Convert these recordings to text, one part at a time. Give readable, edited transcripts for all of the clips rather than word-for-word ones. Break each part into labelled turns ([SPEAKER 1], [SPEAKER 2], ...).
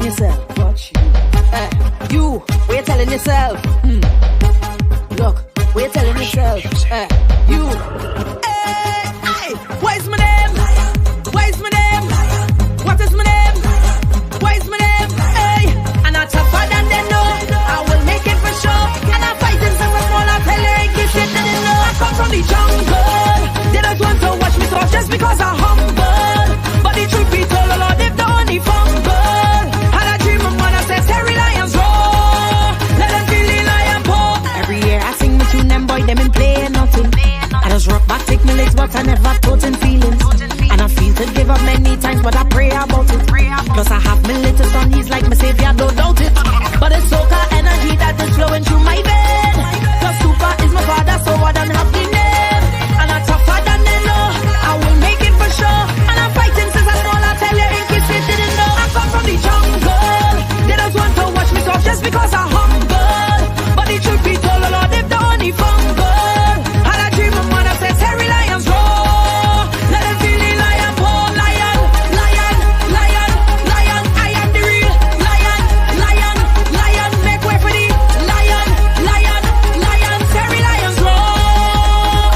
[SPEAKER 1] yourself? What you, what you telling yourself? Look, what you telling yourself? You. Hey, what is my name? What is my name? What is my name? What is my name? Hey, and I'm tougher than they know. I will make it for sure. And I'm fighting so small, I tell you in case you didn't know. I come from the jungle. They don't want to watch me talk just because I'm humble. But the truth be told, a lot they've done the fumble. And I dream of when I say, Terry Lions roar. Let them feel the lion pour. Every year I sing me tune, them boy, them in playing nothing. I just rock back, take my legs, but I never thought in feelings. And I feel to give up many times, but I pray about it. Plus I have my little son, he's like my savior, don't doubt it. But it's soca energy that is flowing through my vein. Plus Super is my father, so I don't have the name. And I'm tougher than they know, I will make it for sure. And I'm fighting since I'm small, I tell you in case you didn't know. I come from the jungle, they don't want to watch me talk just because I'm humble. But the truth be told, a lot they've done the fumble. And I dream of when I say Terry Lions roar. Let them feel the lion pour. Lion, lion, lion, lion. I am the real lion, lion, lion. Make way for the lion, lion, lion. Terry Lions roar.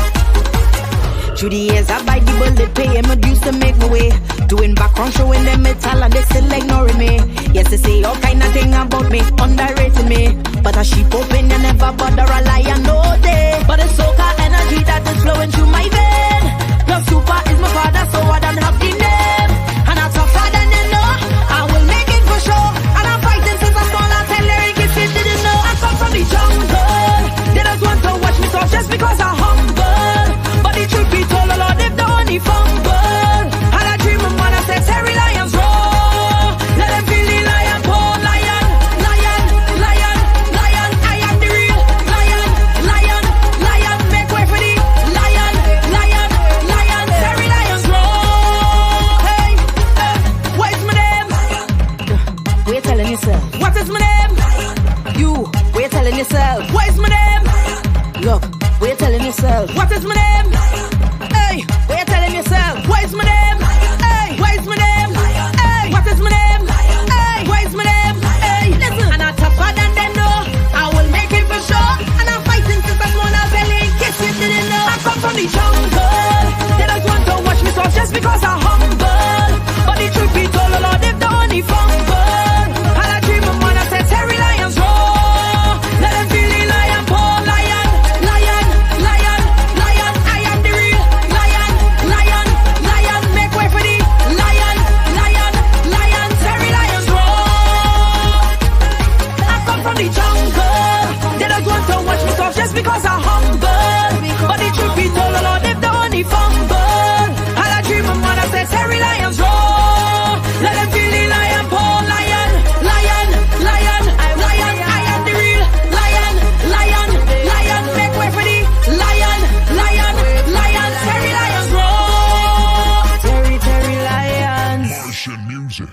[SPEAKER 1] Through the years I bite the bullet, paying my dues to make my way. Doing background, showing them metal and they still ignoring me. Yes, they say all kind of thing about me, underrating me. But a sheep open, you never bother a lion, no day. But it's soca energy that is flowing through my vein. Plus Super is my father, so I don't have the name. And I'm tougher than they know, I will make it for sure. And I'm fighting since I'm small, I tell you in case you didn't know. I come from the jungle, they don't want to watch me talk just because I'm humble. But the truth be told, a lot they've done the fumble. And I dream of when I say Terry Lions roar. Let them feel the lion pour. Lion, lion, lion, lion. I am the real lion, lion, lion. Make way for the lion, lion, lion. Terry Lions roar. Hey, what is my name? What you telling yourself? What is my name? You, what you telling yourself? What is my name? Look, what you telling yourself? What is my name? Hey, what you telling yourself? What is my name? Hey, what is my name? Hey, what is my name? Hey, what is my name? Hey, listen, and I'm tougher than they know. I will make it for sure. And I'm fighting since I'm small, I'll tell you in case you didn't know. I come from the jungle. They don't want to watch me talk just because I'm humble. But the truth be told, a lot they've done the fumble. And I dream of when I say Terry Lions roar. Let them feel the lion pour. Lion, lion, lion, lion. I am the real lion, lion, lion. Make way for the lion, lion, lion. Terry Lions roar. I come from the jungle. They don't want to watch me talk just because I'm humble. But the truth be told, a lot they've done the fumble. And I dream of when I say Terry Lions roar. Let them feel the lion pour. Lion, lion, lion, lion. I am the real lion, lion, lion. Make way for the lion, lion, lion. Terry Lions roar. Terry Lions.
[SPEAKER 2] Martian music.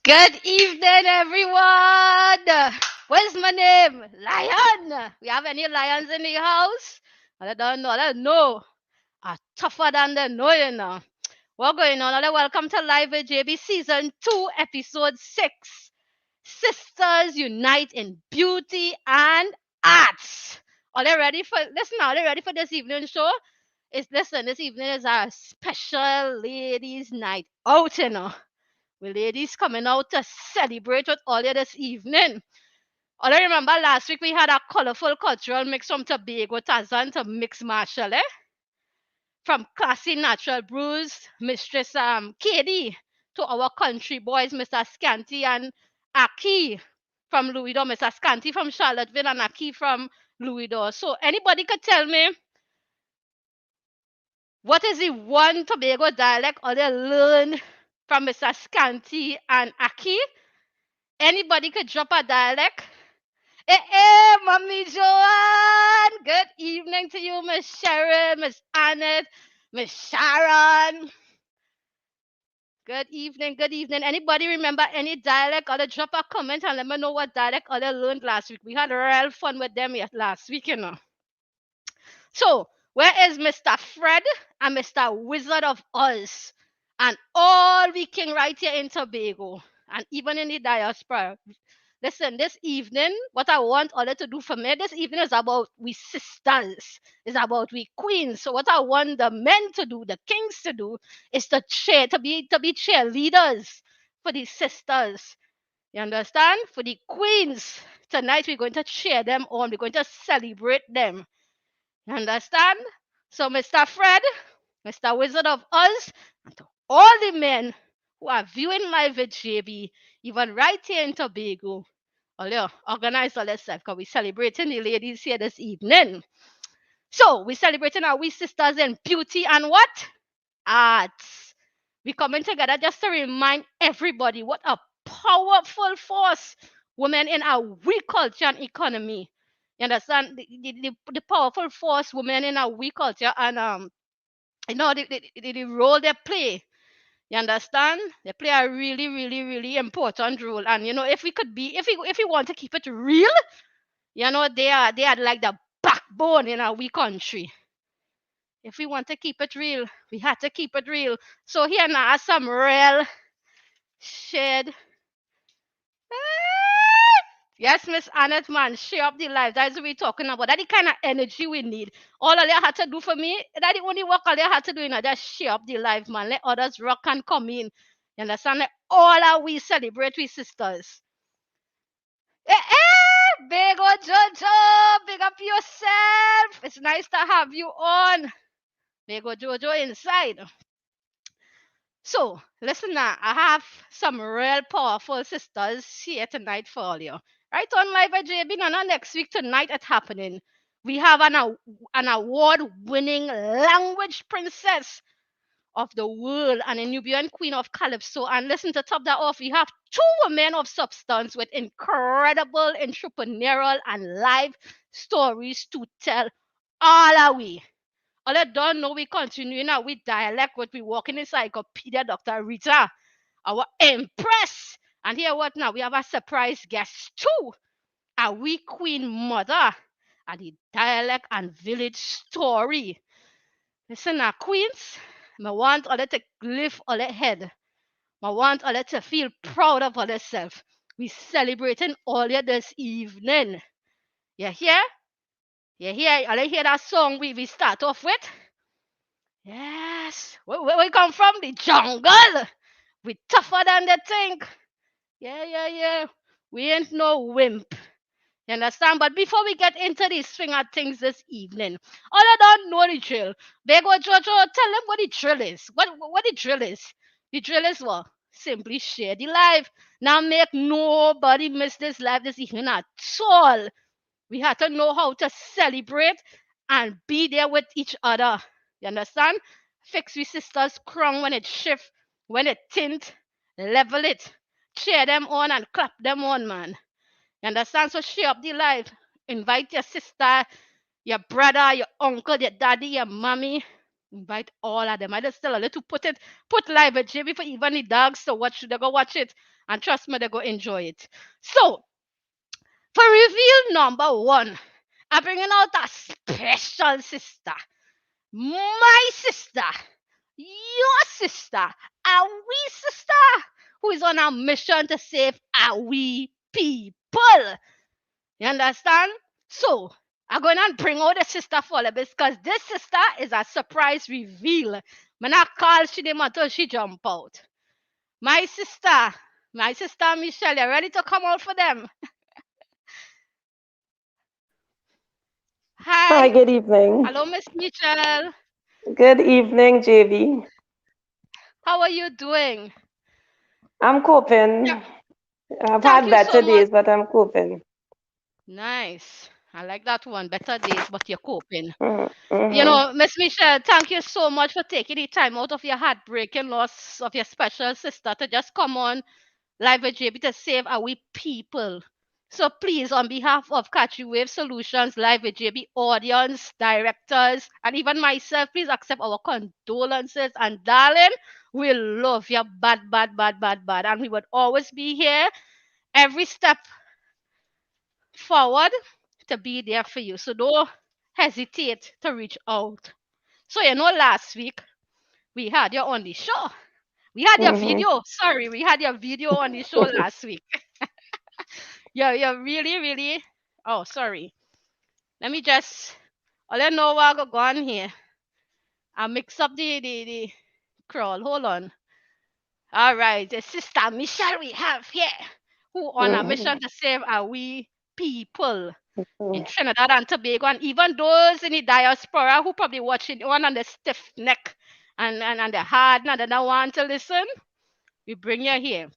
[SPEAKER 3] Good evening, everyone. What's my name? Lion. We have any lions in the house? I don't know. I'm tougher than they know, you know. What's going on? Welcome to Live with JB Season 2, Episode 6. Sisters unite in beauty and arts. Are they ready for this evening show? This evening is our special ladies' night out, you know. With ladies coming out to celebrate with all you this evening. I remember last week we had a colorful cultural mix from Tobago, Tazan to Mixed Marshall, From classy natural brews, Mistress Katie, to our country boys, Mr. Scanty and Aki from Louisville, Mr. Scanty from Charlottesville and Aki from Louisville. So anybody could tell me what is the one Tobago dialect or they learn from Mr. Scanty and Aki? Anybody could drop a dialect? Hey, Mommy Joanne. Good evening to you, Miss Sharon, Miss Annette, Miss Sharon. Good evening. Anybody remember any dialect? Or they drop a comment and let me know what dialect or they learned last week. We had real fun with them last week, you know. So, where is Mr. Fred and Mr. Wizard of Oz? and all we king right here in Tobago and even in the diaspora. Listen, this evening, what I want all to do for me this evening is about we sisters. It's about we queens. So what I want the men to do, the kings to do, is to be cheerleaders for the sisters. You understand? For the queens. Tonight we're going to cheer them on. We're going to celebrate them. You understand? So Mr. Fred, Mr. Wizard of Oz, and to all the men who are viewing live with JB, even right here in Tobago, all you organize all yourself because we're celebrating the ladies here this evening. So we're celebrating our we sisters in beauty and what? Arts. We're coming together just to remind everybody what a powerful force women in our we culture and economy. You understand? The powerful force women in our we culture and the role they play. You understand? They play a really, really, really important role. And if we could be, if we want to keep it real, they are like the backbone in our we country. If we want to keep it real, we had to keep it real. So here now are some real shared. Yes, Miss Annette, man, share up the life. That's what we're talking about. That's the kind of energy we need. All you had to do for me, that the only work all you had to do, just share up the life, man. Let others rock and come in. You understand? Let all our we celebrate with sisters. Big old Jojo, big up yourself. It's nice to have you on. Big old Jojo inside. So, listen now, I have some real powerful sisters here tonight for all you. Right on live at JB Nana next week tonight at happening. We have an award-winning language princess of the world and a Nubian queen of Calypso. And listen, to top that off, we have two women of substance with incredible entrepreneurial and live stories to tell. All are we. All I don't know, we continue now with dialect, what we walk in the encyclopedia, Dr. Rita, our empress. And here what now? We have a surprise guest too. A wee queen mother and the dialect and village story. Listen now, queens, I want all to lift all head. I want all to feel proud of all themselves. We celebrating all you this evening. You hear? You hear? All you hear that song we start off with? Yes. Where we come from? The jungle. We tougher than they think. Yeah, yeah, yeah. We ain't no wimp. You understand? But before we get into the swing of things this evening, all I don't know the drill. Bego Jojo, tell them what the drill is. What the drill is? The drill is what? Simply share the live. Now make nobody miss this live this evening at all. We have to know how to celebrate and be there with each other. You understand? Fix we sisters crown when it shift, when it tint, level it. Cheer them on and clap them on, man. You understand? So share up the life. Invite your sister, your brother, your uncle, your daddy, your mommy. Invite all of them. I just tell a little put live at JB for even the dogs to watch. They go watch it. And trust me, they go enjoy it. So for reveal number one, I'm bringing out a special sister. My sister, your sister, a wee sister who is on a mission to save our wee people. You understand? So, I'm going to bring out the sister for a bit because this sister is a surprise reveal. I'm not call she name until she jump out. My sister Michelle, you ready to come out for them?
[SPEAKER 2] Hi,
[SPEAKER 3] Hi.
[SPEAKER 2] good evening.
[SPEAKER 3] Hello, Miss Michelle.
[SPEAKER 2] Good evening, JB.
[SPEAKER 3] How are you doing?
[SPEAKER 2] I'm
[SPEAKER 3] Yeah,
[SPEAKER 2] coping. I've
[SPEAKER 3] thank
[SPEAKER 2] had
[SPEAKER 3] you so
[SPEAKER 2] better
[SPEAKER 3] much.
[SPEAKER 2] days, but I'm coping.
[SPEAKER 3] Nice. I like that one. Better days, but you're coping.
[SPEAKER 2] Mm-hmm.
[SPEAKER 3] Miss Michelle, thank you so much for taking the time out of your heartbreaking loss of your special sister to just come on live with JB to save our people. So please, on behalf of Catchy Wave Solutions, live with JB audience, directors, and even myself, please accept our condolences. And darling, we love you bad, bad, bad, bad, bad. And we would always be here every step forward to be there for you. So don't hesitate to reach out. So last week we had you on the show. We had your
[SPEAKER 2] Mm-hmm.
[SPEAKER 3] video. Sorry, we had your video on the show last week. You're really, really. Oh, sorry. Let me just. I don't know what go on here. I mix up the crawl. Hold on. All right, the sister Michelle we have here, who on a
[SPEAKER 2] Mm-hmm.
[SPEAKER 3] mission to save our we people in Trinidad and Tobago, and even those in the diaspora who probably watching one on the stiff neck and the hard and they don't want to listen. We bring you here.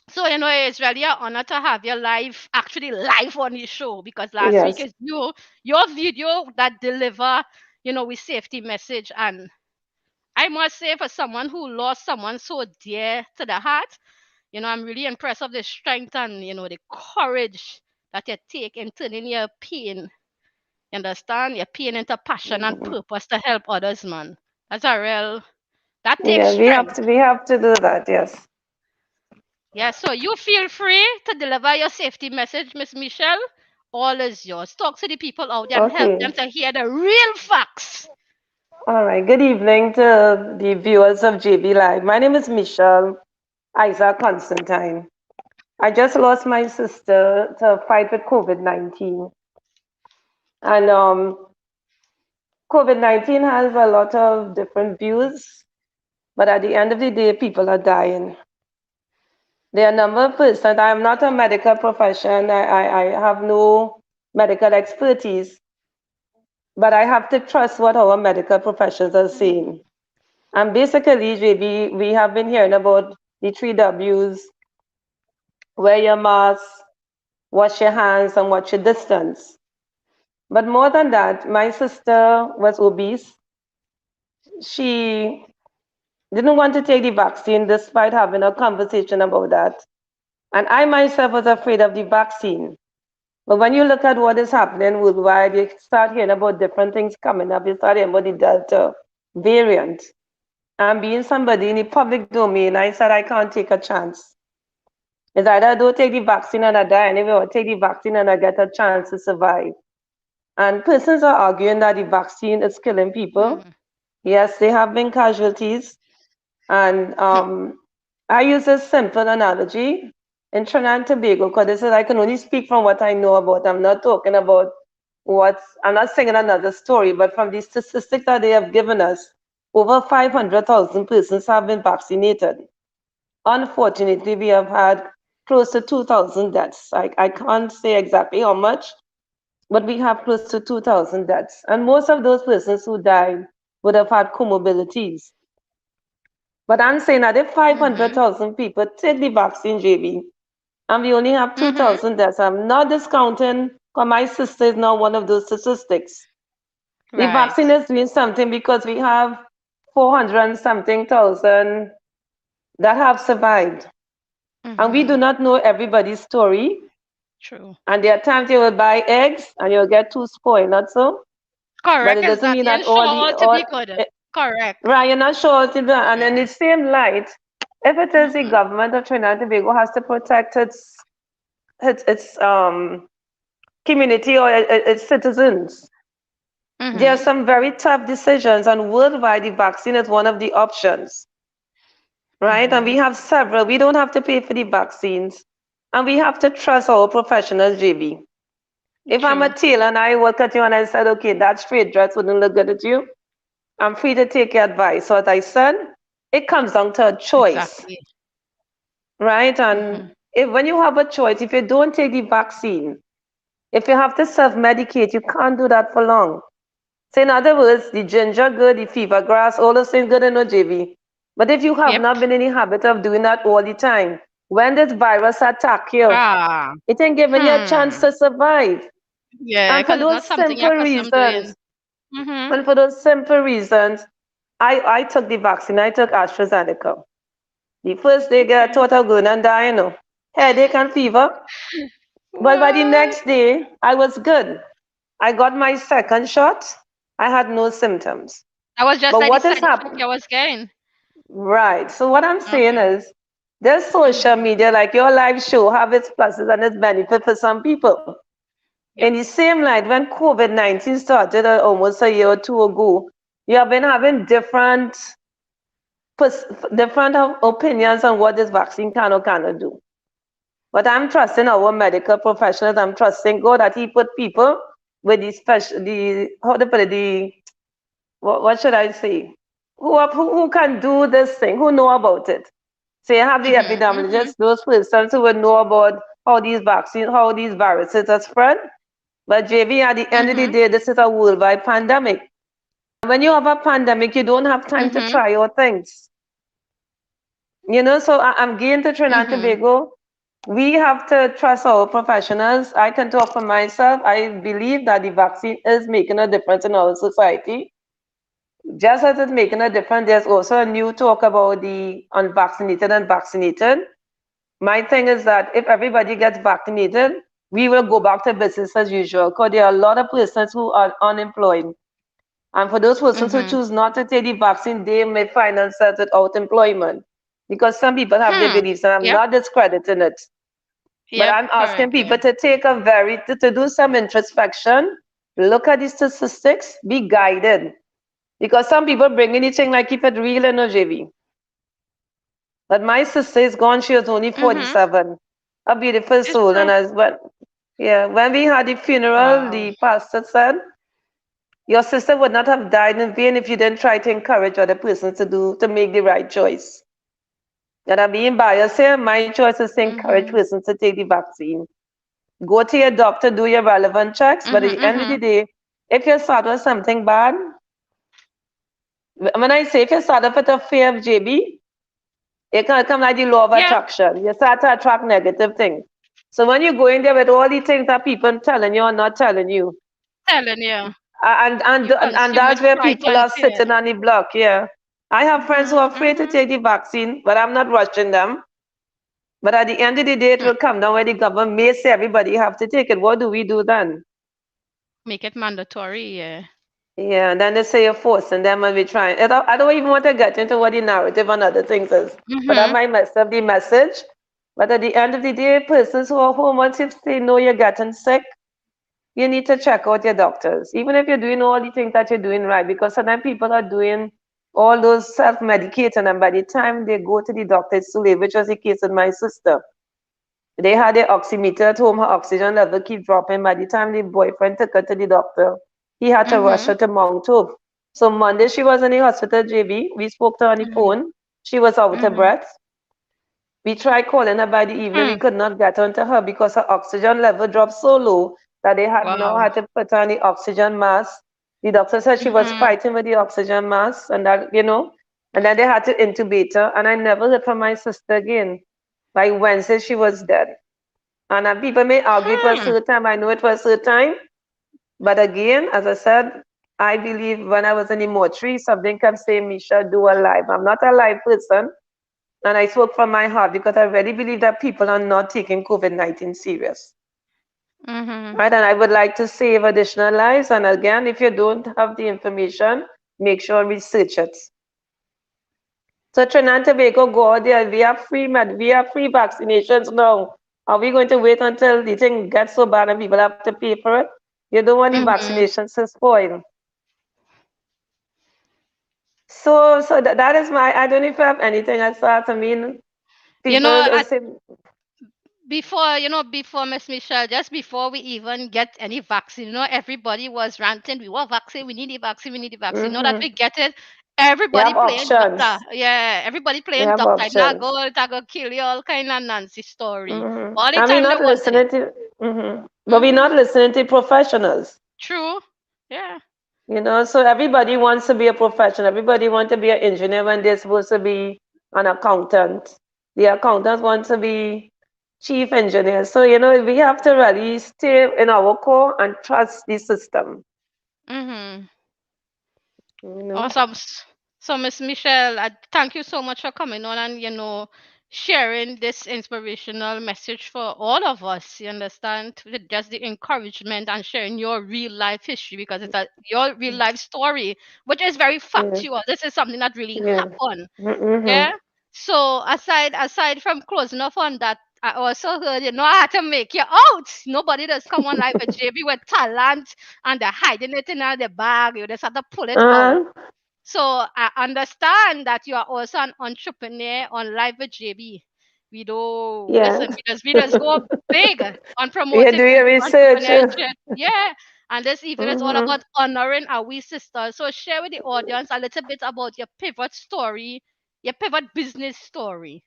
[SPEAKER 3] So it's really an honor to have you live, actually live on the show because last week
[SPEAKER 2] Yes.
[SPEAKER 3] is your video that deliver, with safety message. And I must say, for someone who lost someone so dear to the heart, I'm really impressed of the strength and the courage that you take in turning your pain, you understand, your pain into passion and
[SPEAKER 2] Mhm.
[SPEAKER 3] purpose to help others, man. That's a real that takes
[SPEAKER 2] Yeah,
[SPEAKER 3] strength.
[SPEAKER 2] we have to do that. Yes.
[SPEAKER 3] Yeah, so you feel free to deliver your safety message, Miss Michelle. All is yours. Talk to the people out there and help them
[SPEAKER 2] Okay.
[SPEAKER 3] to hear the real facts.
[SPEAKER 2] All right. Good evening to the viewers of JB Live. My name is Michelle Isaac Constantine. I just lost my sister to a fight with COVID-19. And COVID-19 has a lot of different views, but at the end of the day, people are dying. There are a number of persons. I am not a medical profession. I have no medical expertise, but I have to trust what our medical professionals are saying. And basically, JB, we have been hearing about the three W's: wear your mask, wash your hands, and watch your distance. But more than that, my sister was obese. She didn't want to take the vaccine despite having a conversation about that. And I myself was afraid of the vaccine. But when you look at what is happening worldwide, you start hearing about different things coming up. You start hearing about the Delta variant. And being somebody in the public domain, I said I can't take a chance. It's either I don't take the vaccine and I die anyway, or take the vaccine and I get a chance to survive. And persons are arguing that the vaccine is killing people.
[SPEAKER 3] Hmm.
[SPEAKER 2] Yes, there have been casualties. And I use a simple analogy in Trinidad and Tobago because this is I can only speak from what I know about. I'm not talking about I'm not saying another story, but from the statistics that they have given us, over 500,000 persons have been vaccinated. Unfortunately, we have had close to 2,000 deaths. I can't say exactly how much, but we have close to 2,000 deaths. And most of those persons who died would have had comorbidities. But I'm saying that if
[SPEAKER 3] Mhm.
[SPEAKER 2] 500,000 people take the vaccine, JB, and we only have
[SPEAKER 3] Mhm.
[SPEAKER 2] 2,000 deaths, I'm not discounting, because my sister is not one of those statistics. The
[SPEAKER 3] Right.
[SPEAKER 2] vaccine is doing something because we have 400 and something thousand that have survived. And we do
[SPEAKER 3] Mhm.
[SPEAKER 2] not know everybody's story.
[SPEAKER 3] True.
[SPEAKER 2] And there are times you will buy eggs and you'll get two spoiled, not so? But
[SPEAKER 3] Correct
[SPEAKER 2] it
[SPEAKER 3] is
[SPEAKER 2] doesn't
[SPEAKER 3] that.
[SPEAKER 2] mean
[SPEAKER 3] You
[SPEAKER 2] that
[SPEAKER 3] ensure
[SPEAKER 2] all the
[SPEAKER 3] all to
[SPEAKER 2] all
[SPEAKER 3] be good.
[SPEAKER 2] eh,
[SPEAKER 3] Correct.
[SPEAKER 2] right, you're not sure to do. And in the same light, if it is the
[SPEAKER 3] Mhm.
[SPEAKER 2] government of Trinidad and Tobago has to protect its community or its citizens, there are
[SPEAKER 3] Mhm.
[SPEAKER 2] some very tough decisions, and worldwide the vaccine is one of the options, right? And we
[SPEAKER 3] Mhm.
[SPEAKER 2] have several. We don't have to pay for the vaccines, and we have to trust our professionals, JB. If I'm a
[SPEAKER 3] True.
[SPEAKER 2] tailor and I look at you and I said, okay, that straight dress wouldn't look good at you, I'm free to take your advice. So, as I said, it comes down to a choice,
[SPEAKER 3] Exactly.
[SPEAKER 2] right? And
[SPEAKER 3] Mhm.
[SPEAKER 2] if when you have a choice, if you don't take the vaccine, if you have to self-medicate, you can't do that for long. So in other words, the ginger good, the fever grass, all those things good in no JV. But if you have
[SPEAKER 3] Yep.
[SPEAKER 2] not been in the habit of doing that all the time, when this virus attack you,
[SPEAKER 3] Ah.
[SPEAKER 2] it ain't giving you a chance
[SPEAKER 3] Hmm.
[SPEAKER 2] to survive.
[SPEAKER 3] Yeah,
[SPEAKER 2] And for
[SPEAKER 3] because it's not
[SPEAKER 2] those
[SPEAKER 3] something you're
[SPEAKER 2] simple
[SPEAKER 3] accustomed
[SPEAKER 2] reasons,
[SPEAKER 3] doing. Mhm.
[SPEAKER 2] and for those simple reasons, I took the vaccine. I took AstraZeneca. The first day, I
[SPEAKER 3] Okay.
[SPEAKER 2] thought I was going to die, headache and fever. But by the
[SPEAKER 3] What?
[SPEAKER 2] next day, I was good. I got my second shot. I had no symptoms.
[SPEAKER 3] That was just
[SPEAKER 2] But
[SPEAKER 3] like the
[SPEAKER 2] what has
[SPEAKER 3] side effect
[SPEAKER 2] happened?
[SPEAKER 3] you was getting.
[SPEAKER 2] Right. So what I'm saying
[SPEAKER 3] Okay.
[SPEAKER 2] is, this social
[SPEAKER 3] Mhm.
[SPEAKER 2] media, like your live show, have its pluses and its benefits for some people. In
[SPEAKER 3] Yep.
[SPEAKER 2] the same light, when COVID-19 started almost a year or two ago, you have been having different different opinions on what this vaccine can or cannot do. But I'm trusting our medical professionals. I'm trusting God that He put people with the special, the how to put it, the what should I say, who can do this thing, who know about it. So you have the
[SPEAKER 3] Mhm. Mhm.
[SPEAKER 2] epidemiologists, those persons who would know about how these vaccines, how these viruses are spread. But JV, at the end of the
[SPEAKER 3] Mhm.
[SPEAKER 2] day, this is a worldwide pandemic. When you have a pandemic, you don't have time to
[SPEAKER 3] Mhm.
[SPEAKER 2] try your things. So I'm going to Trinidad and
[SPEAKER 3] Mhm.
[SPEAKER 2] Tobago. We have to trust our professionals. I can talk for myself. I believe that the vaccine is making a difference in our society. Just as it's making a difference, there's also a new talk about the unvaccinated and vaccinated. My thing is that if everybody gets vaccinated, we will go back to business as usual because there are a lot of persons who are unemployed. And for those persons who
[SPEAKER 3] Mhm.
[SPEAKER 2] choose not to take the vaccine, they may find themselves without employment because some people have their
[SPEAKER 3] Hmm.
[SPEAKER 2] beliefs, and I'm
[SPEAKER 3] Yep.
[SPEAKER 2] not discrediting it. But
[SPEAKER 3] Yep.
[SPEAKER 2] I'm asking
[SPEAKER 3] Correct.
[SPEAKER 2] people
[SPEAKER 3] Yeah.
[SPEAKER 2] to take to do some introspection, look at the statistics, be guided. Because some people bring anything like keep it real in JV. But my sister is gone, she was only
[SPEAKER 3] Mhm.
[SPEAKER 2] 47. A beautiful
[SPEAKER 3] It's
[SPEAKER 2] soul. And
[SPEAKER 3] true.
[SPEAKER 2] when we had the funeral,
[SPEAKER 3] Wow.
[SPEAKER 2] the pastor said, your sister would not have died in vain if you didn't try to encourage other persons to make the right choice. And I'm being biased here. My choice is to encourage
[SPEAKER 3] Mhm.
[SPEAKER 2] persons to take the vaccine. Go to your doctor, do your relevant checks. But at
[SPEAKER 3] Mhm.
[SPEAKER 2] the end of the
[SPEAKER 3] Mhm.
[SPEAKER 2] day, if you start with something bad, when I say if you start off with a fear of JB, it can come like the law of
[SPEAKER 3] Yeah.
[SPEAKER 2] attraction. You start to attract negative things. So when you go in there with all the things that people telling you or not telling you,
[SPEAKER 3] Telling you,
[SPEAKER 2] and
[SPEAKER 3] consume with
[SPEAKER 2] that's where
[SPEAKER 3] fright
[SPEAKER 2] people
[SPEAKER 3] and
[SPEAKER 2] are
[SPEAKER 3] fear.
[SPEAKER 2] sitting on the block. Yeah, I have friends who
[SPEAKER 3] Mhm.
[SPEAKER 2] are afraid to
[SPEAKER 3] Mhm.
[SPEAKER 2] take the vaccine, but I'm not rushing them. But at the end of the day, it
[SPEAKER 3] Mm.
[SPEAKER 2] will come down where the government may say everybody have to take it. What do we do then?
[SPEAKER 3] Make it mandatory. Yeah.
[SPEAKER 2] Yeah, and then they say you're forcing them and we're trying. I don't even want to get into what the narrative and other things is, but that
[SPEAKER 3] Mhm.
[SPEAKER 2] might mess up the message. But at the end of the day, persons who are home, once if they know you're getting sick, you need to check out your doctors. Even if you're doing all the things that you're doing right, because sometimes people are doing all those self-medicating, and by the time they go to the doctor, it's too late, which was the case with my sister. They had their oximeter at home, her oxygen level keep dropping. By the time the boyfriend took her to the doctor, he had to rush
[SPEAKER 3] Mhm.
[SPEAKER 2] her to Mount Hope. So Monday she was in the hospital, JB. We spoke to her on the
[SPEAKER 3] Mhm.
[SPEAKER 2] phone. She was out of
[SPEAKER 3] Mhm.
[SPEAKER 2] breath. We tried calling her by the evening. We
[SPEAKER 3] Hmm.
[SPEAKER 2] could not get onto her because her oxygen level dropped so low that they had now
[SPEAKER 3] Wow.
[SPEAKER 2] had to put her on the oxygen mask. The doctor said she was
[SPEAKER 3] Mhm.
[SPEAKER 2] fighting with the oxygen mask and and then they had to intubate her. And I never heard from my sister again. By Wednesday, she was dead. And people may argue it was
[SPEAKER 3] Hmm.
[SPEAKER 2] third time. I know it was third time. But again, as I said, I believe when I was in the mortuary, something kept saying, Misha, do a live. I'm not a live person. And I spoke from my heart because I really believe that people are not taking COVID-19 serious.
[SPEAKER 3] Mhm.
[SPEAKER 2] Right? And I would like to save additional lives. And again, if you don't have the information, make sure research it. So Trinidad and Tobago, go out there. We have free vaccinations now. Are we going to wait until the thing gets so bad and people have to pay for it? You don't want the
[SPEAKER 3] Mhm.
[SPEAKER 2] vaccinations to spoil. So that is my. I don't know if you have anything else to add. I mean,
[SPEAKER 3] You know,
[SPEAKER 2] people say,
[SPEAKER 3] before Miss Michelle, just before we even get any vaccine, everybody was ranting. We want vaccine. We need the vaccine. We need the vaccine. Now that
[SPEAKER 2] mm-hmm.
[SPEAKER 3] we get it,
[SPEAKER 2] You
[SPEAKER 3] everybody
[SPEAKER 2] have
[SPEAKER 3] playing doctor.
[SPEAKER 2] options.
[SPEAKER 3] Yeah, everybody
[SPEAKER 2] You
[SPEAKER 3] playing
[SPEAKER 2] have
[SPEAKER 3] doctor.
[SPEAKER 2] options.
[SPEAKER 3] Not go kill you. All kind of Nancy story.
[SPEAKER 2] Mm-hmm.
[SPEAKER 3] All the
[SPEAKER 2] And we're
[SPEAKER 3] time they
[SPEAKER 2] not
[SPEAKER 3] want it.
[SPEAKER 2] listening to, but we're not
[SPEAKER 3] Mhm.
[SPEAKER 2] listening to professionals.
[SPEAKER 3] True. Yeah.
[SPEAKER 2] So everybody wants to be a professional. Everybody wants to be an engineer when they're supposed to be an accountant. The accountants want to be chief engineers. So, we have to really stay in our core and trust the system.
[SPEAKER 3] Mhm.
[SPEAKER 2] You know.
[SPEAKER 3] Awesome. So, Miss Michelle, thank you so much for coming on and sharing this inspirational message for all of us. You understand? With just the encouragement and sharing your real life history because it's your real life story, which is very
[SPEAKER 2] Yeah.
[SPEAKER 3] factual. This is something that really
[SPEAKER 2] Yeah.
[SPEAKER 3] happened.
[SPEAKER 2] Mm-hmm.
[SPEAKER 3] Yeah. So aside from closing off on that, I also heard I had to make you out. Nobody does come on live with JB with talent and they're hiding it in the bag. You just have to pull it out.
[SPEAKER 2] Uh-huh.
[SPEAKER 3] So I understand that you are also an entrepreneur on Live with JB. We do
[SPEAKER 2] Yeah.
[SPEAKER 3] listen, we just go big on
[SPEAKER 2] You do
[SPEAKER 3] promoting
[SPEAKER 2] your research.
[SPEAKER 3] entrepreneurship. Yeah. And this evening is all
[SPEAKER 2] Hmm.
[SPEAKER 3] about honoring our we sisters. So share with the audience a little bit about your pivot story, your pivot business story.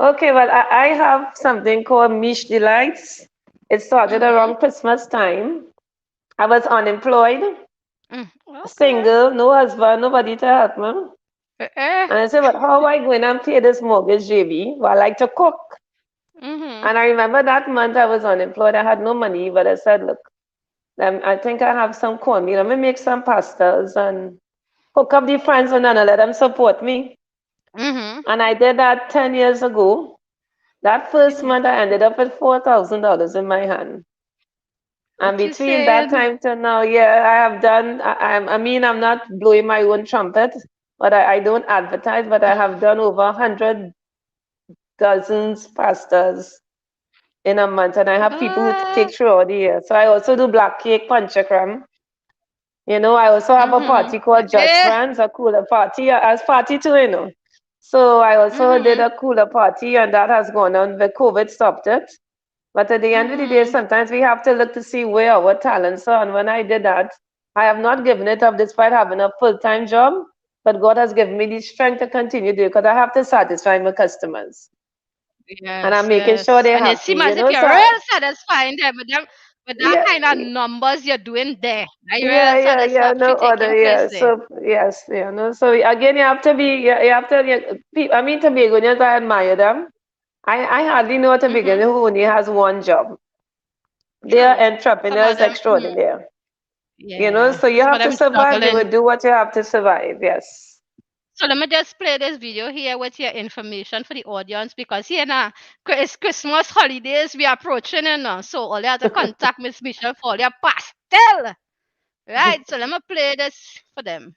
[SPEAKER 2] Okay, well, I have something called Mish Delights. It started
[SPEAKER 3] Mm-hmm.
[SPEAKER 2] around Christmas time. I was unemployed,
[SPEAKER 3] Mm. Okay.
[SPEAKER 2] single, no husband, nobody to help me.
[SPEAKER 3] Uh-uh.
[SPEAKER 2] And I said, but how am I going to pay this mortgage, JB? Well, I like to cook.
[SPEAKER 3] Mm-hmm.
[SPEAKER 2] And I remember that month I was unemployed. I had no money, but I said, look, I think I have some cornmeal. Let me make some pastas and hook up the friends and then let them support me.
[SPEAKER 3] Mm-hmm.
[SPEAKER 2] And I did that 10 years ago. That first month, I ended up with $4,000 in my hand. And
[SPEAKER 3] What you
[SPEAKER 2] between that
[SPEAKER 3] saying?
[SPEAKER 2] time to now, yeah, I have done, I mean, I'm not blowing my own trumpet, but I don't advertise, but I have done over 100 dozens pastas in a month. And I have people who
[SPEAKER 3] Uh,
[SPEAKER 2] take throughout the year. So I also do black cake, panchakram. You know, I also have a
[SPEAKER 3] mm-hmm.
[SPEAKER 2] party called Just
[SPEAKER 3] Yeah.
[SPEAKER 2] Friends, a cooler party, as party too, you know. So I also did
[SPEAKER 3] Mm-hmm.
[SPEAKER 2] a cooler party, and that has gone on. The COVID stopped it. But at the end of the day,
[SPEAKER 3] Mm-hmm.
[SPEAKER 2] sometimes we have to look to see where our talents are. And when I did that, I have not given it up despite having a full-time job. But God has given me the strength to continue to do it because I have to satisfy my customers. And I'm
[SPEAKER 3] Yes,
[SPEAKER 2] making sure
[SPEAKER 3] yes.
[SPEAKER 2] they're
[SPEAKER 3] And it
[SPEAKER 2] happy,
[SPEAKER 3] seems
[SPEAKER 2] you
[SPEAKER 3] as if
[SPEAKER 2] know.
[SPEAKER 3] you're
[SPEAKER 2] So
[SPEAKER 3] real satisfying them with them with that
[SPEAKER 2] yeah,
[SPEAKER 3] kind of numbers you're doing there. Are you real
[SPEAKER 2] yeah, no
[SPEAKER 3] satisfaction
[SPEAKER 2] other,
[SPEAKER 3] taking place
[SPEAKER 2] yeah.
[SPEAKER 3] there?
[SPEAKER 2] So yes, you know. So again, you have to be, you have to, I mean, Tobago, I admire them. I hardly know a
[SPEAKER 3] Mm-hmm.
[SPEAKER 2] Tobago who only has one job. They are
[SPEAKER 3] True. Some of
[SPEAKER 2] entrepreneurs
[SPEAKER 3] them,
[SPEAKER 2] extraordinaire. You know,
[SPEAKER 3] yeah.
[SPEAKER 2] so you
[SPEAKER 3] Some of
[SPEAKER 2] have to
[SPEAKER 3] them
[SPEAKER 2] survive. You
[SPEAKER 3] struggling.
[SPEAKER 2] will do what you have to survive. Yes.
[SPEAKER 3] So let me just play this video here with your information for the audience because here now it's Christmas holidays we are approaching and so all you have to contact Miss Michelle for all your pastel. Right. So let me play this for them.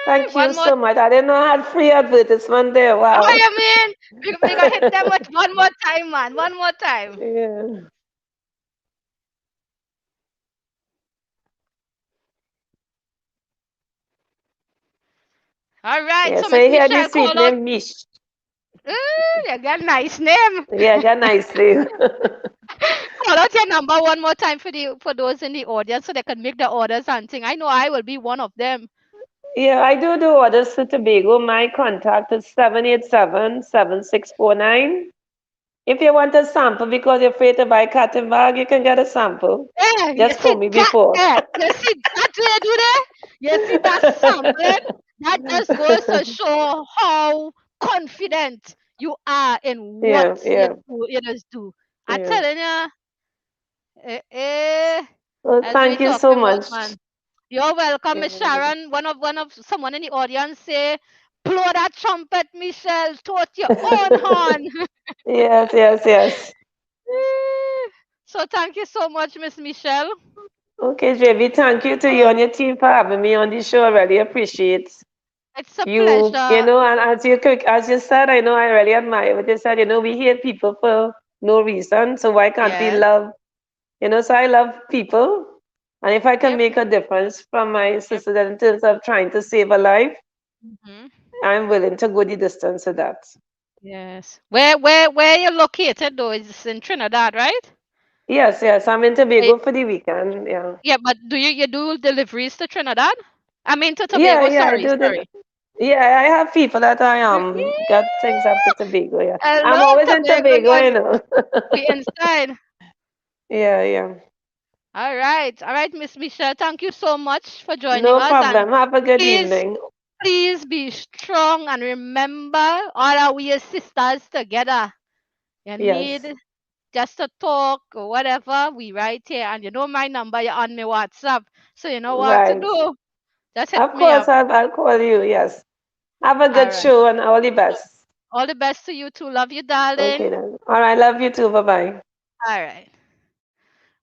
[SPEAKER 2] Thank you
[SPEAKER 3] One more.
[SPEAKER 2] so much. I didn't know I had free advertisement there.
[SPEAKER 3] Oh,
[SPEAKER 2] Wow.
[SPEAKER 3] you mean we gonna hit them with one more time, man. One more time.
[SPEAKER 2] Yeah.
[SPEAKER 3] All right.
[SPEAKER 2] Yeah.
[SPEAKER 3] So
[SPEAKER 2] So
[SPEAKER 3] Miss
[SPEAKER 2] you hear the
[SPEAKER 3] Michelle
[SPEAKER 2] sweet
[SPEAKER 3] call out.
[SPEAKER 2] name Mish.
[SPEAKER 3] You got a nice name.
[SPEAKER 2] Yeah, got nicely.
[SPEAKER 3] Call out your number one more time for those in the audience so they can make the orders and thing. I know I will be one of them.
[SPEAKER 2] Yeah, I do orders to Tobago. My contact is 787-7649. If you want a sample because you're afraid to buy cotton bag, you can get a sample.
[SPEAKER 3] Yeah, you
[SPEAKER 2] Just
[SPEAKER 3] see
[SPEAKER 2] call me
[SPEAKER 3] that
[SPEAKER 2] before.
[SPEAKER 3] you see that way do there? You see that sampling? That just goes to show how confident you are in what
[SPEAKER 2] Yeah, yeah,
[SPEAKER 3] you just do. I
[SPEAKER 2] yeah.
[SPEAKER 3] telling you,
[SPEAKER 2] Well,
[SPEAKER 3] as we
[SPEAKER 2] thank you so
[SPEAKER 3] talking about,
[SPEAKER 2] much.
[SPEAKER 3] man. You're welcome, Miss
[SPEAKER 2] Yeah.
[SPEAKER 3] Sharon. One of someone in the audience say, blow that trumpet, Michelle, toot your own horn.
[SPEAKER 2] Yes, yes, yes.
[SPEAKER 3] So thank you so much, Miss Michelle.
[SPEAKER 2] Okay, JV, thank you to you
[SPEAKER 3] Uh,
[SPEAKER 2] and your team for having me on the show. I really appreciate
[SPEAKER 3] it's a
[SPEAKER 2] you. You
[SPEAKER 3] pleasure.
[SPEAKER 2] know, and as you said, I know I really admire what you said. You know, we hate people for no reason, so why can't we
[SPEAKER 3] Yes.
[SPEAKER 2] love? You know, so I love people, and if I can
[SPEAKER 3] Yep.
[SPEAKER 2] make a difference from my
[SPEAKER 3] Yep.
[SPEAKER 2] sister in terms of trying to save a life,
[SPEAKER 3] Hmm.
[SPEAKER 2] I'm willing to go the distance for that.
[SPEAKER 3] Yes. Where you located though? Is in Trinidad, right?
[SPEAKER 2] Yes, yes, I'm in
[SPEAKER 3] Eh,
[SPEAKER 2] Tobago for the weekend. Yeah.
[SPEAKER 3] yeah, but do you do deliveries to Trinidad? I mean to
[SPEAKER 2] Yeah,
[SPEAKER 3] Tobago.
[SPEAKER 2] yeah, I
[SPEAKER 3] Sorry,
[SPEAKER 2] do.
[SPEAKER 3] sorry.
[SPEAKER 2] Yeah, I have people that I got things up to
[SPEAKER 3] Yeah.
[SPEAKER 2] Tobago. Yeah, I'm
[SPEAKER 3] Hello,
[SPEAKER 2] always in Tobago, you
[SPEAKER 3] Tobagonians.
[SPEAKER 2] know.
[SPEAKER 3] We inside.
[SPEAKER 2] Yeah, yeah.
[SPEAKER 3] All right, Miss Michelle. Thank you so much for joining
[SPEAKER 2] No
[SPEAKER 3] us, and
[SPEAKER 2] problem. Have a good
[SPEAKER 3] please,
[SPEAKER 2] evening.
[SPEAKER 3] please be strong and remember, all are we sisters together. You
[SPEAKER 2] Yes,
[SPEAKER 3] need just to talk or whatever, we right here. And you know my number, you're on my WhatsApp. So you know what to
[SPEAKER 2] right.
[SPEAKER 3] do. Just hit
[SPEAKER 2] Of
[SPEAKER 3] me
[SPEAKER 2] course,
[SPEAKER 3] up.
[SPEAKER 2] I'll call you. Yes. Have a
[SPEAKER 3] All
[SPEAKER 2] good
[SPEAKER 3] right.
[SPEAKER 2] show and all the best.
[SPEAKER 3] All the best to you too. Love you,
[SPEAKER 2] Okay
[SPEAKER 3] darling.
[SPEAKER 2] then. All right. Love you too. Bye bye.
[SPEAKER 3] All right.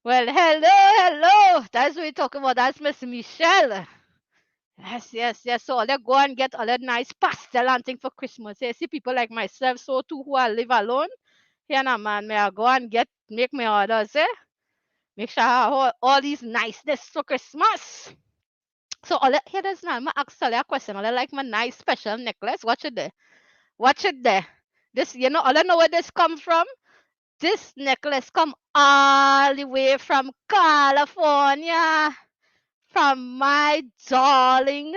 [SPEAKER 3] Well, hello, hello. That's what we're talking about. That's Miss Michelle. Yes, yes, yes. So all they go and get all that nice pastel and thing for Christmas. You see people like myself, so too, who I live alone. Here now, man, may I go and make my orders, eh? Make sure I have all these niceness for Christmas. So all that, here there's now, I'm ask all a question. All I like my nice special necklace. Watch it there. Watch it there. This, all I know where this come from. This necklace come all the way from California, from my darling.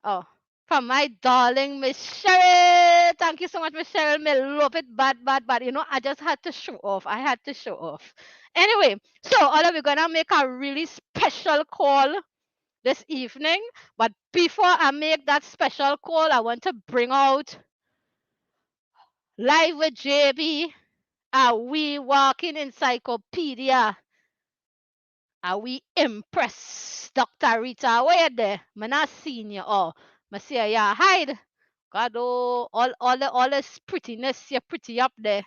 [SPEAKER 3] Oh, from my darling Miss Cheryl. Thank you so much, Miss Cheryl. Me love it bad, bad, bad. I just had to show off. I had to show off. Anyway, so all of we're gonna make a really special call this evening. But before I make that special call, I want to bring out live with JB. Are we walking encyclopedia? Are we impressed, Dr. Rita? Where you there? I'm not seeing you. Oh, I see you hide. God, oh, all this prettiness, you're pretty up there.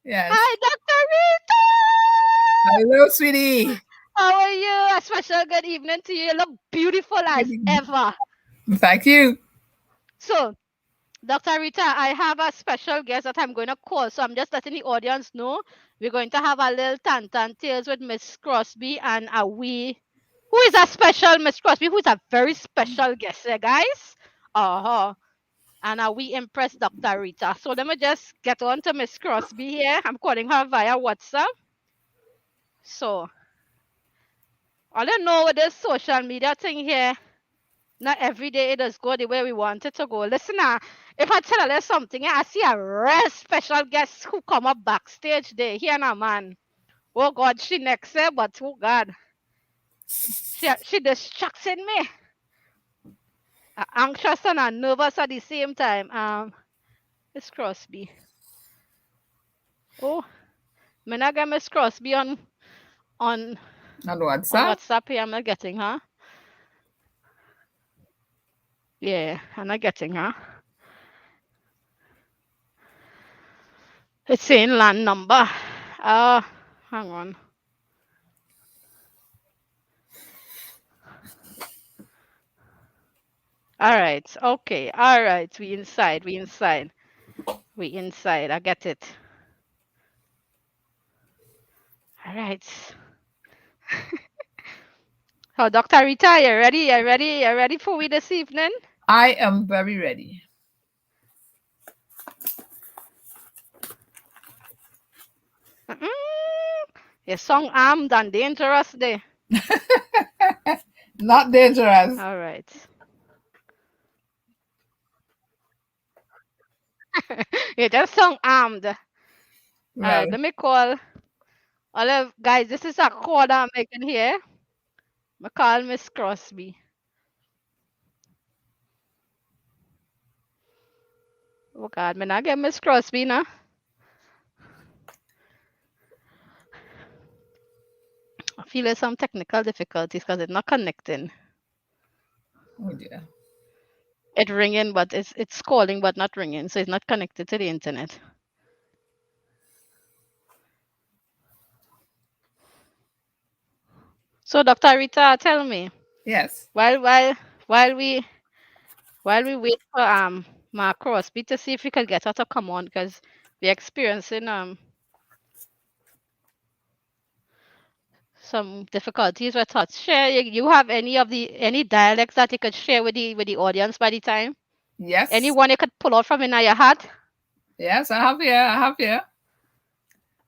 [SPEAKER 4] Yes.
[SPEAKER 3] Hi, Dr. Rita!
[SPEAKER 4] Hello, sweetie.
[SPEAKER 3] How are you? A special good evening to you. You look beautiful as ever.
[SPEAKER 4] Thank you.
[SPEAKER 3] So, Dr. Rita, I have a special guest that I'm going to call. So I'm just letting the audience know we're going to have a little Tantan Tales with Miss Crosby and a wee. Who is a special Miss Crosby? Who is a very special guest, guys? Uh-huh. And we impress Dr. Rita. So let me just get on to Miss Crosby here. I'm calling her via WhatsApp. So, I don't know with this social media thing here. Not every day it does go the way we want it to go. Listen now, if I tell you something, I see a real special guest who come up backstage there. Here now, man. Oh God, she next there, but oh God. She distracting me. Anxious and nervous at the same time. Miss Crosby. Oh, me not get Miss Crosby on WhatsApp here. I'm not getting her. Yeah, I'm not getting her. It's saying land number. Hang on. All right. Okay. All right. We inside. I get it. All right. Oh, Dr. Rita, you ready? You ready for we this evening?
[SPEAKER 4] I am very ready.
[SPEAKER 3] Your song armed and dangerous there.
[SPEAKER 4] Not dangerous.
[SPEAKER 3] All right. You just song armed. All right, let me call all of guys. This is a call that I'm making here. I call Miss Crosby. Oh God, me not get Miss Crosby now. I feel there's some technical difficulties because it's not connecting.
[SPEAKER 4] Oh dear.
[SPEAKER 3] It's ringing, but it's calling but not ringing, so it's not connected to the internet. So, Dr. Rita, tell me.
[SPEAKER 4] Yes.
[SPEAKER 3] While we wait for Mark Crosby to see if we can get her to come on, because we're experiencing some difficulties with her. Share, you have any dialects that you could share with the audience by the time?
[SPEAKER 4] Yes.
[SPEAKER 3] Anyone you could pull out from in your hat?
[SPEAKER 4] Yes, I have here.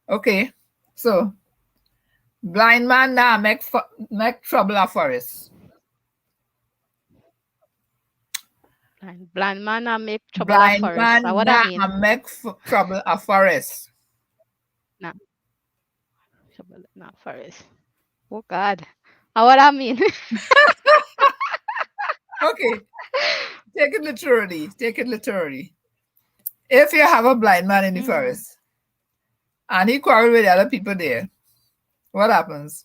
[SPEAKER 4] Okay. So blind man now make trouble a forest.
[SPEAKER 3] Blind man now make trouble a forest.
[SPEAKER 4] Blind man
[SPEAKER 3] what
[SPEAKER 4] now
[SPEAKER 3] I mean?
[SPEAKER 4] make trouble a forest.
[SPEAKER 3] Nah. Trouble not forest. Oh God. What I mean?
[SPEAKER 4] Okay. Take it literally. If you have a blind man in the forest and he quarrel with the other people there, what happens?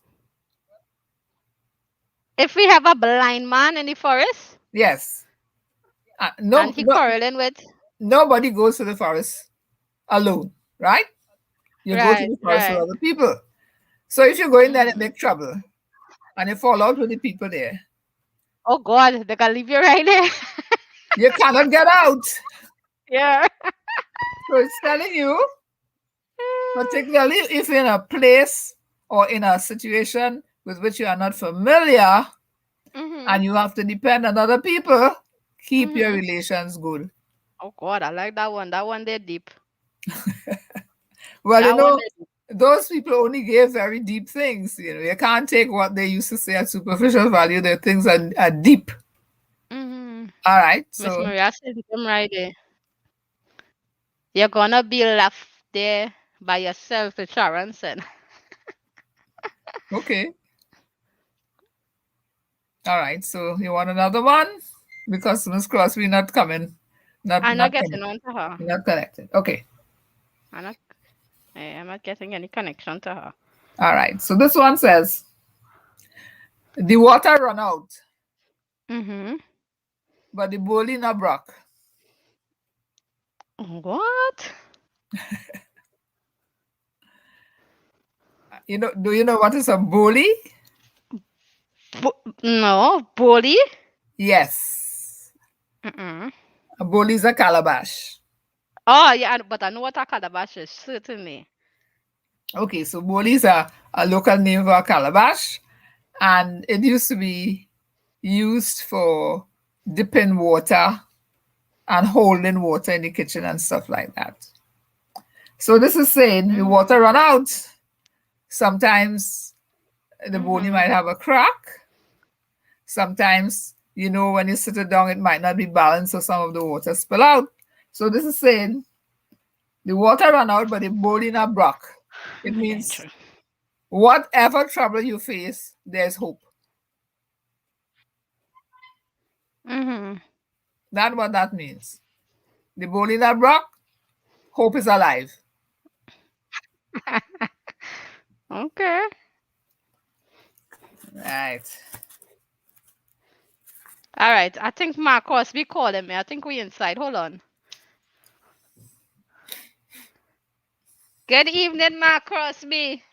[SPEAKER 3] If we have a blind man in the forest?
[SPEAKER 4] Yes.
[SPEAKER 3] And he quarreling with?
[SPEAKER 4] Nobody goes to the forest alone, right? You go to the forest with other people. So if you go in there and make trouble and you fall out with the people there,
[SPEAKER 3] Oh God, they can leave you right there.
[SPEAKER 4] You cannot get out.
[SPEAKER 3] Yeah.
[SPEAKER 4] So it's telling you, particularly if you're in a place or in a situation with which you are not familiar
[SPEAKER 3] Mm-hmm.
[SPEAKER 4] and you have to depend on other people, keep your
[SPEAKER 3] Mm-hmm.
[SPEAKER 4] relations good.
[SPEAKER 3] Oh God, I like that one. That one they're deep.
[SPEAKER 4] Well,
[SPEAKER 3] That one
[SPEAKER 4] those people only gave very deep things. You can't take what they used to say at superficial value. Their things are deep.
[SPEAKER 3] mm-hmm.
[SPEAKER 4] All right.
[SPEAKER 3] Miss
[SPEAKER 4] So,
[SPEAKER 3] Maria said them right there. You're gonna be left there by yourself with Sharon said.
[SPEAKER 4] okay. All right. So you want another one? Because Miss Crosby not coming. Not
[SPEAKER 3] I'm not
[SPEAKER 4] not
[SPEAKER 3] getting
[SPEAKER 4] coming.
[SPEAKER 3] on to her.
[SPEAKER 4] Not connected. Okay.
[SPEAKER 3] I'm not I'm not getting any connection to her.
[SPEAKER 4] All right. So this one says the water run out,
[SPEAKER 3] Mm-hmm.
[SPEAKER 4] but the bowling not broke.
[SPEAKER 3] What?
[SPEAKER 4] Do you know what is a bully?
[SPEAKER 3] No, bully?
[SPEAKER 4] Yes.
[SPEAKER 3] Mm-mm.
[SPEAKER 4] A bully is a calabash.
[SPEAKER 3] Oh yeah, but I know what a calabash is, certainly.
[SPEAKER 4] Okay, so bully is a local name for a calabash, and it used to be used for dipping water and holding water in the kitchen and stuff like that. So this is saying the water run out. Sometimes the bully might have a crack. Sometimes, when you sit it down, it might not be balanced, so some of the water spill out. So this is saying the water run out, but the bully not broke. It means whatever trouble you face, there's hope.
[SPEAKER 3] Mm-hmm.
[SPEAKER 4] That's what that means. The bully not broke, hope is alive.
[SPEAKER 3] Okay.
[SPEAKER 4] Right.
[SPEAKER 3] All right. I think Marcos be calling me. I think we inside. Hold on. Good evening, Mark Crosby.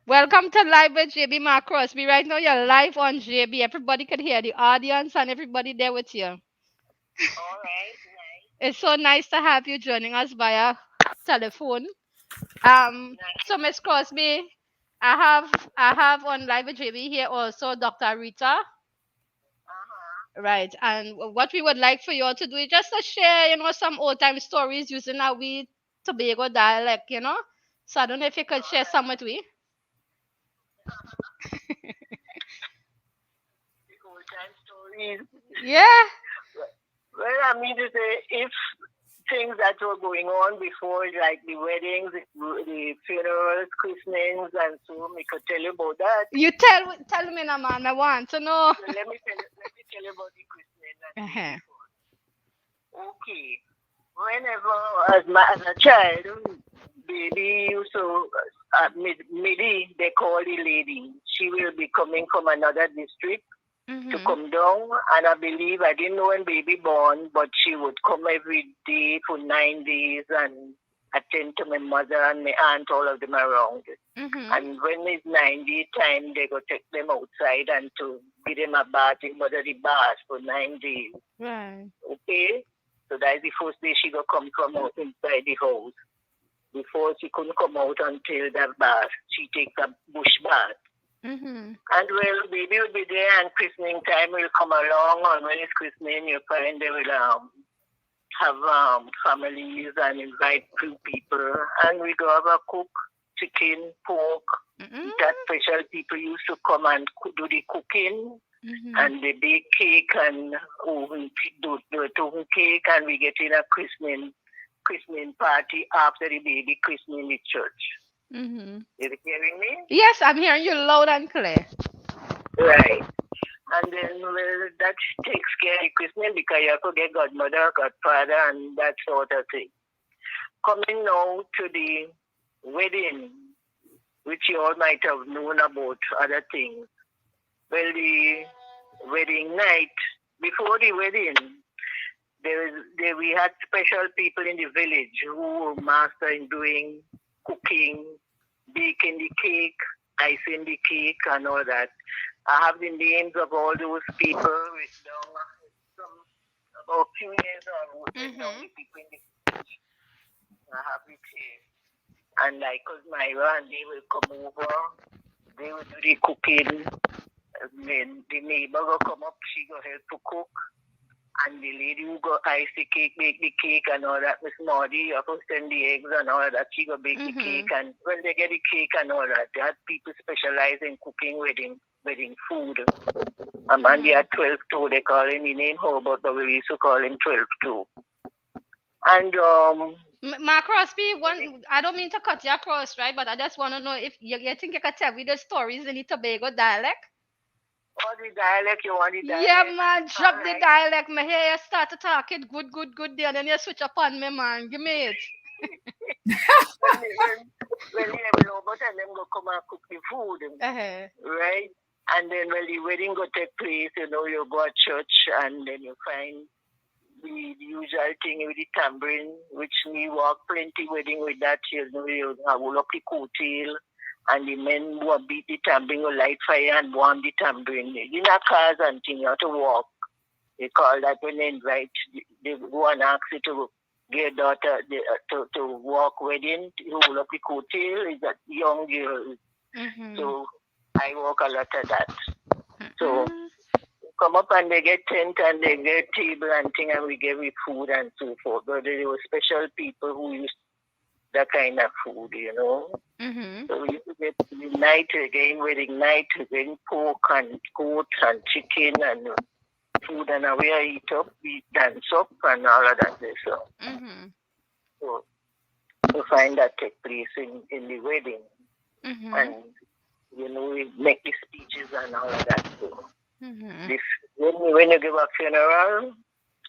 [SPEAKER 3] Welcome to Live with JB Mark Crosby. Right now, you're live on JB. Everybody can hear the audience and everybody there with you. All right. It's so nice to have you joining us via telephone. So Miss Crosby, I have on Live with JB here also Dr. Rita. Right, and what we would like for you all to do is just to share, some old time stories using our we Tobago dialect. So I don't know if you could share some with we.
[SPEAKER 5] Old time stories.
[SPEAKER 3] Yeah.
[SPEAKER 5] Well, I mean to say, if things that were going on before, like the weddings, the funerals, christenings, and so, I could tell you about that.
[SPEAKER 3] You tell me now, man. I want to know.
[SPEAKER 5] So let me tell you about the christening. Okay. Whenever, as a child, baby used to, Midi, they call the lady. She will be coming from another district to come down. And I believe, I didn't know when baby born, but she would come every day for 9 days and attend to my mother and my aunt, all of them around. And when it's 90 time, they go take them outside and to give them a bath in motherly bath for 9 days.
[SPEAKER 3] Right.
[SPEAKER 5] Okay? So that's the first day she go come from out inside the house. Before she couldn't come out until that bath. She takes a bush bath. And well, baby will be there and christening time will come along, and when it's christening, your parents, they will have families and invite few people, and we go have a cook, chicken, pork. That special people used to come and do the cooking, and they bake cake and do the oven cake, and we get in a christening party after the baby christening in church. Is it hearing me?
[SPEAKER 3] Yes, I'm hearing you loud and clear.
[SPEAKER 5] Right. And then, well, that takes care of christening because you have to get godmother, godfather, and that sort of thing. Coming now to the wedding, which you all might have known about other things. Well, the wedding night, before the wedding, we had special people in the village who were master in doing cooking, baking the cake, icing the cake, and all that. I have the names of all those people written down. About a few years ago, written down the people in the village. I have it here. And like, cause Myra and they will come over, they will do the cooking. Then the neighbor will come up, she go help to cook. And the lady who go ice the cake, bake the cake and all that, Miss Maudie, you have to send the eggs and all that, she go bake the cake. And when they get the cake and all that, they have people specialize in cooking wedding food. And they are 12-2, they call him, the name Hobart, but we used to call him 12-2. And
[SPEAKER 3] Ma Crosby, I don't mean to cut you across, right? But I just want to know if you think you can tell me the stories in the Tobago dialect.
[SPEAKER 5] Oh, the dialect, you want the dialect?
[SPEAKER 3] Yeah, man, drop the dialect. Me hear you start to talk it good there, and then you switch upon me, man. Give me it.
[SPEAKER 5] Well, you have Robert and them go come and cook the food, right? And then when the wedding go take place, you go to church and then you find the usual thing with the tambourine, which me walk plenty wedding with that, you hold up the coattail, and the men who beat the tambourine will light fire and warm the tambourine. In a cars and thing, you have to walk. They call that when they invite, they go and ask you to get daughter to walk wedding, to hold up the coattail, is that young girl. So I walk a lot of that. So come up and they get tent and they get table and thing and we give you food and so forth. But there were special people who used that kind of food, So we used to get the night again, wedding night again, pork and goat and chicken and food and we eat up, we dance up and all of that. So we find that take place in the wedding. And we make the speeches and all of that. So when you give a funeral,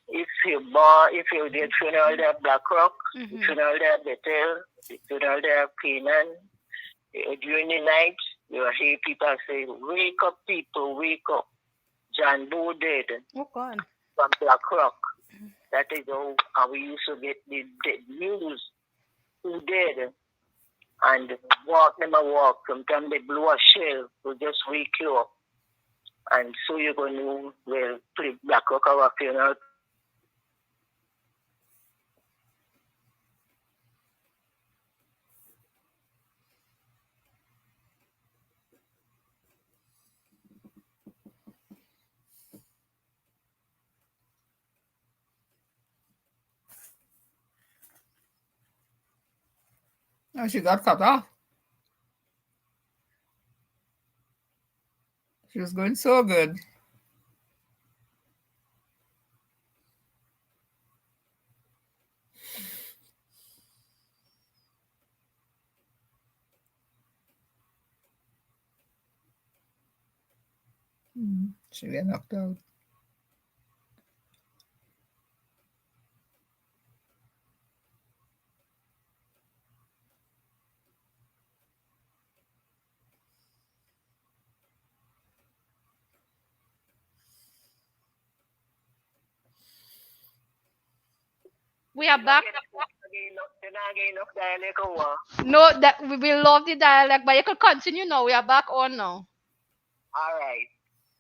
[SPEAKER 5] if you did funeral there Black Rock, funeral there Bethel, funeral there Canaan, during the night, you hear people say, "Wake up, people, wake up. John Doe dead."
[SPEAKER 3] Oh God.
[SPEAKER 5] From Black Rock. That is how we used to get the news. Who dead? And walk. Sometimes they blow a shell to just wake you up. And so you're going to, play Black Rock our funeral.
[SPEAKER 4] Oh, she got cut off. She was going so good. She got knocked out.
[SPEAKER 3] We are back.
[SPEAKER 5] No,
[SPEAKER 3] that we love the dialect, but you could continue now. We are back on now.
[SPEAKER 5] All right.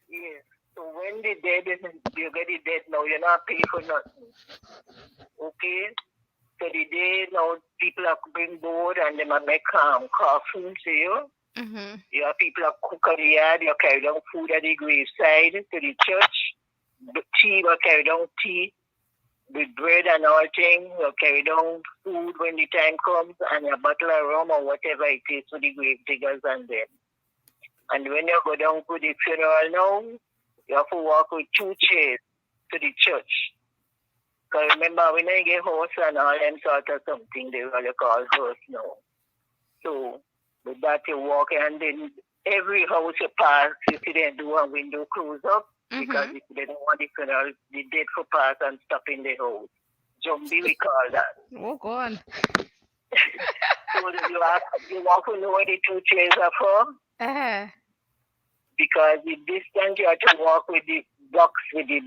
[SPEAKER 5] Yes. So when the dead you get the dead now, you're not paying for nothing. Okay? So the day now people are bring board and they might make coffins to you. You have people are cook at the yard, you carry down food at the graveside to the church. Tea, you carry down tea. With bread and all things, you carry down food when the time comes and a bottle of rum or whatever it is for the grave diggers and them. And when you go down to the funeral now, you have to walk with 2 chairs to the church. Because remember, when I get horse and all them sort of something, they really call horse now. So with that you walk and then every house you pass, you see them do a window close up. Because if they don't want the funeral, the dead for pass and stop in the house. Zombie, we call that.
[SPEAKER 3] Oh, God.
[SPEAKER 5] So you walk to know what the 2 chairs are for. Because the distance you have to walk with the box with the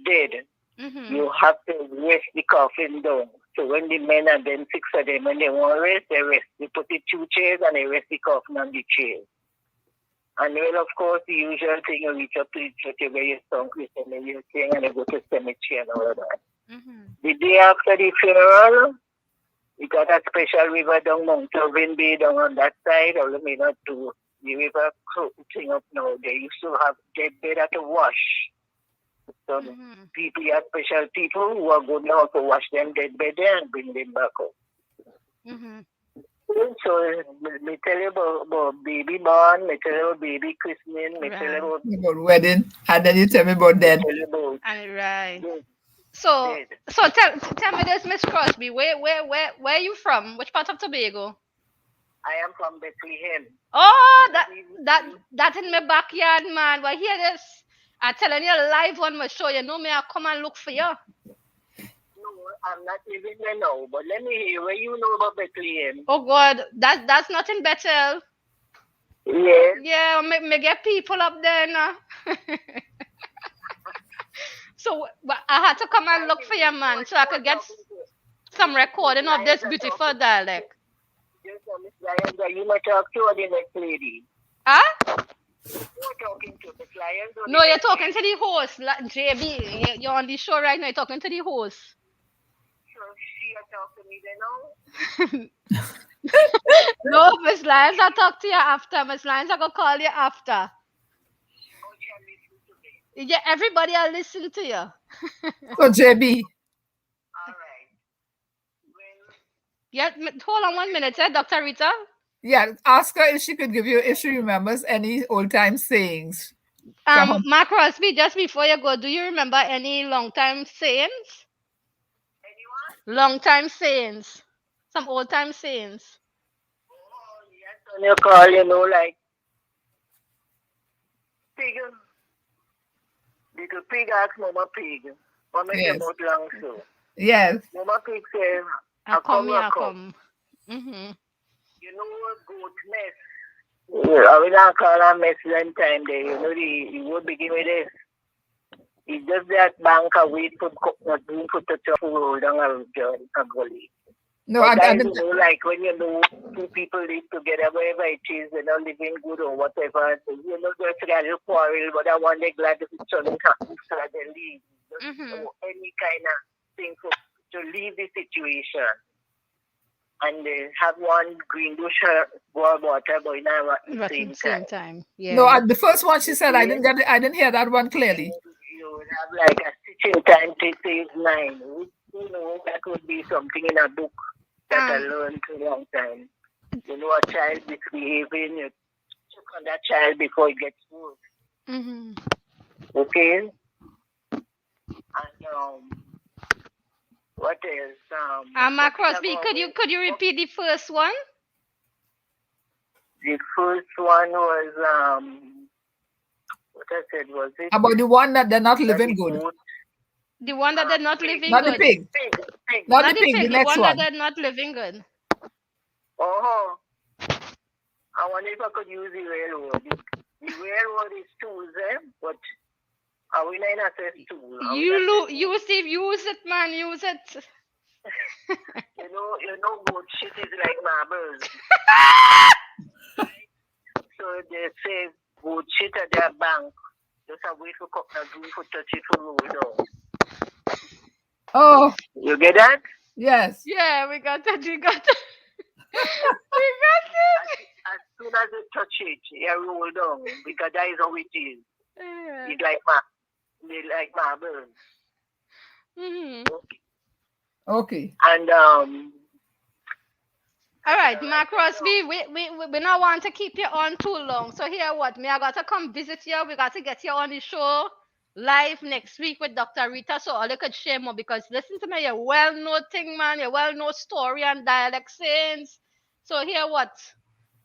[SPEAKER 5] dead, you have to rest the coffin down. So when the men and then 6 of them, when they want to rest, they rest. They put the 2 chairs and they rest the coffin on the chairs. And well, of course, the usual thing, you reach up to the church, you get your song, Christian, and you sing, and you go to cemetery and all of that. The day after the funeral, we got a special river down Mount Irving Bay down on that side, or may not do the river thing up now. They used to have dead bed to wash. So people are special people who are good now to wash them dead bed there and bring them back up. So me tell you about baby born, me tell you about baby christening, me tell you
[SPEAKER 4] about wedding, and then you tell me about death.
[SPEAKER 3] So tell me this, Miss Crosby, where are you from? Which part of Tobago?
[SPEAKER 5] I am from Bethlehem.
[SPEAKER 3] Oh, that in my backyard, man. But hear this. I'm telling you live on my show. You know me, I'll come and look for you.
[SPEAKER 5] No, I'm not living there now. But let me hear where you know about Bethlehem.
[SPEAKER 3] Oh God, that's not in Bethel.
[SPEAKER 5] Yes.
[SPEAKER 3] Yeah, me get people up there now. So I had to come and look for you, man, so I could get some recording of this beautiful dialect.
[SPEAKER 5] Yes, Miss Lyons, are you not talking to the next lady?
[SPEAKER 3] Huh?
[SPEAKER 5] You're talking to Miss Lyons?
[SPEAKER 3] No, you're talking to the host, JB. You're on the show right now. You're talking to the host.
[SPEAKER 5] So she talk to me then now?
[SPEAKER 3] No, Miss Lyons, I'll talk to you after. Miss Lyons, I'm going to call you after. Yeah, everybody will listen to you.
[SPEAKER 4] So, JB.
[SPEAKER 5] All right.
[SPEAKER 3] Yeah, hold on 1 minute, Dr. Rita.
[SPEAKER 4] Yeah, ask her if she could give you, if she remembers any old-time sayings.
[SPEAKER 3] Mark Crosby, just before you go, do you remember any long-time sayings?
[SPEAKER 5] Anyone?
[SPEAKER 3] Long-time sayings. Some old-time sayings.
[SPEAKER 5] Oh, yes, when you call, like pig. Little pig asks Mama Pig. What makes them out long so?
[SPEAKER 4] Yes.
[SPEAKER 5] Mama Pig says,
[SPEAKER 3] I come.
[SPEAKER 5] Mm-hmm. You know what goat mess? Yeah, I will not call her mess one time there. The would begin with this. It's just that bank a wait for coconut bean for touch of road and a gully.
[SPEAKER 4] No,
[SPEAKER 5] like when two people live together, wherever it is, they're not living good or whatever. Just a little quarrel, but I want they glad if it's something happens so they leave. Any kind of thing to leave the situation. And they have one green bush water going on at the same time.
[SPEAKER 3] Yeah.
[SPEAKER 4] No, the first one she said I didn't hear that one clearly.
[SPEAKER 5] You would have like a stitching time to save 9. That would be something in a book that I learned a long time. A child misbehaving, you check on that child before it gets worse. Okay? And what else?
[SPEAKER 3] Mark Crosby, could you repeat the first one?
[SPEAKER 5] The first one was what I said was it?
[SPEAKER 4] About the one that they're not living good.
[SPEAKER 3] The one that they're not living
[SPEAKER 4] not
[SPEAKER 3] good.
[SPEAKER 4] The pig. Not the pig. The next
[SPEAKER 3] one that they're not living good.
[SPEAKER 5] Oh, I wonder if I could use the railroad. The railroad is tools, but are we not access tools?
[SPEAKER 3] Use it, man. Use it.
[SPEAKER 5] Good shit is like marbles. So they say good shit at their bank. Just a wait for coconut green for touch it for roll down.
[SPEAKER 4] Oh.
[SPEAKER 5] You get that?
[SPEAKER 4] Yes.
[SPEAKER 3] Yeah, we got it. We got it.
[SPEAKER 5] As soon as you touch it, you roll down because that is how it is.
[SPEAKER 3] Yeah.
[SPEAKER 5] It's like marbles.
[SPEAKER 4] Okay.
[SPEAKER 5] And
[SPEAKER 3] all right, Mark Crosby, we not want to keep you on too long. So here what? I got to come visit you. We got to get you on the show live next week with Dr. Rita, so all you could share more, because listen to me, you're well-known thing, man. You're well-known story and dialect sayings. So here what?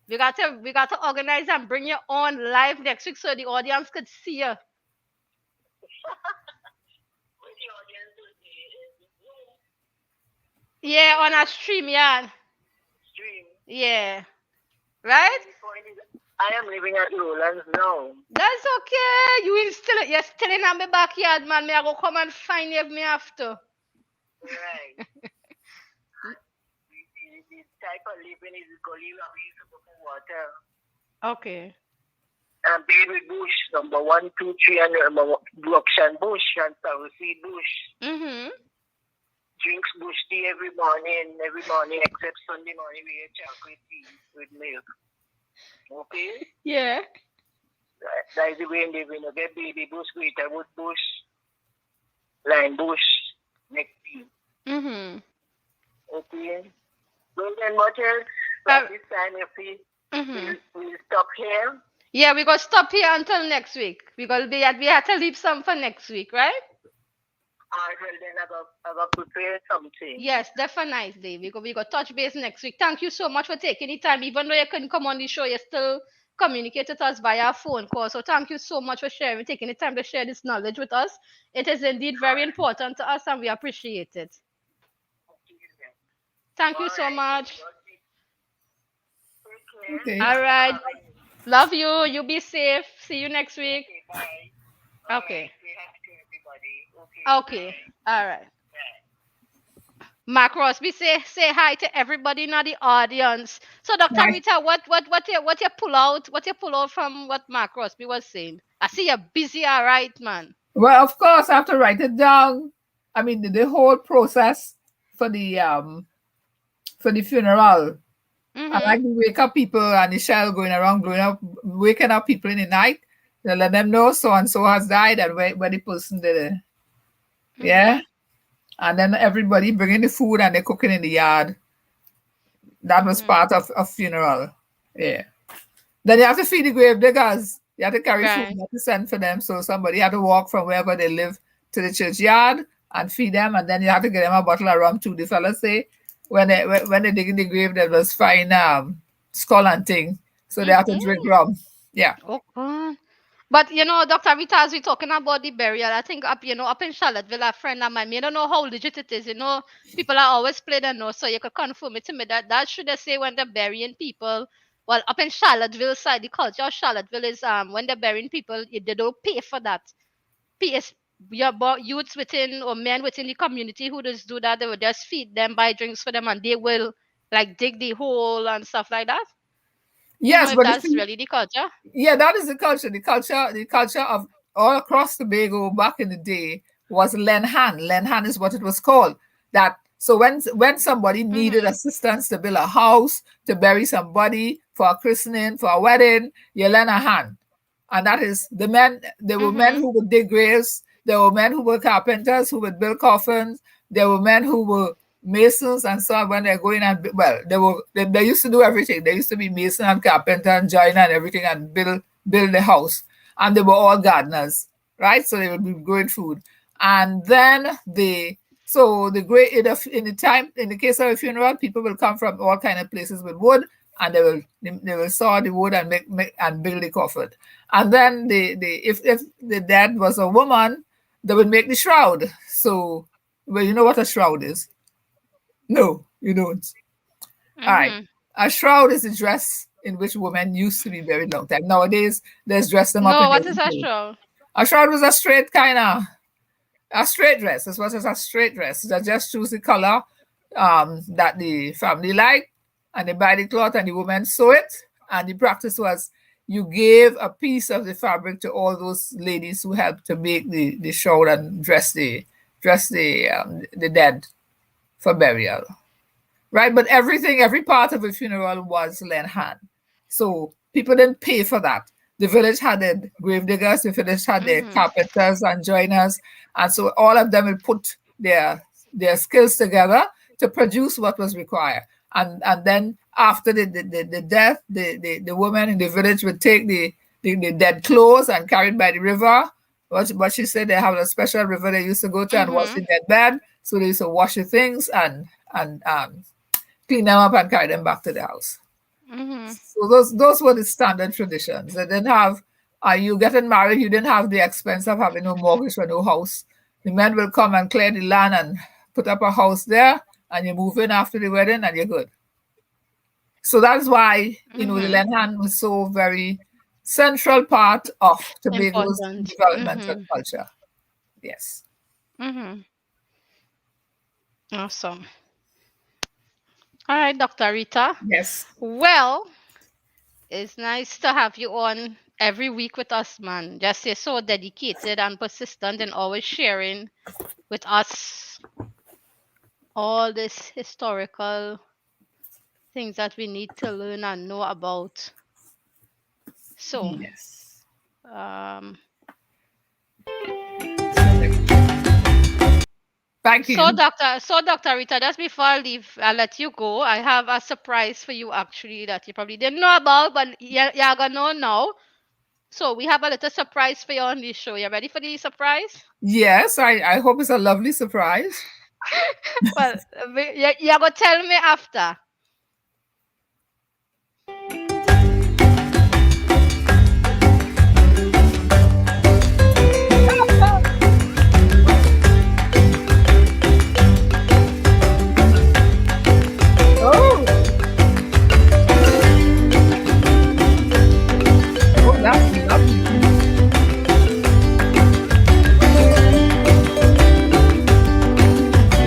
[SPEAKER 3] We got to organize and bring you on live next week so the audience could see you. Yeah, on our stream, yeah. Yeah. Right?
[SPEAKER 5] I am living at Lowlands now.
[SPEAKER 3] That's okay. You're still in my backyard, man. Me I go come and find you if me have to.
[SPEAKER 5] Right. the type of living is gully where we used to go for water.
[SPEAKER 3] Okay.
[SPEAKER 5] and baby bush, number 1, 2, 3, and Russian bush and Pharisee bush. Drinks bush tea every morning, except Sunday morning we eat chocolate tea with milk. Okay?
[SPEAKER 3] Yeah.
[SPEAKER 5] That is the way they will get baby bush, greater wood bush, lime bush, neck tea. Okay? Well then, what else? This time if we'll stop here.
[SPEAKER 3] Yeah, we're going to stop here until next week. We have to leave some for next week, right?
[SPEAKER 5] Well, then I got prepare something.
[SPEAKER 3] Yes, definitely. We go touch base next week. Thank you so much for taking the time. Even though you couldn't come on the show, you still communicate with us via phone call. So thank you so much for taking the time to share this knowledge with us. It is indeed very important to us and we appreciate it. Thank you so much.
[SPEAKER 4] Okay.
[SPEAKER 3] All right. Love you. You be safe. See you next week. Okay. Okay. All right. Mark Rosby, say hi to everybody in the audience. So, Dr. Rita, what you pull out from what Mark Rosby was saying? I see you're busy, all right, man.
[SPEAKER 4] Well, of course, I have to write it down. I mean, the whole process for the funeral. I like to wake up people and the shell going around, waking up people in the night to let them know so and so has died and where the person did it. Yeah. And then everybody bringing the food and they're cooking in the yard. That was part of a funeral. Yeah. Then you have to feed the grave diggers. You have to carry food, you have to send for them. So somebody had to walk from wherever they live to the churchyard and feed them. And then you have to get them a bottle of rum too. The fellas say when they dig in the grave, there was fine skull and thing. So they have to drink rum. Yeah.
[SPEAKER 3] Okay. But Dr. Rita, as we're talking about the burial, I think up in Charlottesville, a friend of mine, I don't know how legit it is. People are always playing the nose, so you could confirm it to me that should they say when they're burying people. Well, up in Charlottesville side, the culture of Charlottesville is when they're burying people, they don't pay for that. Your youths within or men within the community who just do that, they will just feed them, buy drinks for them, and they will like dig the hole and stuff like that.
[SPEAKER 4] Yes,
[SPEAKER 3] but that's really the culture.
[SPEAKER 4] Yeah, that is the culture. The culture of all across Tobago back in the day was Lenhan. Lenhan is what it was called. So when somebody needed assistance to build a house, to bury somebody, for a christening, for a wedding, you lend a hand. And that is the men. There were men who would dig graves. There were men who were carpenters who would build coffins. There were men who were masons and so on when they're going and they used to do everything. They used to be mason and carpenter and joiner and everything and build the house. And they were all gardeners, right? So they would be growing food. And then in the case of a funeral, people will come from all kind of places with wood and they will saw the wood and make and build the coffin. And then if the dead was a woman, they would make the shroud. So you know what a shroud is? No, you don't. All right. A shroud is a dress in which women used to be buried long time. Nowadays, there's dress them up.
[SPEAKER 3] No, what is a shroud?
[SPEAKER 4] A shroud was a straight dress. This was a straight dress. They just choose the color that the family liked, and they buy the cloth and the women sew it. And the practice was you gave a piece of the fabric to all those ladies who helped to make the shroud and dress the dead for burial, right? But every part of a funeral was lent hand. So people didn't pay for that. The village had their grave diggers, the village had their carpenters and joiners. And so all of them would put their skills together to produce what was required. And then after the death, the woman in the village would take the dead clothes and carry it by the river. But she said they have a special river they used to go to and wash the dead bed. So they used to wash the things and clean them up and carry them back to the house. So those were the standard traditions. They didn't have, you getting married, you didn't have the expense of having no mortgage for no house. The men will come and clear the land and put up a house there, and you move in after the wedding and you're good. So that's why, the Lenhan was so very central part of Tobago's developmental culture. Yes.
[SPEAKER 3] Awesome. All right, Dr. Rita.
[SPEAKER 4] Yes.
[SPEAKER 3] Well, it's nice to have you on every week with us, man. Just you're so dedicated and persistent and always sharing with us all this historical things that we need to learn and know about. So,
[SPEAKER 4] Yes. Thank you.
[SPEAKER 3] So Dr. Rita, just before I leave, I'll let you go. I have a surprise for you actually that you probably didn't know about, but you're gonna know now. So we have a little surprise for you on this show. You ready for the surprise?
[SPEAKER 4] Yes, I hope it's a lovely surprise.
[SPEAKER 3] Well, you're gonna tell me after.
[SPEAKER 4] Oh, that's lovely.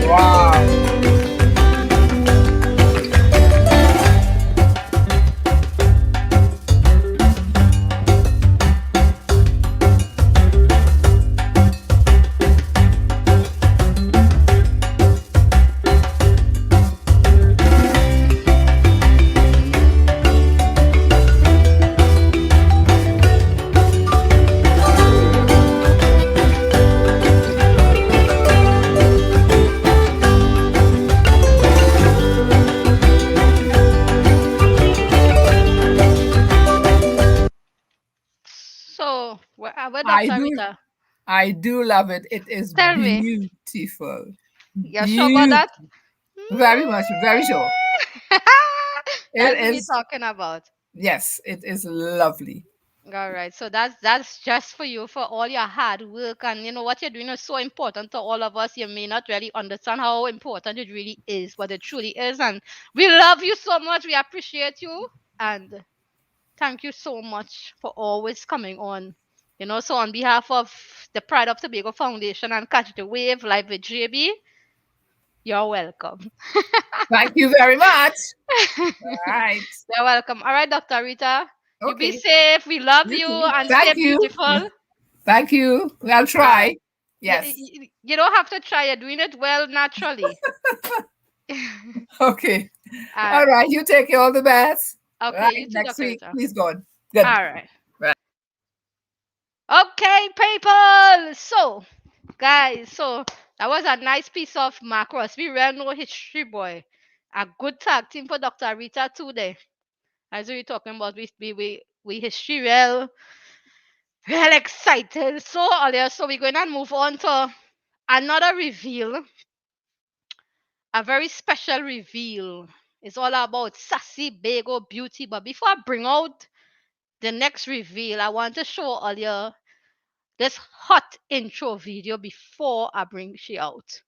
[SPEAKER 4] Wow.
[SPEAKER 3] So, where Dr. Rita?
[SPEAKER 4] I do love it. It is
[SPEAKER 3] Tell me.
[SPEAKER 4] beautiful.
[SPEAKER 3] You're sure about that?
[SPEAKER 4] Very much, very sure.
[SPEAKER 3] That's
[SPEAKER 4] It
[SPEAKER 3] what we're
[SPEAKER 4] is,
[SPEAKER 3] talking about.
[SPEAKER 4] yes, it is lovely.
[SPEAKER 3] All right. So that's just for you for all your hard work, and you know what you're doing is so important to all of us. You may not really understand how important it really is, but it truly is. And we love you so much. We appreciate you, and thank you so much for always coming on. You know, so on behalf of the Pride of Tobago Foundation and Catch the Wave Live with JB, you're welcome.
[SPEAKER 4] Thank you very much. All right.
[SPEAKER 3] You're welcome. All right, Dr. Rita. You be
[SPEAKER 4] Okay.
[SPEAKER 3] safe. We love
[SPEAKER 4] You
[SPEAKER 3] you
[SPEAKER 4] too.
[SPEAKER 3] and
[SPEAKER 4] Thank
[SPEAKER 3] stay
[SPEAKER 4] you.
[SPEAKER 3] beautiful.
[SPEAKER 4] Thank you. I'll try. Yes.
[SPEAKER 3] You don't have to try. You're doing it well naturally.
[SPEAKER 4] Okay. All right. You take care. All the best.
[SPEAKER 3] Okay.
[SPEAKER 4] Right.
[SPEAKER 3] You too,
[SPEAKER 4] Next
[SPEAKER 3] Dr.
[SPEAKER 4] week,
[SPEAKER 3] Rita.
[SPEAKER 4] please God. Good.
[SPEAKER 3] All right.
[SPEAKER 4] Right.
[SPEAKER 3] Okay, people. So, guys, that was a nice piece of Mark Ross. We real know history, boy. A good tag team for Dr. Rita today. As we were talking about, we history real excited. So earlier, so we're going to move on to another reveal. A very special reveal. It's all about sassy bagel beauty. But before I bring out the next reveal, I want to show all you this hot intro video before I bring she out.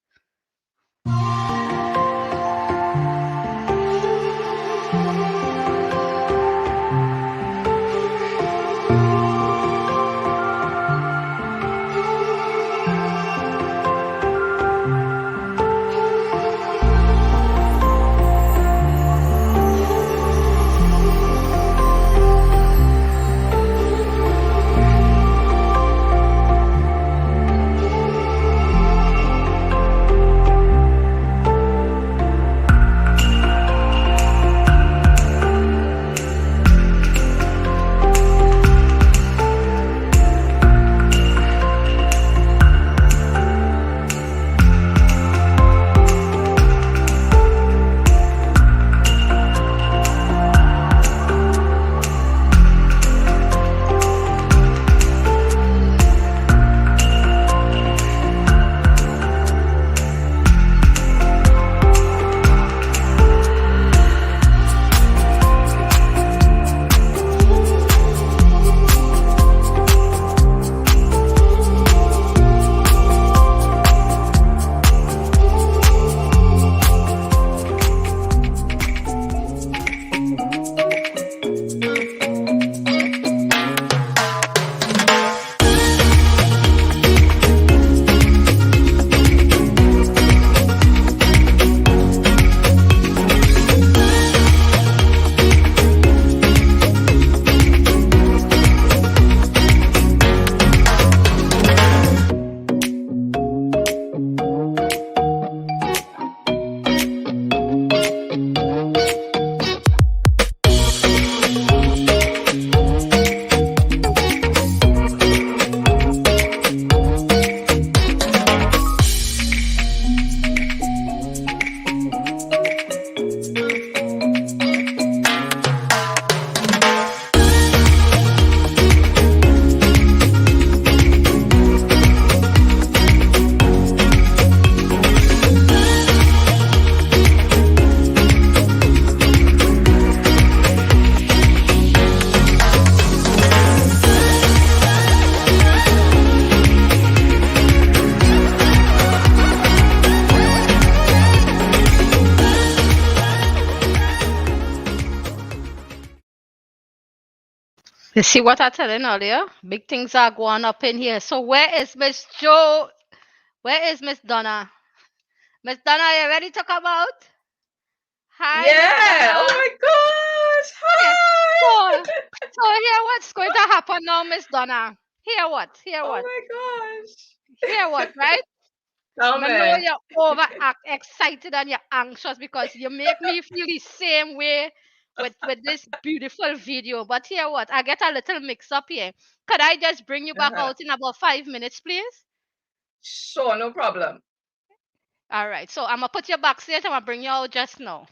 [SPEAKER 3] You see what I telling earlier? Big things are going up in here. So where is Miss Joe? Where is Miss Donna? Miss Donna, you ready to come out? Hi, Miss
[SPEAKER 6] Yeah.
[SPEAKER 3] Donna.
[SPEAKER 6] Oh my gosh.
[SPEAKER 3] Yeah.
[SPEAKER 6] Hi.
[SPEAKER 3] So here what's going to happen now, Miss Donna. Hear what? Hear
[SPEAKER 6] Oh
[SPEAKER 3] what?
[SPEAKER 6] my gosh.
[SPEAKER 3] Hear what, right?
[SPEAKER 6] Tell
[SPEAKER 3] I know
[SPEAKER 6] me.
[SPEAKER 3] you're overact excited and you're anxious because you make me feel the same way with this beautiful video. But hear what? I get a little mix up here. Could I just bring you back
[SPEAKER 6] Uh-huh.
[SPEAKER 3] out in about 5 minutes, please?
[SPEAKER 6] Sure, no problem.
[SPEAKER 3] All right. So I'm gonna put you backstage. I'm gonna bring you out just now.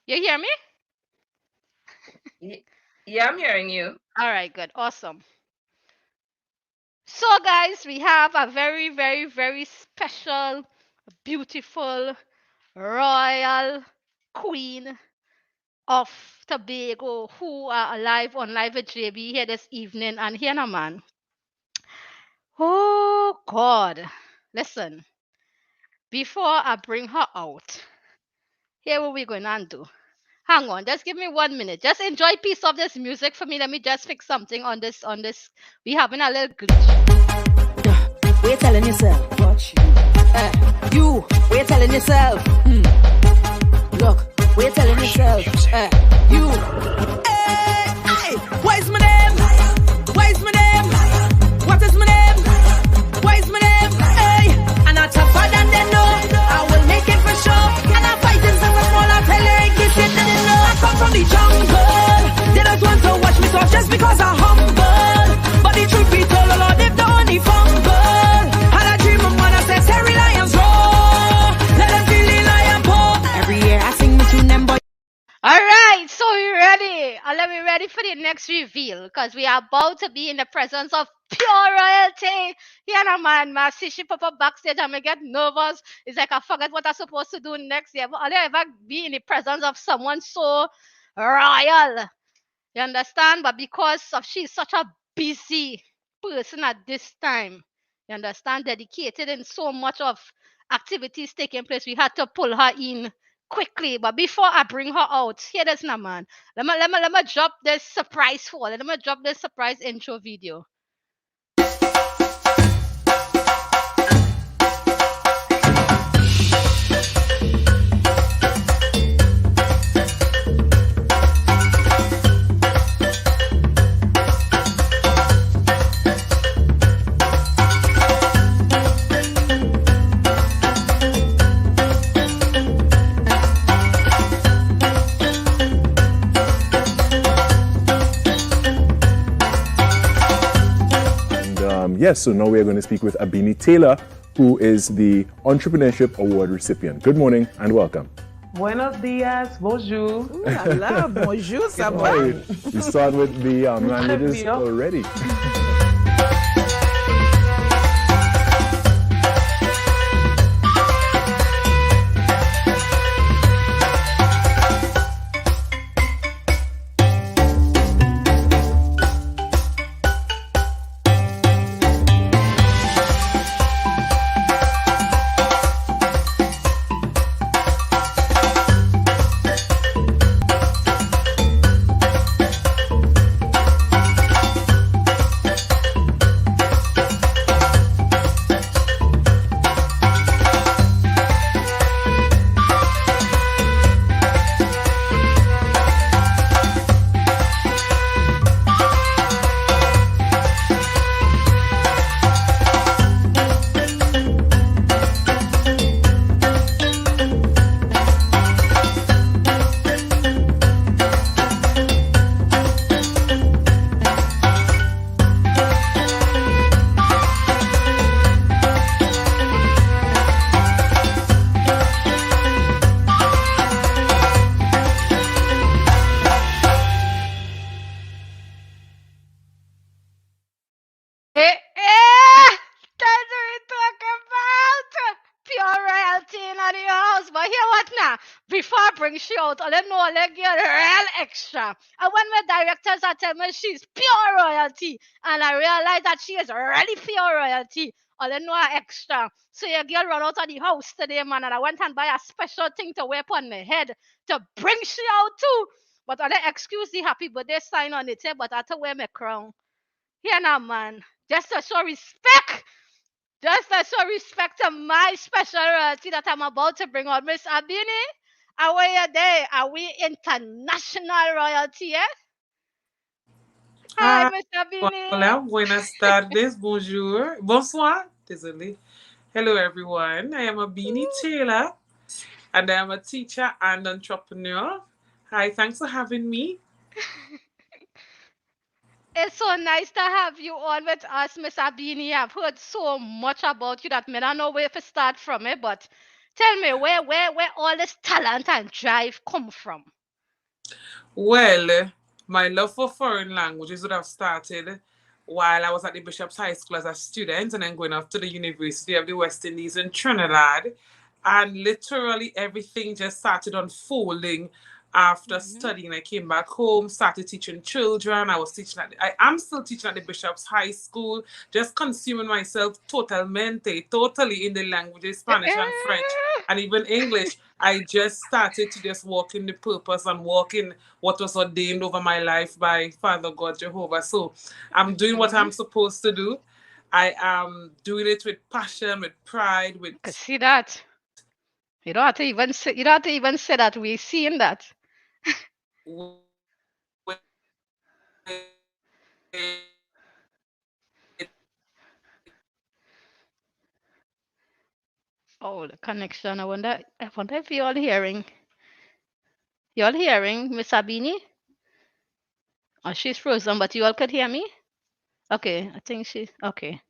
[SPEAKER 3] You hear me?
[SPEAKER 6] Yeah, I'm hearing you.
[SPEAKER 3] All right. Good. Awesome. So guys, we have a very, very, very special, beautiful, royal queen of Tobago who are alive on Live with JB here this evening. And here now, man. Oh, God. Listen, before I bring her out, here what we're going to do. Hang on, just give me 1 minute. Just enjoy a piece of this music for me. Let me just fix something on this. We having a little glitch.
[SPEAKER 1] We're telling yourself. Watch you. We're telling yourself. Look, we're telling yourself. You. Hey, what is my name? What is my name? What is my name? What is my name? Hey, and I'm tougher than they know. I will make it for sure. And I'm fighting so small. I tell you in case you didn't know. I come from the jungle. They don't want to watch me talk just because I'm humble. But the truth be told, a lot they've done the fumble. And I dream of when I say, Terry Lions roar. Let them feel the lion paw. Every year I sing me tune them boy.
[SPEAKER 3] All right, so we're ready. Let me ready for the next reveal because we are about to be in the presence of pure royalty. Yeah, no, man, my see she pop up backstage and I get nervous. It's like I forget what I'm supposed to do next year. But I'll ever be in the presence of someone so royal. You understand? But because of she's such a busy person at this time, you understand, dedicated in so much of activities taking place, we had to pull her in quickly. But before I bring her out, here it is now, man. Let me drop this surprise for her. Let me drop this surprise intro video.
[SPEAKER 7] Yes, so now we're going to speak with Abini Taylor, who is the Entrepreneurship Award recipient. Good morning and welcome.
[SPEAKER 8] Buenos dias, bonjour.
[SPEAKER 1] Ooh la la, bonjour, ça va?
[SPEAKER 7] We start with the languages already.
[SPEAKER 3] That's what we talk about. Pure royalty in the house. But hear what now? Before I bring she out, I don't know, I let get real extra. And when my directors are telling me she's pure royalty, and I realize that she is really pure royalty, I don't know extra. So your girl run out of the house today, man, and I went and buy a special thing to wear on my head to bring she out too. But I excuse the happy birthday sign on it, but I have to wear my crown. Here now, man. Just to show respect. Just to show respect to my special royalty that I'm about to bring on. Miss Abini, how are you there? Are we international royalty, eh? Hi, Miss Abini.
[SPEAKER 9] Hola, buenas tardes, bonjour, bonsoir, désolé. Hello, everyone. I am Abini Taylor, and I am a teacher and entrepreneur. Hi, thanks for having me.
[SPEAKER 3] It's so nice to have you on with us, Miss Abini. I've heard so much about you that I don't know where to start from it, but tell me where all this talent and drive come from.
[SPEAKER 9] Well, my love for foreign languages would have started while I was at the Bishop's High School as a student and then going off to the University of the West Indies in Trinidad. And literally everything just started unfolding after studying. I came back home, started teaching children. I am still teaching at the Bishop's High School, just consuming myself totally in the languages, Spanish and French, and even English. I just started to just walk in the purpose and walk in what was ordained over my life by Father God Jehovah. So I'm doing what I'm supposed to do. I am doing it with passion, with pride, with...
[SPEAKER 3] See that? You don't have to even say that. We're seeing that. Oh, the connection. I wonder if you're all hearing. You're all hearing Miss Abini? Oh, she's frozen, but you all could hear me? Okay, I think she's okay.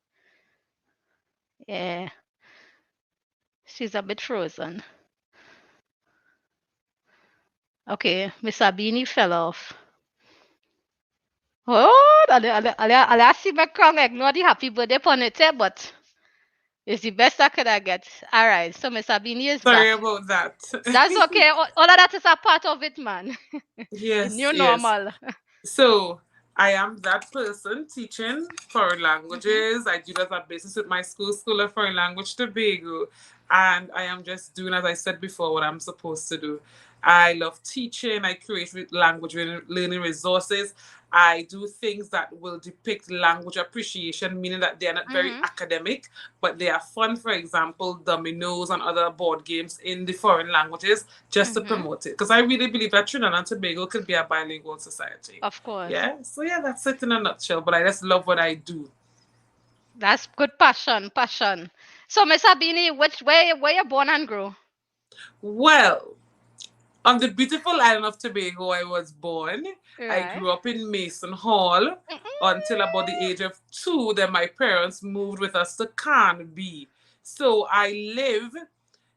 [SPEAKER 3] Yeah. She's a bit frozen. Okay, Miss Abini fell off. Oh, I see my crown ignore the happy birthday ponytail, but it's the best I could get. All right, so Miss Abini is
[SPEAKER 9] Sorry
[SPEAKER 3] back.
[SPEAKER 9] about that.
[SPEAKER 3] That's okay. All of that is a part of it, man.
[SPEAKER 9] Yes,
[SPEAKER 3] The new normal.
[SPEAKER 9] So I am that person teaching foreign languages. I do that as a business with my School of Foreign Language Tobago. And I am just doing, as I said before, what I'm supposed to do. I love teaching. I create language learning resources. I do things that will depict language appreciation, meaning that they are not very academic, but they are fun. For example, dominoes and other board games in the foreign languages, just to promote it. Because I really believe that Trinidad and Tobago could be a bilingual society.
[SPEAKER 3] Of course.
[SPEAKER 9] Yeah. So yeah, that's it in a nutshell. But I just love what I do.
[SPEAKER 3] That's good passion. So Miss Abini, where you born and grew?
[SPEAKER 9] Well, on the beautiful island of Tobago, I was born.
[SPEAKER 3] Right.
[SPEAKER 9] I grew up in Mason Hall until about the age of 2. Then my parents moved with us to Canby. So I live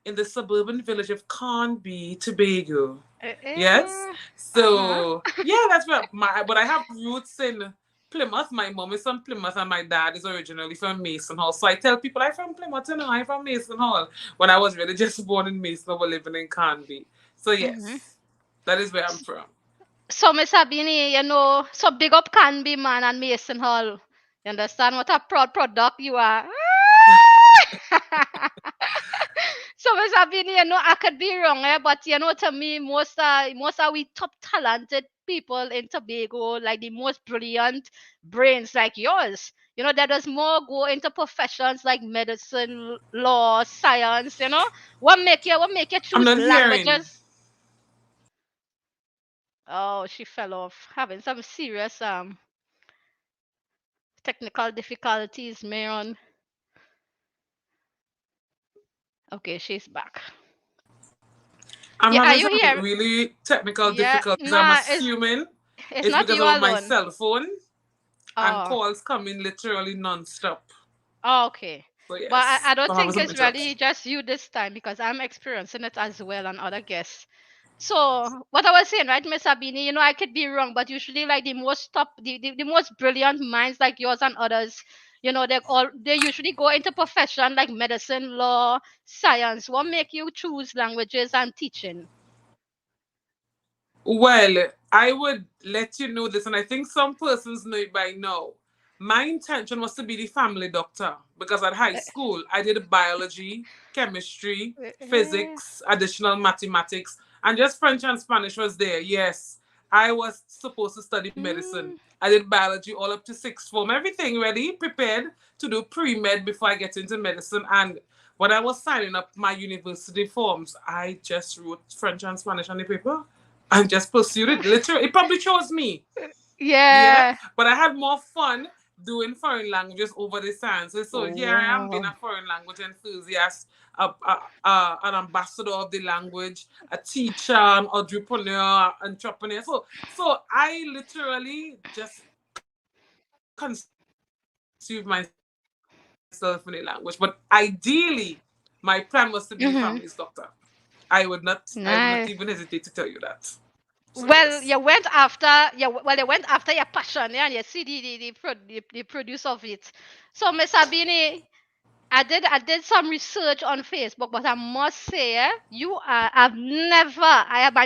[SPEAKER 9] in the suburban village of Canby, Tobago. Yes. So yeah, that's where but I have roots in Plymouth. My mom is from Plymouth and my dad is originally from Mason Hall. So I tell people I'm from Plymouth and I'm from Mason Hall when I was really just born in Mason Hall, living in Canby. So yes, that is where I'm from. So
[SPEAKER 3] Miss Abini, so big up Canby, man, and Mason Hall. You understand what a proud product you are? So Miss Abini, I could be wrong, but to me, most of we top talented people in Tobago, like the most brilliant brains like yours. There does more go into professions like medicine, law, science. What make you choose languages?
[SPEAKER 9] Hearing.
[SPEAKER 3] Oh, she fell off, having some serious technical difficulties, Mayon. Okay, she's back.
[SPEAKER 9] I'm having some really technical difficulties. I'm assuming it's
[SPEAKER 3] not
[SPEAKER 9] because
[SPEAKER 3] you
[SPEAKER 9] of my
[SPEAKER 3] alone.
[SPEAKER 9] cell phone and calls coming literally non-stop.
[SPEAKER 3] Oh, okay.
[SPEAKER 9] So, yes,
[SPEAKER 3] but I don't think it's really just you this time, because I'm experiencing it as well and other guests. So what I was saying, right, Miss Abini, I could be wrong, but usually like the most brilliant minds like yours and others, they usually go into profession like medicine, law, science. What make you choose languages and teaching?
[SPEAKER 9] Well, I would let you know this, and I think some persons know it by now. My intention was to be the family doctor, because at high school I did biology, chemistry, physics, additional mathematics, and just French and Spanish was there, yes. I was supposed to study medicine. I did biology all up to sixth form, everything ready, prepared to do pre-med before I get into medicine. And when I was signing up my university forms, I just wrote French and Spanish on the paper and just pursued it. Literally, it probably chose me. Yeah, but I had more fun doing foreign languages over the sciences. So here I am being a foreign language enthusiast, an ambassador of the language, a teacher, an entrepreneur. So I literally just consume myself in the language. But ideally, my plan was to be a family's doctor. I would not even hesitate to tell you that. So,
[SPEAKER 3] well, you went after you went after your passion, and you see the produce of it. So, Miss Sabini, I did some research on Facebook, but I must say, I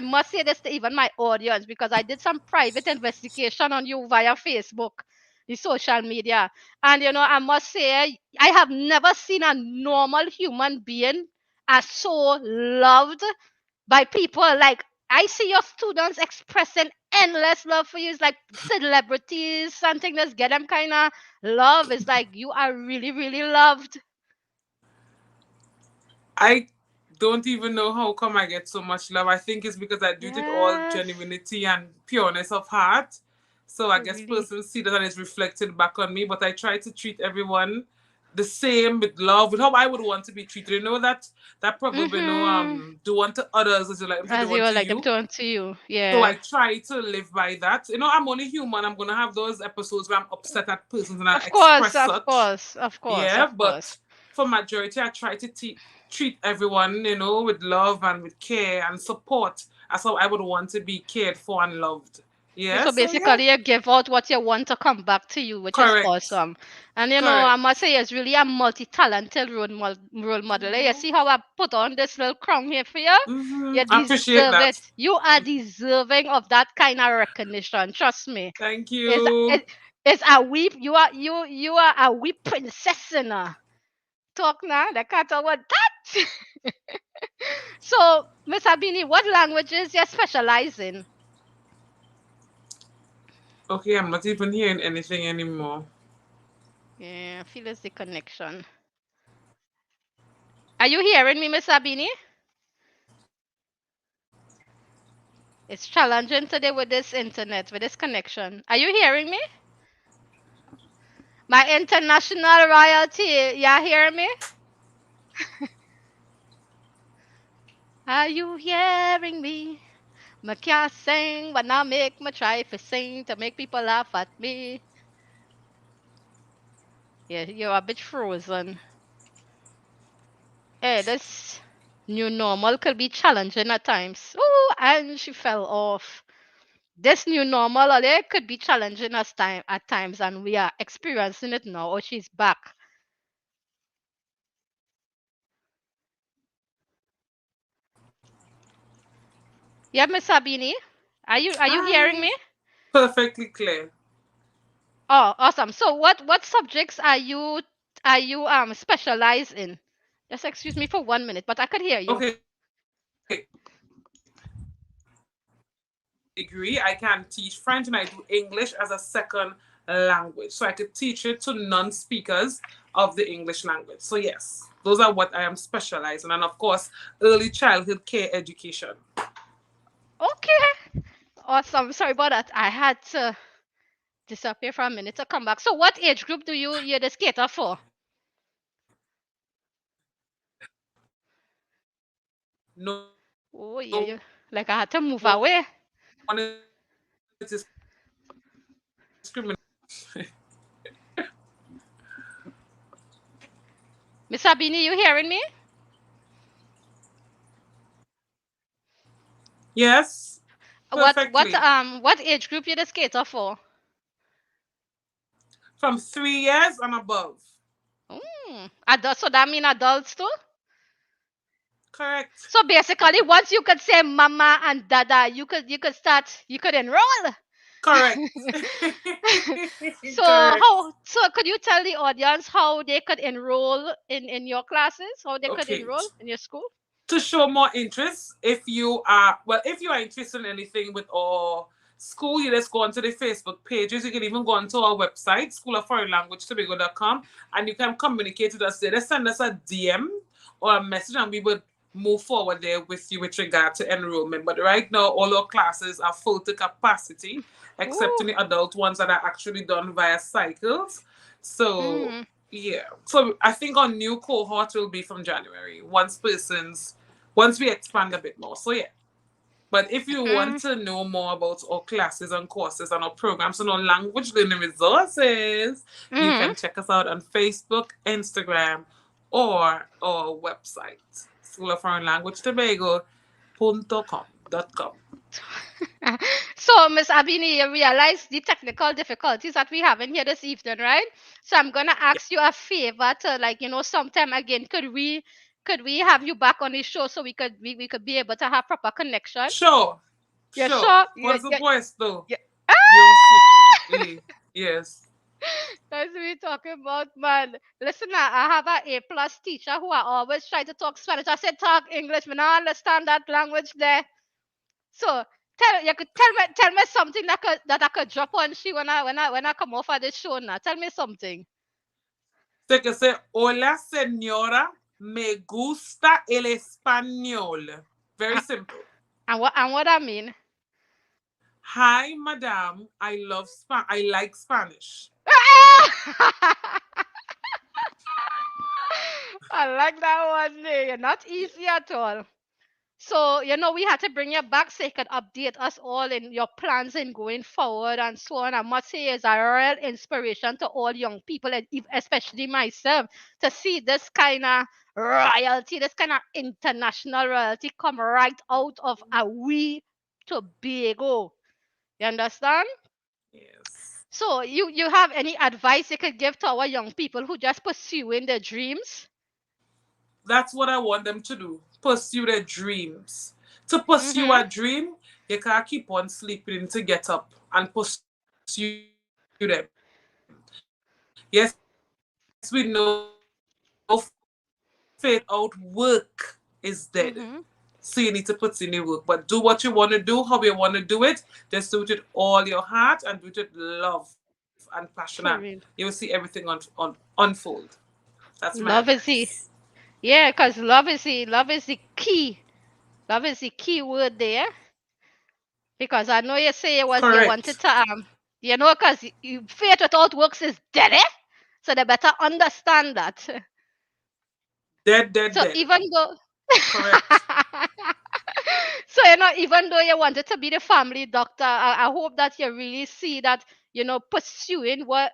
[SPEAKER 3] must say this to even my audience, because I did some private investigation on you via Facebook, the social media, and I must say, I have never seen a normal human being as so loved by people. Like, I see your students expressing endless love for you. It's like celebrities, something that's get them kind of love. It's like you are really, really loved.
[SPEAKER 9] I don't even know how come I get so much love. I think it's because I do it all genuinity and pureness of heart. So I guess persons see that and it's reflected back on me. But I try to treat everyone the same, with love, with how I would want to be treated. You know that proverb, do unto others as you like them to do unto you.
[SPEAKER 3] Them to unto you. Yeah.
[SPEAKER 9] So I try to live by that. I'm only human. I'm gonna have those episodes where I'm upset at persons and I express such.
[SPEAKER 3] Of course.
[SPEAKER 9] Yeah, but for majority, I try to treat everyone, with love and with care and support. That's how I would want to be cared for and loved. Yeah.
[SPEAKER 3] So basically, you give out what you want to come back to you, which is awesome. And I must say, it's really a multi-talented role model. You see how I put on this little crown here for you? You deserve it. You are deserving of that kind of recognition. Trust me.
[SPEAKER 9] Thank you.
[SPEAKER 3] It's a weep. You are a weep princess. Talk now. They can't talk about that. So, Miss Abini, what languages you specialize in?
[SPEAKER 9] Okay, I'm not even hearing anything anymore.
[SPEAKER 3] Yeah, I feel it's the connection. Are you hearing me, Miss Abini? It's challenging today with this internet, with this connection. Are you hearing me? My international royalty, you hearing me? Are you hearing me? I can't sing, but now make me try to sing to make people laugh at me. Yeah, you're a bit frozen. Hey, this new normal could be challenging at times. Oh, and she fell off. This new normal, could be challenging at times, and we are experiencing it now. Oh, she's back. Yeah, Miss Sabini, are you hearing me?
[SPEAKER 9] Perfectly clear.
[SPEAKER 3] Oh, awesome. So what subjects are you specialized in? Just excuse me for 1 minute, but I could hear you.
[SPEAKER 9] Okay. Degree, I can teach French and I do English as a second language. So I could teach it to non-speakers of the English language. So yes, those are what I am specialized in. And of course, early childhood care education.
[SPEAKER 3] Okay. Awesome. Sorry about that. I had to disappear for a minute to come back. So what age group do you're the skater for?
[SPEAKER 9] No.
[SPEAKER 3] Oh, yeah. Like I had to move away. Miss Sabini, you hearing me?
[SPEAKER 9] Yes. Perfectly.
[SPEAKER 3] What age group you the skater for?
[SPEAKER 9] From 3 years and above.
[SPEAKER 3] So that mean adults too?
[SPEAKER 9] Correct.
[SPEAKER 3] So basically, once you could say mama and dada, you could enroll.
[SPEAKER 9] Correct.
[SPEAKER 3] So could you tell the audience how they could enroll in your classes? How they could enroll in your school?
[SPEAKER 9] To show more interest, if you are interested in anything with our school, you just go onto the Facebook pages. You can even go onto our website, schoolofforeignlanguagetobago.com, and you can communicate with us there. Just send us a DM or a message, and we would move forward there with you with regard to enrollment. But right now, all our classes are full to capacity, except in the adult ones that are actually done via cycles. So, yeah. So I think our new cohort will be from January, once we expand a bit more. So, yeah. But if you want to know more about our classes and courses and our programs and our language learning resources, you can check us out on Facebook, Instagram, or our website, schoolofforeignlanguagetobago.com.
[SPEAKER 3] So, Miss Abini, you realize the technical difficulties that we have in here this evening, right? So I'm gonna ask you a favor to, sometime again, could we have you back on the show so we could be able to have proper connection?
[SPEAKER 9] Sure.
[SPEAKER 3] Yeah,
[SPEAKER 9] Sure.
[SPEAKER 3] sure.
[SPEAKER 9] Por supuesto.
[SPEAKER 3] Yeah.
[SPEAKER 9] You'll see. Yes.
[SPEAKER 3] That's what we're talking about, man. Listen, I have an A+ teacher who I always try to talk Spanish. I said talk English, but I understand that language there. So tell me something that I could drop on she when I come off of this show now. Tell me something.
[SPEAKER 9] Sé que say, hola señora, me gusta el español. Very simple.
[SPEAKER 3] And what I mean?
[SPEAKER 9] Hi, madam. I like Spanish.
[SPEAKER 3] I like that one. You're not easy at all. So, we had to bring you back so you could update us all in your plans in going forward and so on. I must say it's a real inspiration to all young people, and especially myself, to see this kind of royalty, this kind of international royalty come right out of a wee Tobago. You understand?
[SPEAKER 9] Yes.
[SPEAKER 3] So, you have any advice you could give to our young people who just pursuing their dreams?
[SPEAKER 9] That's what I want them to do. Pursue their dreams. To pursue a dream, you can't keep on sleeping to get up and pursue them. Yes, we know fade out work is dead. So you need to put in the work. But do what you want to do, how you want to do it. Just do it with all your heart and do it with love and passion. You will see everything unfold. That's my
[SPEAKER 3] love
[SPEAKER 9] advice.
[SPEAKER 3] Yeah, because love is the key. Love is the key word there. Because I know you say you wanted to because faith without works is dead, eh? So they better understand that.
[SPEAKER 9] Dead.
[SPEAKER 3] So even though
[SPEAKER 9] correct.
[SPEAKER 3] So even though you wanted to be the family doctor, I hope that you really see that, pursuing what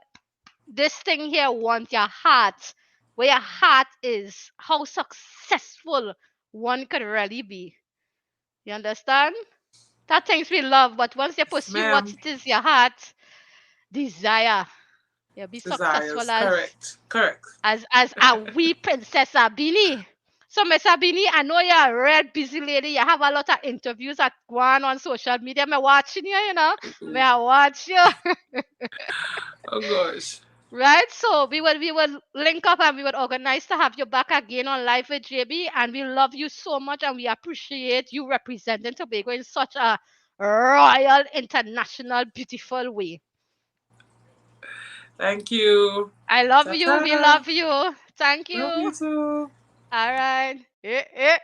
[SPEAKER 3] this thing here wants, your heart, where your heart is, how successful one could really be. You understand? That things we love, but once you pursue what it is your heart desire, you'll be successful
[SPEAKER 9] correct.
[SPEAKER 3] As a wee Princess Abini. So, Miss Abini, I know you're a real busy lady. You have a lot of interviews that go on social media. I'm watching you, May I watch you?
[SPEAKER 9] Oh gosh.
[SPEAKER 3] Right, so we will link up and we would organize to have you back again on Live with JB, and we love you so much and we appreciate you representing Tobago in such a royal, international, beautiful way.
[SPEAKER 9] Thank you.
[SPEAKER 3] I love you. We love you. Thank you.
[SPEAKER 9] Love you too.
[SPEAKER 3] All right. That's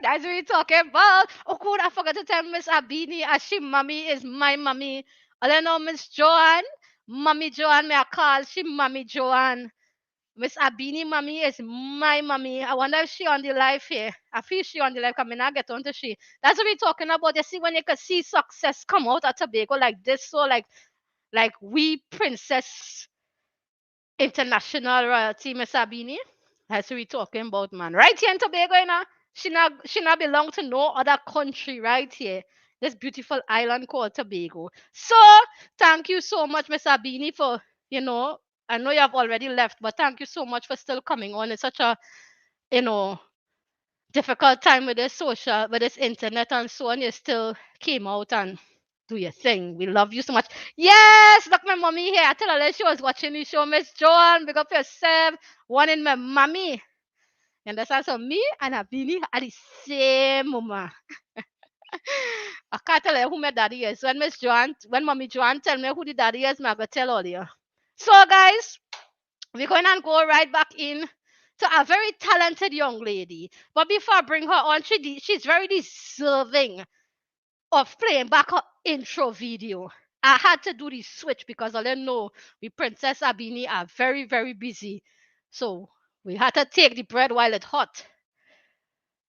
[SPEAKER 3] what we're talking about. Oh, good. I forgot to tell Miss Abini, as she mommy is my mommy. I know Miss Joanne. Mommy Joanne, may I call? She Mommy Joanne. Miss Abini mommy is my mommy. I wonder if she on the live here. I feel she on the live coming. I get on to she. That's what we're talking about. You see, when you can see success come out of Tobago like this, so like we Princess International Royalty, Miss Abini. That's what we're talking about, man. Right here in Tobago, she not belong to no other country right here. This beautiful island called Tobago. So thank you so much, Miss Abini, for I know you have already left, but thank you so much for still coming on. It's such a difficult time with this internet and so on. You still came out and do your thing. We love you so much. Yes, look, my mommy here. I tell her that she was watching the show, Miss Joan. Big up yourself. One in my mommy. You understand? So me and Abini are the same mama. I can't tell you who my daddy is. When Mommy Joanne tell me who the daddy is, I'm gonna tell all you. So guys, we're going to go right back in to a very talented young lady. But before I bring her on, she's very deserving of playing back her intro video. I had to do the switch because I didn't know we Princess Abini are very, very busy. So we had to take the bread while it's hot.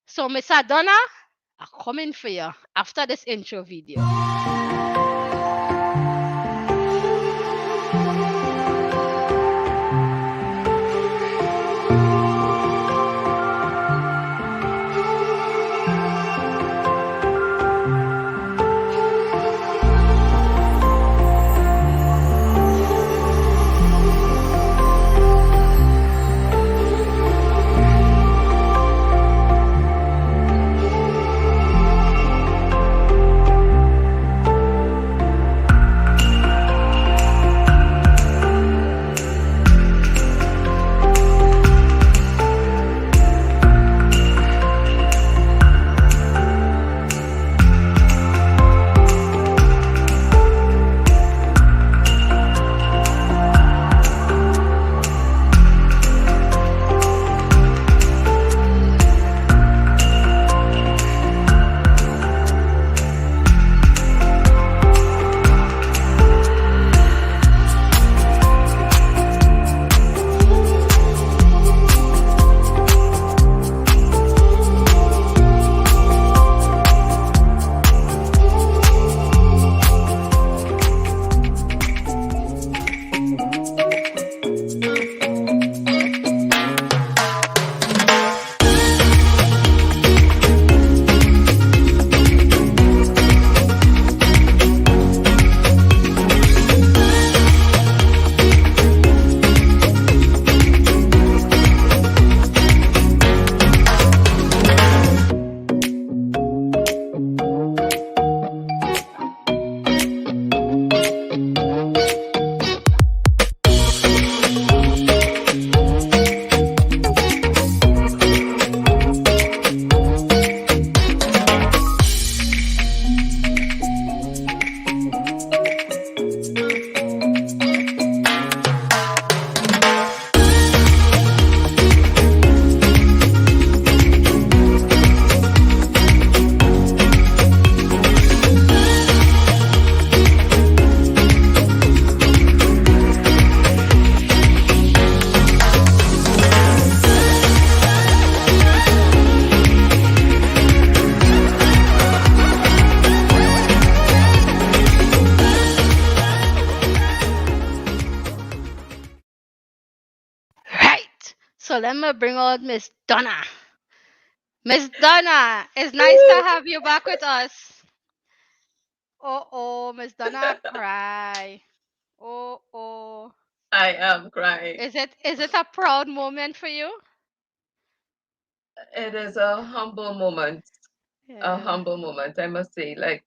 [SPEAKER 3] So Miss Adonna, I'm coming for you after this intro video. Right. So let me bring out Miss Donna. Miss Donna, it's nice to have you back with us. Oh, Miss Donna cry. Oh.
[SPEAKER 6] I am crying.
[SPEAKER 3] Is it a proud moment for you?
[SPEAKER 6] It is a humble moment. A
[SPEAKER 3] Yeah.
[SPEAKER 6] humble moment, I must say. Like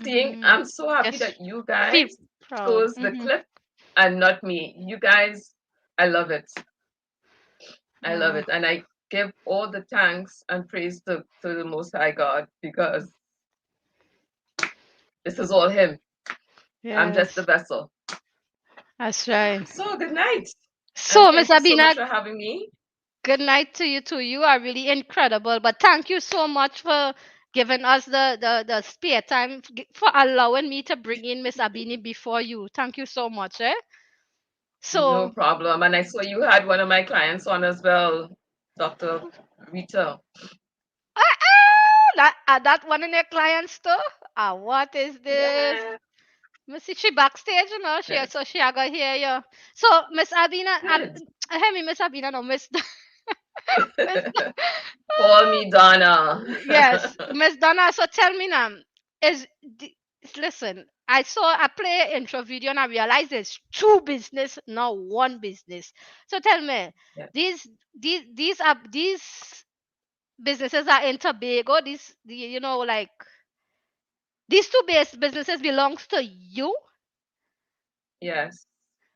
[SPEAKER 6] seeing,
[SPEAKER 3] Mm-hmm.
[SPEAKER 6] I'm so happy
[SPEAKER 3] Just
[SPEAKER 6] that you
[SPEAKER 3] feel
[SPEAKER 6] guys
[SPEAKER 3] proud.
[SPEAKER 6] chose the clip and not me. You guys, I love it. I love it. And I give all the thanks and praise to the Most High God because this is all Him. I'm just the
[SPEAKER 3] Yes,
[SPEAKER 6] vessel.
[SPEAKER 3] that's right.
[SPEAKER 6] So good night. And
[SPEAKER 3] So, Miss
[SPEAKER 6] thank you so much
[SPEAKER 3] Abina,
[SPEAKER 6] for having me.
[SPEAKER 3] good night to you too. You are really incredible. But thank you so much for giving us the spare time for allowing me to bring in Miss Abini before you. Thank you so much, eh?
[SPEAKER 6] No
[SPEAKER 3] So,
[SPEAKER 6] problem. And I saw you had one of my clients on as well, Dr. Rita.
[SPEAKER 3] that one in your clients too. What is this?
[SPEAKER 6] Yeah.
[SPEAKER 3] Miss she backstage,
[SPEAKER 6] Yes.
[SPEAKER 3] so she I got hear you. So Miss Abina,
[SPEAKER 6] Good.
[SPEAKER 3] hear me, Miss Abina, no, Miss, Miss,
[SPEAKER 6] Call me Donna.
[SPEAKER 3] yes, Miss Donna. So tell me now, is listen. I play an intro video and I realized there's two business, not one business. So tell me,
[SPEAKER 6] Yeah.
[SPEAKER 3] these businesses are in Tobago. Like these two businesses belongs to you.
[SPEAKER 6] Yes,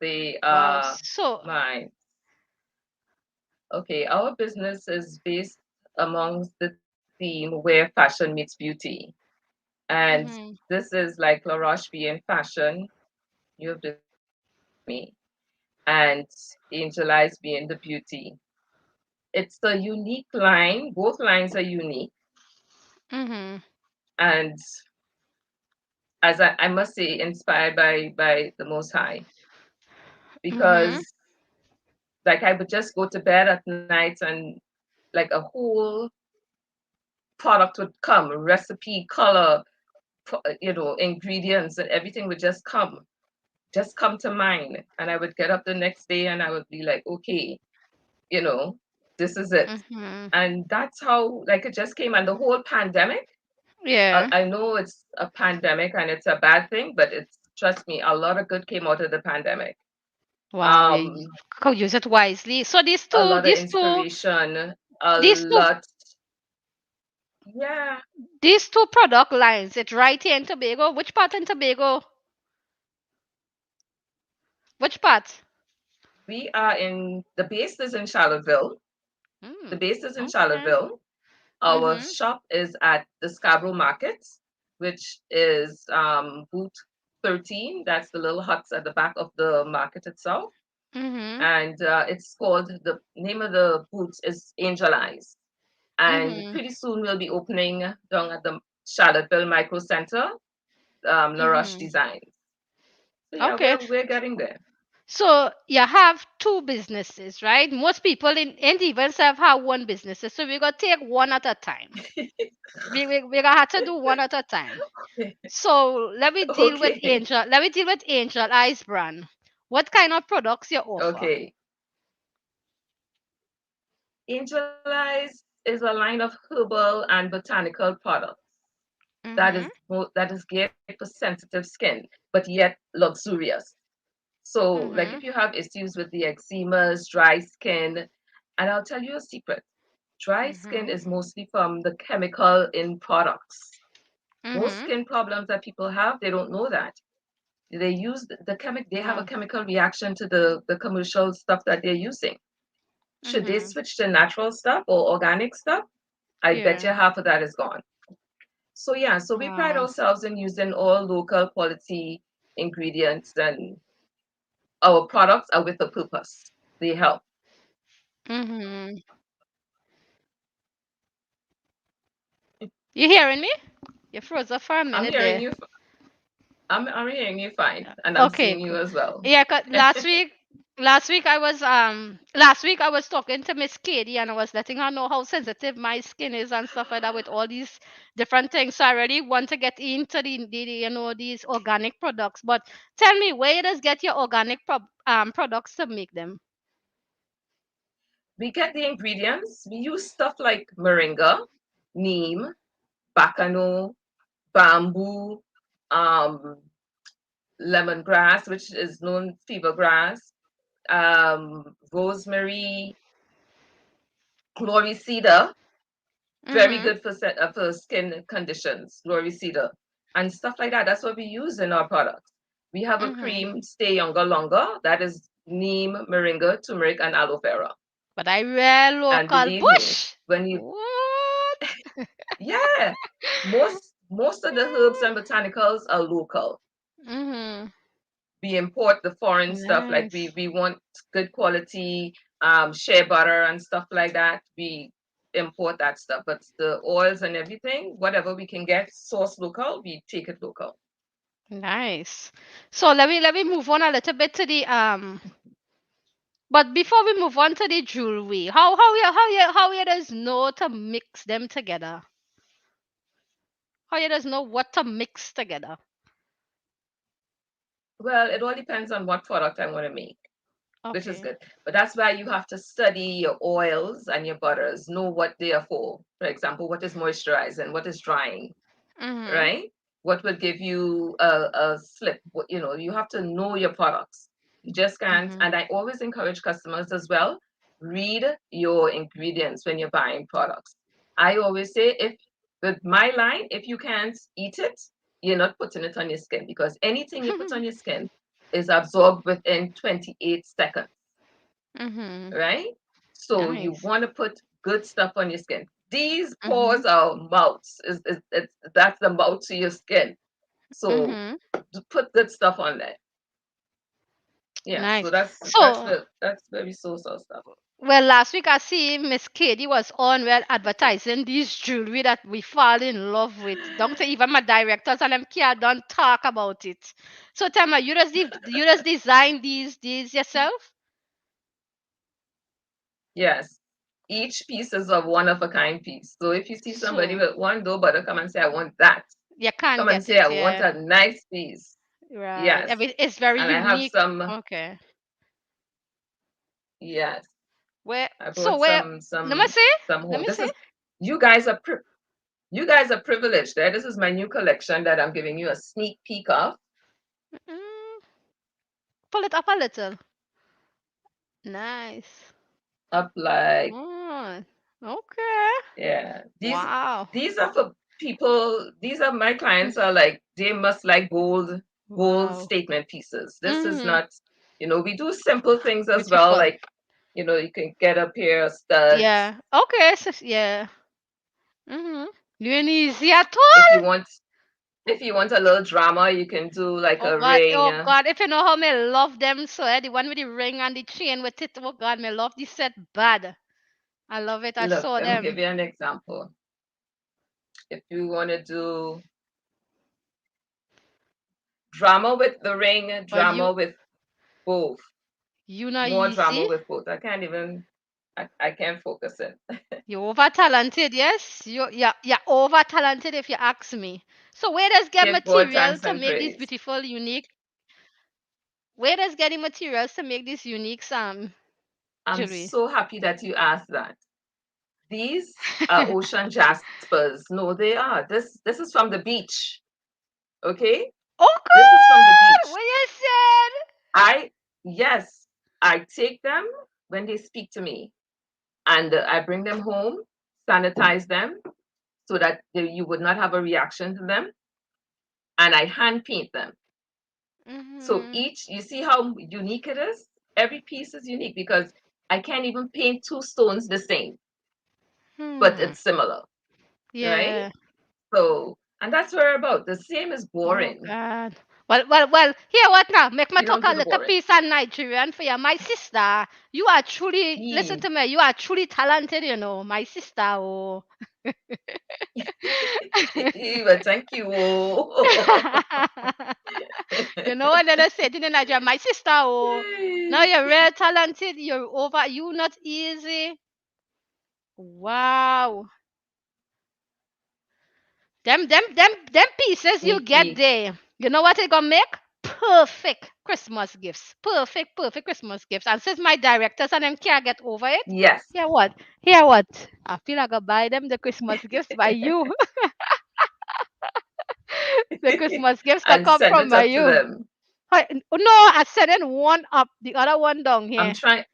[SPEAKER 6] they
[SPEAKER 3] Wow.
[SPEAKER 6] are
[SPEAKER 3] So
[SPEAKER 6] mine. Okay, our business is based amongst the theme where fashion meets beauty. And
[SPEAKER 3] Mhm.
[SPEAKER 6] this is like La Roche being fashion. You have discovered me. And Angel Eyes being the beauty. It's a unique line. Both lines are unique.
[SPEAKER 3] Mhm.
[SPEAKER 6] And as I must say, inspired by the Most High.
[SPEAKER 3] Mhm.
[SPEAKER 6] Because like I would just go to bed at night and like a whole product would come, recipe, color, ingredients, and everything would just come to mind. And I would get up the next day and I would be like, okay, you know, this is it.
[SPEAKER 3] Mhm.
[SPEAKER 6] And that's how, like, it just came. And the whole pandemic,
[SPEAKER 3] Yeah.
[SPEAKER 6] I know it's a pandemic and it's a bad thing, but trust me, a lot of good came out of the pandemic.
[SPEAKER 3] Wow. You
[SPEAKER 6] Um,
[SPEAKER 3] could use it wisely. So
[SPEAKER 6] a lot of inspiration, a
[SPEAKER 3] these two,
[SPEAKER 6] lot, yeah.
[SPEAKER 3] these two product lines. It's right here in Tobago. Which part in Tobago? Which part?
[SPEAKER 6] We are in the base is in Charlottesville. The
[SPEAKER 3] Mm.
[SPEAKER 6] base is in
[SPEAKER 3] Okay.
[SPEAKER 6] Charlottesville. Our
[SPEAKER 3] Mhm.
[SPEAKER 6] shop is at the Scarborough Market, which is booth 13. That's the little huts at the back of the market itself.
[SPEAKER 3] Mhm.
[SPEAKER 6] And it's called, the name of the booth is Angel Eyes. And
[SPEAKER 3] Mhm.
[SPEAKER 6] pretty soon we'll be opening down at the Charlottesville Micro Center, La Roche
[SPEAKER 3] Mhm.
[SPEAKER 6] Designs. So yeah,
[SPEAKER 3] Okay.
[SPEAKER 6] we're getting there.
[SPEAKER 3] So you have two businesses, right? Most people in the events have one businesses. So we gotta take one at a time. We gonna have to do one at a time. So let me deal with
[SPEAKER 6] Okay.
[SPEAKER 3] Angel. Let me deal with Angel Eyes brand. What kind of products you offer?
[SPEAKER 6] Okay. Angel Eyes is a line of herbal and botanical products
[SPEAKER 3] Mhm.
[SPEAKER 6] that is geared for sensitive skin, but yet luxurious. So, like if
[SPEAKER 3] Mhm.
[SPEAKER 6] you have issues with the eczemas, dry skin, and I'll tell you a secret. Dry skin
[SPEAKER 3] Mhm.
[SPEAKER 6] is mostly from the chemical in products. Most
[SPEAKER 3] Mhm.
[SPEAKER 6] skin problems that people have, they don't know that. They use the chemical, they have a
[SPEAKER 3] Wow.
[SPEAKER 6] chemical reaction to the commercial stuff that they're using. Should they
[SPEAKER 3] Mhm.
[SPEAKER 6] switch to natural stuff or organic stuff, I bet you
[SPEAKER 3] Yeah.
[SPEAKER 6] half of that is gone. So yeah, so we pride
[SPEAKER 3] Wow.
[SPEAKER 6] ourselves in using all local quality ingredients, and our products are with a purpose. They help.
[SPEAKER 3] Mhm. You hearing me? You froze up for a
[SPEAKER 6] I'm
[SPEAKER 3] minute
[SPEAKER 6] hearing
[SPEAKER 3] there.
[SPEAKER 6] you. I'm hearing you fine, and I'm
[SPEAKER 3] Okay,
[SPEAKER 6] seeing you
[SPEAKER 3] good.
[SPEAKER 6] as well.
[SPEAKER 3] Yeah, 'cause last week I was talking to Miss Katie and I was letting her know how sensitive my skin is and stuff like that with all these different things. So I really want to get into these organic products. But tell me, where does get your organic products to make them?
[SPEAKER 6] We get the ingredients. We use stuff like moringa, neem, bacano, bamboo, um, lemongrass, which is known fever grass, rosemary, glory cedar, very
[SPEAKER 3] Mhm.
[SPEAKER 6] good for skin conditions, glory cedar, and stuff like that. That's what we use in our products. We have a
[SPEAKER 3] Mhm.
[SPEAKER 6] cream, Stay Younger Longer, that is neem, moringa, turmeric, and aloe vera.
[SPEAKER 3] But I wear
[SPEAKER 6] And
[SPEAKER 3] local
[SPEAKER 6] believe me,
[SPEAKER 3] bush.
[SPEAKER 6] when you,
[SPEAKER 3] What?
[SPEAKER 6] yeah, most of the herbs and botanicals are local.
[SPEAKER 3] Mhm.
[SPEAKER 6] We import the foreign stuff, like
[SPEAKER 3] Nice.
[SPEAKER 6] we want good quality shea butter and stuff like that. We import that stuff, but the oils and everything, whatever we can get source local, we take it local.
[SPEAKER 3] Nice. So let me move on a little bit to the but before we move on to the jewelry, how you does know to mix them together? How you does know what to mix together?
[SPEAKER 6] Well, it all depends on what product I want to make, which is
[SPEAKER 3] Okay.
[SPEAKER 6] good. But that's why you have to study your oils and your butters, know what they are for. For example, what is moisturizing, what is drying,
[SPEAKER 3] Mhm.
[SPEAKER 6] right? What would give you a slip? You have to know your products. You just can't.
[SPEAKER 3] Mhm.
[SPEAKER 6] And I always encourage customers as well, read your ingredients when you're buying products. I always say, if with my line, if you can't eat it, you're not putting it on your skin, because anything you put on your skin is absorbed within 28 seconds,
[SPEAKER 3] Mhm.
[SPEAKER 6] right? So you
[SPEAKER 3] Nice.
[SPEAKER 6] want to put good stuff on your skin. these pores are mouths. That's the mouth to your skin. So put good stuff on there. Yeah.
[SPEAKER 3] Nice.
[SPEAKER 6] So that's
[SPEAKER 3] So,
[SPEAKER 6] very social stuff.
[SPEAKER 3] well, last week I see Miss Katie was on well advertising these jewelry that we fall in love with. Don't say even my directors and them can't don't talk about it. So tell me, you just design these yourself?
[SPEAKER 6] Yes. Each piece is a one of a kind piece. So if you see somebody
[SPEAKER 3] So
[SPEAKER 6] with one dough butter, come and say, I want that.
[SPEAKER 3] you can't
[SPEAKER 6] Come and
[SPEAKER 3] get
[SPEAKER 6] say,
[SPEAKER 3] it,
[SPEAKER 6] I want
[SPEAKER 3] yeah.
[SPEAKER 6] a nice piece.
[SPEAKER 3] Right.
[SPEAKER 6] Yes.
[SPEAKER 3] It's very
[SPEAKER 6] And I have
[SPEAKER 3] unique.
[SPEAKER 6] some,
[SPEAKER 3] Okay.
[SPEAKER 6] yes.
[SPEAKER 3] Where
[SPEAKER 6] I
[SPEAKER 3] so
[SPEAKER 6] brought
[SPEAKER 3] where let me see?
[SPEAKER 6] some
[SPEAKER 3] Let
[SPEAKER 6] home.
[SPEAKER 3] me
[SPEAKER 6] This
[SPEAKER 3] see.
[SPEAKER 6] is you guys are privileged there. This is my new collection that I'm giving you a sneak peek of.
[SPEAKER 3] Mm, pull it up a little. Nice.
[SPEAKER 6] Up like,
[SPEAKER 3] Oh, okay.
[SPEAKER 6] yeah.
[SPEAKER 3] Wow.
[SPEAKER 6] These are for people, these are my clients are like, they must like gold
[SPEAKER 3] Wow.
[SPEAKER 6] statement pieces. This is
[SPEAKER 3] Mm-hmm.
[SPEAKER 6] not, we do simple things as well,
[SPEAKER 3] Beautiful.
[SPEAKER 6] like, you can get a pair of studs.
[SPEAKER 3] Yeah. Okay. So, yeah. Mm-hmm. You ain't easy at
[SPEAKER 6] If
[SPEAKER 3] all.
[SPEAKER 6] you want if you want a little drama, you can do like
[SPEAKER 3] Oh
[SPEAKER 6] a
[SPEAKER 3] God.
[SPEAKER 6] ring.
[SPEAKER 3] Oh God. If you know how me love them, so the one with the ring and the chain with it. Oh God, me love this set bad. I love it. I
[SPEAKER 6] Look,
[SPEAKER 3] saw
[SPEAKER 6] let me give
[SPEAKER 3] them.
[SPEAKER 6] you an example. If you want to do drama with the ring,
[SPEAKER 3] Well,
[SPEAKER 6] drama with both,
[SPEAKER 3] you not
[SPEAKER 6] more
[SPEAKER 3] easy.
[SPEAKER 6] drama with both. I can't focus it.
[SPEAKER 3] You're over talented, yes. You're over talented if you ask me. So where does get
[SPEAKER 6] Give God
[SPEAKER 3] material
[SPEAKER 6] thanks
[SPEAKER 3] to
[SPEAKER 6] and
[SPEAKER 3] make these
[SPEAKER 6] praise.
[SPEAKER 3] beautiful, unique? Where does getting materials to make this unique
[SPEAKER 6] I'm
[SPEAKER 3] jewelry?
[SPEAKER 6] so happy that you asked that. These are ocean jaspers. No, they are. This is from the beach. Okay?
[SPEAKER 3] Oh
[SPEAKER 6] This is from the
[SPEAKER 3] God!
[SPEAKER 6] beach.
[SPEAKER 3] What you said?
[SPEAKER 6] I yes, I take them when they speak to me, and I bring them home, sanitize them so that you would not have a reaction to them, and I hand paint them. So
[SPEAKER 3] Mm-hmm.
[SPEAKER 6] you see how unique it is? Every piece is unique because I can't even paint two stones the same, but
[SPEAKER 3] Hmm.
[SPEAKER 6] it's similar, right?
[SPEAKER 3] Yeah.
[SPEAKER 6] So, and that's what we're about. The same is
[SPEAKER 3] Oh
[SPEAKER 6] boring.
[SPEAKER 3] God. Well. Here, what now? Make me
[SPEAKER 6] We
[SPEAKER 3] talk
[SPEAKER 6] don't
[SPEAKER 3] a
[SPEAKER 6] do the
[SPEAKER 3] little
[SPEAKER 6] boring.
[SPEAKER 3] piece of Nigerian for you, my sister. You are truly listen
[SPEAKER 6] Yee.
[SPEAKER 3] to me. You are truly talented, my sister. Oh.
[SPEAKER 6] But thank you.
[SPEAKER 3] When they say it in Nigeria, my sister. Oh. Now you're real talented. You're over. You not easy. Wow. Them pieces you
[SPEAKER 6] Sneak
[SPEAKER 3] get
[SPEAKER 6] peek.
[SPEAKER 3] there. You know what it gonna make? Perfect Christmas gifts. Perfect Christmas gifts. And since my directors and them can't get over it,
[SPEAKER 6] Yes.
[SPEAKER 3] hear what? Hear what? I feel like I buy them the Christmas gifts by you. The Christmas gifts can
[SPEAKER 6] And
[SPEAKER 3] come
[SPEAKER 6] send
[SPEAKER 3] from
[SPEAKER 6] it
[SPEAKER 3] by
[SPEAKER 6] up to
[SPEAKER 3] you.
[SPEAKER 6] them.
[SPEAKER 3] No, I sending one up, the other one down
[SPEAKER 6] I'm
[SPEAKER 3] here.
[SPEAKER 6] trying.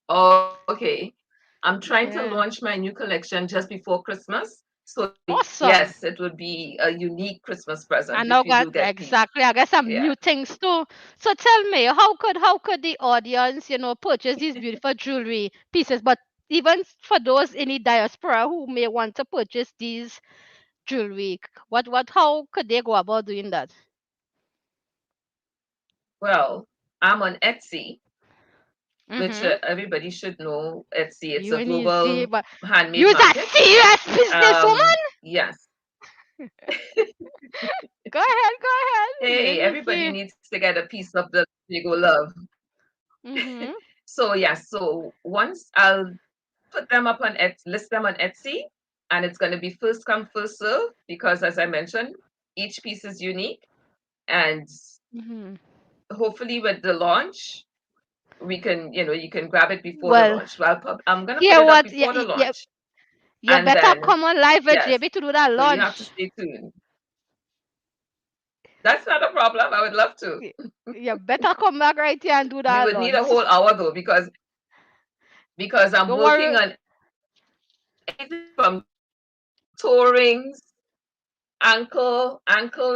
[SPEAKER 6] Oh, okay. I'm trying to
[SPEAKER 3] Yeah.
[SPEAKER 6] launch my new collection just before Christmas. So
[SPEAKER 3] Awesome.
[SPEAKER 6] yes, it would be a unique Christmas present
[SPEAKER 3] I know
[SPEAKER 6] if you
[SPEAKER 3] got
[SPEAKER 6] do get peace.
[SPEAKER 3] exactly. I guess some
[SPEAKER 6] Yeah.
[SPEAKER 3] new things too. So tell me, how could the audience, purchase these beautiful jewelry pieces? But even for those in the diaspora who may want to purchase these jewelry, how could they go about doing that?
[SPEAKER 6] Well, I'm on Etsy, which
[SPEAKER 3] Mm-hmm.
[SPEAKER 6] everybody should know. Etsy, it's
[SPEAKER 3] You
[SPEAKER 6] a
[SPEAKER 3] and easy,
[SPEAKER 6] global
[SPEAKER 3] but
[SPEAKER 6] handmade
[SPEAKER 3] you're a
[SPEAKER 6] market.
[SPEAKER 3] serious businesswoman.
[SPEAKER 6] Yes.
[SPEAKER 3] Go ahead. You
[SPEAKER 6] Hey,
[SPEAKER 3] and
[SPEAKER 6] everybody
[SPEAKER 3] easy.
[SPEAKER 6] needs to get a piece of the Lego love.
[SPEAKER 3] Mm-hmm.
[SPEAKER 6] So yes, so once I'll put them up on Etsy, list them on Etsy, and it's going to be first come first serve because, as I mentioned, each piece is unique, and
[SPEAKER 3] Mm-hmm.
[SPEAKER 6] hopefully with the launch, we can, you can grab it before the
[SPEAKER 3] Well,
[SPEAKER 6] launch. So I'm going to put
[SPEAKER 3] hear
[SPEAKER 6] it up
[SPEAKER 3] what? Yeah,
[SPEAKER 6] before the
[SPEAKER 3] yeah,
[SPEAKER 6] launch,
[SPEAKER 3] you
[SPEAKER 6] and
[SPEAKER 3] better
[SPEAKER 6] then
[SPEAKER 3] come on live with
[SPEAKER 6] yes,
[SPEAKER 3] JB to do that
[SPEAKER 6] so you have to
[SPEAKER 3] launch.
[SPEAKER 6] stay tuned. That's not a problem. I would love to.
[SPEAKER 3] You better come back right here and do
[SPEAKER 6] We
[SPEAKER 3] that
[SPEAKER 6] would need a
[SPEAKER 3] launch.
[SPEAKER 6] whole hour though because I'm
[SPEAKER 3] Don't
[SPEAKER 6] working
[SPEAKER 3] worry.
[SPEAKER 6] on anything from tourings,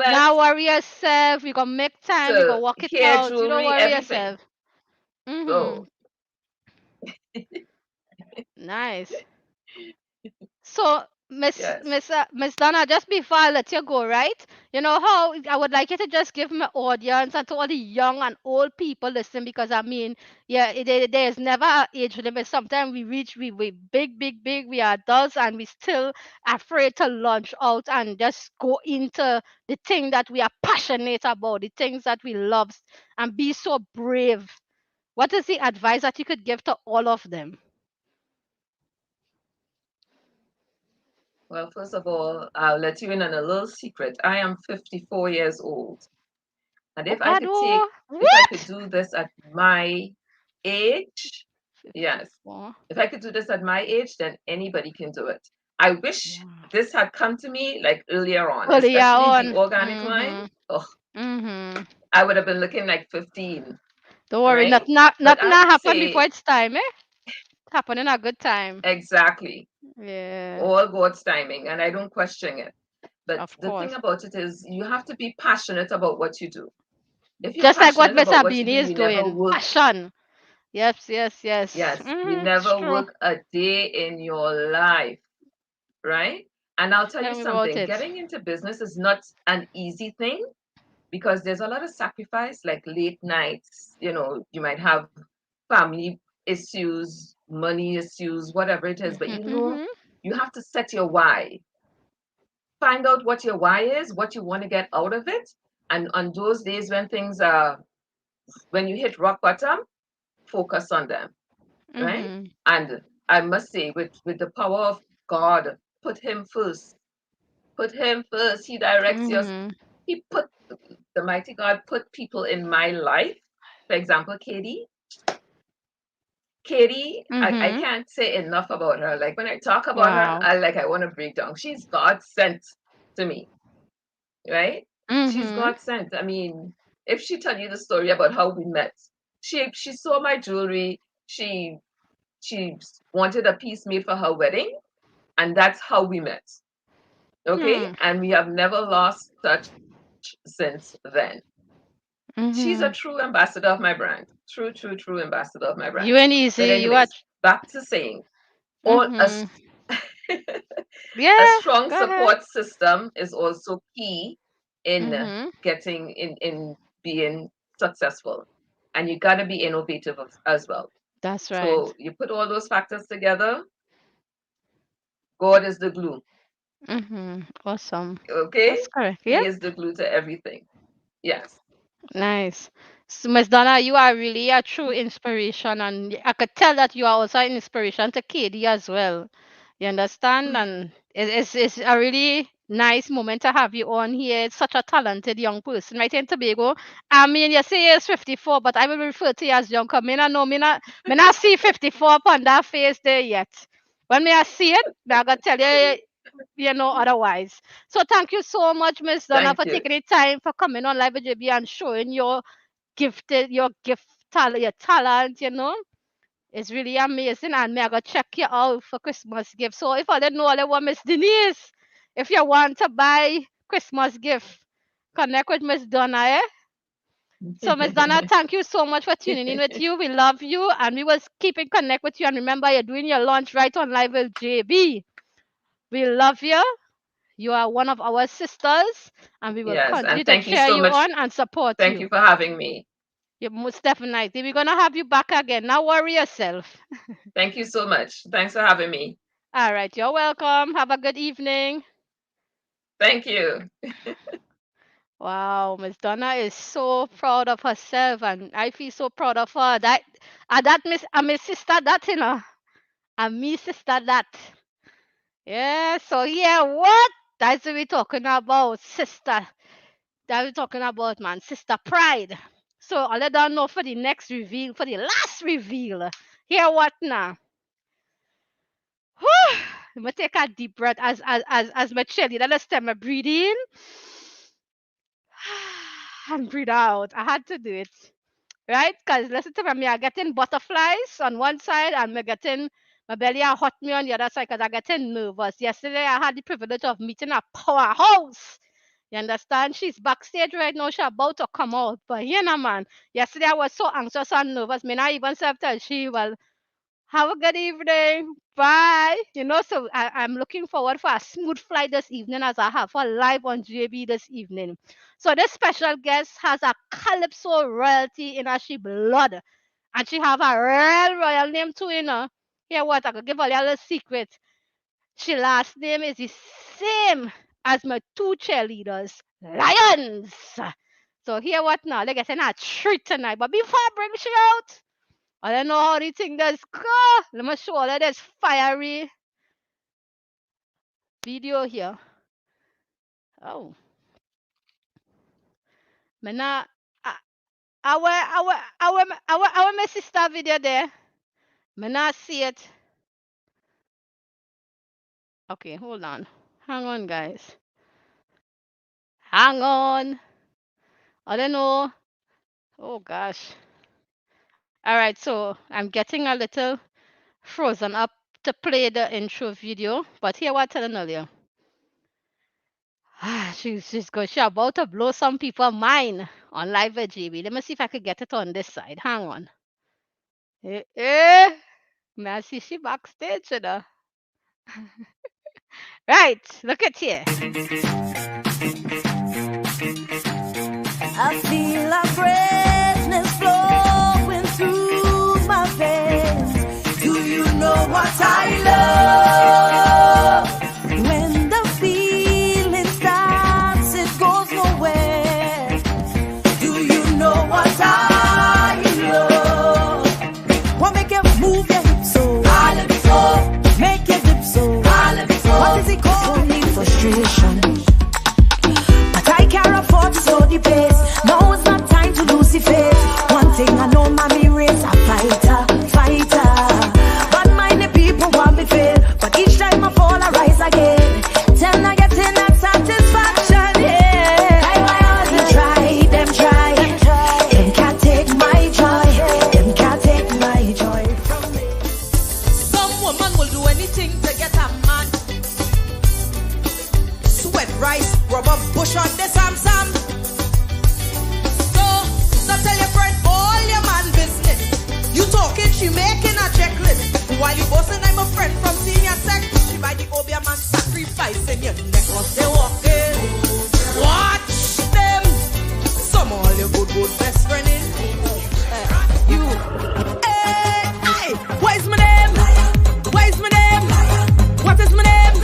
[SPEAKER 3] Now
[SPEAKER 6] anklets
[SPEAKER 3] worry yourself. We gonna make time. We gonna
[SPEAKER 6] to
[SPEAKER 3] work it
[SPEAKER 6] hair
[SPEAKER 3] out. You don't
[SPEAKER 6] jewelry,
[SPEAKER 3] worry
[SPEAKER 6] everything.
[SPEAKER 3] yourself. Mm-hmm.
[SPEAKER 6] So
[SPEAKER 3] Nice. So,
[SPEAKER 6] Yes.
[SPEAKER 3] Miss Donna, just before I let you go, right? You know how I would like you to just give my audience and to all the young and old people listening, because I mean, yeah, there's never an age limit. Sometimes we big, we are adults and we still afraid to launch out and just go into the thing that we are passionate about, the things that we love, and be so brave. What is the advice that you could give to all of them?
[SPEAKER 6] Well, first of all, I'll let you in on a little secret. I am 54 years old. And
[SPEAKER 3] Oh God, oh,
[SPEAKER 6] if I could
[SPEAKER 3] what?
[SPEAKER 6] do this at my age, yes,
[SPEAKER 3] 54.
[SPEAKER 6] if I could do this at my age, then anybody can do it. I wish
[SPEAKER 3] Wow.
[SPEAKER 6] this had come to me like earlier on,
[SPEAKER 3] Earlier
[SPEAKER 6] especially the
[SPEAKER 3] on.
[SPEAKER 6] organic line.
[SPEAKER 3] Mhm.
[SPEAKER 6] Oh,
[SPEAKER 3] Mhm.
[SPEAKER 6] I would have been looking like 15,
[SPEAKER 3] Don't worry,
[SPEAKER 6] right? But
[SPEAKER 3] nothing
[SPEAKER 6] I would
[SPEAKER 3] happen before
[SPEAKER 6] say
[SPEAKER 3] it's time, eh? Happen in a good time.
[SPEAKER 6] exactly
[SPEAKER 3] Yeah,
[SPEAKER 6] all God's timing, and I don't question it. But
[SPEAKER 3] of
[SPEAKER 6] the thing
[SPEAKER 3] course.
[SPEAKER 6] about it is, you have to be passionate about what you do. If you're
[SPEAKER 3] Just like what
[SPEAKER 6] passionate
[SPEAKER 3] Miss
[SPEAKER 6] about what you
[SPEAKER 3] Abini
[SPEAKER 6] do,
[SPEAKER 3] is
[SPEAKER 6] you never
[SPEAKER 3] doing.
[SPEAKER 6] work.
[SPEAKER 3] Passion. Yes, yes, yes.
[SPEAKER 6] Yes, you
[SPEAKER 3] It's
[SPEAKER 6] never
[SPEAKER 3] true.
[SPEAKER 6] work a day in your life, right? And I'll tell
[SPEAKER 3] Tell
[SPEAKER 6] you
[SPEAKER 3] me about
[SPEAKER 6] something,
[SPEAKER 3] it.
[SPEAKER 6] getting into business is not an easy thing because there's a lot of sacrifice, like late nights, you might have family issues, money issues, whatever it is, but
[SPEAKER 3] Mhm, mhm,
[SPEAKER 6] you have to set your why. Find out what your why is, what you want to get out of it. And on those days when things are, when you hit rock bottom, focus on them, right?
[SPEAKER 3] mhm,
[SPEAKER 6] And I must say, with the power of God, put him first. Put him first. He directs your,
[SPEAKER 3] mhm,
[SPEAKER 6] he put, the mighty God put people in my life. For example, Katie. Katie, I
[SPEAKER 3] mhm.
[SPEAKER 6] can't say enough about her. Like when I talk about her,
[SPEAKER 3] Wow.
[SPEAKER 6] I want to break down. She's God sent to me, right? She's
[SPEAKER 3] Mhm,
[SPEAKER 6] God sent. I mean, if she tell you the story about how we met, she saw my jewelry. She wanted a piece made for her wedding, and that's how we met. Okay,
[SPEAKER 3] hmm,
[SPEAKER 6] and we have never lost touch since then. She's a
[SPEAKER 3] mhm.
[SPEAKER 6] true ambassador of my brand. True ambassador of my brand.
[SPEAKER 3] You ain't
[SPEAKER 6] But
[SPEAKER 3] easy. You are.
[SPEAKER 6] anyways, back to saying, all
[SPEAKER 3] Mhm.
[SPEAKER 6] a
[SPEAKER 3] Yeah.
[SPEAKER 6] strong
[SPEAKER 3] Go ahead.
[SPEAKER 6] support system is also key in
[SPEAKER 3] Mhm.
[SPEAKER 6] getting in being successful, and you got to be innovative as well.
[SPEAKER 3] That's right.
[SPEAKER 6] So you put all those factors together, God is the glue.
[SPEAKER 3] Mhm. Awesome.
[SPEAKER 6] Okay,
[SPEAKER 3] That's correct. Yeah.
[SPEAKER 6] he is the glue to everything. Yes.
[SPEAKER 3] Nice. So, Miss Donna, you are really a true inspiration, and I could tell that you are also an inspiration to Katie as well. You understand? And it's a really nice moment to have you on here. It's such a talented young person, right in Tobago. I mean, you say it's 54, but I will refer to you as young, because me not see 54 upon that face there yet. When me I see it, I gotta tell you, otherwise. So thank you so much, Miss Donna,
[SPEAKER 6] Thank
[SPEAKER 3] for
[SPEAKER 6] you.
[SPEAKER 3] taking the time for coming on Live with JB and showing your gift, your talent. It's really amazing. And me, I gotta check you out for Christmas gift. So if I didn't know all I want, Miss Denise, if you want to buy Christmas gift, connect with Miss Donna, eh? So, Miss Donna, thank you so much for tuning in with you. We love you, and we will keep in connect with you. And remember, you're doing your launch right on Live with JB. We love you. You are one of our sisters, and we will
[SPEAKER 6] Yes,
[SPEAKER 3] continue
[SPEAKER 6] and
[SPEAKER 3] to
[SPEAKER 6] thank you
[SPEAKER 3] cheer
[SPEAKER 6] so
[SPEAKER 3] you
[SPEAKER 6] much.
[SPEAKER 3] on and support
[SPEAKER 6] Thank
[SPEAKER 3] you.
[SPEAKER 6] you for having me.
[SPEAKER 3] Yeah, most definitely. We're gonna have you back again. Now worry yourself.
[SPEAKER 6] Thank you so much. Thanks for having me.
[SPEAKER 3] All right, you're welcome. Have a good evening.
[SPEAKER 6] Thank you.
[SPEAKER 3] Wow, Miss Donna is so proud of herself, and I feel so proud of her. That Miss, Miss sister that and me sister that. Yeah. So yeah, what? That's what we're talking about, sister. That we're talking about, man, sister pride. So I'll let her know for the next reveal, for the last reveal. Hear what now? I'm gonna take a deep breath as my cheerleader. Let's take my breathe in and breathe out. I had to do it. Right? Because listen to me, I'm getting butterflies on one side and I'm getting my belly are hot me on the other side because I'm getting nervous. Yesterday I had the privilege of meeting a powerhouse. You understand? She's backstage right now. She's about to come out. But man, yesterday I was so anxious and nervous. Me not even said to her, she well, Have a good evening. Bye. So I'm looking forward for a smooth flight this evening as I have her live on JB this evening. So this special guest has a Calypso royalty in her she blood. And she have a real royal name too, Here what, I could give a little secret. She last name is the same as my two cheerleaders, Lions. So here what now? They're getting a treat tonight. But before I bring she out, I don't know how the thing does go. Let me show you this fiery video here. Oh. Mana our my sister video there. Mana see it. Okay, hold on. Hang on, guys. Hang on. I don't know. Oh gosh. All right, so I'm getting a little frozen up to play the intro video, but here what I'm telling earlier. She's good. She's about to blow some people mind on live at GB. Let me see if I could get it on this side. Hang on. May I see she backstage, Right, look at here.
[SPEAKER 1] I feel a freshness flowing through my veins. Do you know what I love? When the feeling starts, it goes nowhere. Do you know what I love? What make you move your hips so? Calypso. Make your dip so. Calypso. What is it called? Only frustration. But I can't afford to slow the pace. Now it's not time to lose the faith. One thing I know, mommy raised a fighter, fighter. But mind the people want me fail. But each time I fall, I rise again. Till I get in that satisfaction, yeah. Them try. Them can't take my joy. Them can't take my joy from me. Some woman will do anything to get a man. Sweat rice, rubber bush on the Sam. So tell your friend all your man business. You talking, she making a checklist. While you bossing, I'm a friend from senior sec. She by the Obia man sacrificing your neck as they walking. Watch them. Some all your good best friend in. You. Hey, what is my name? What is my name? What is my name?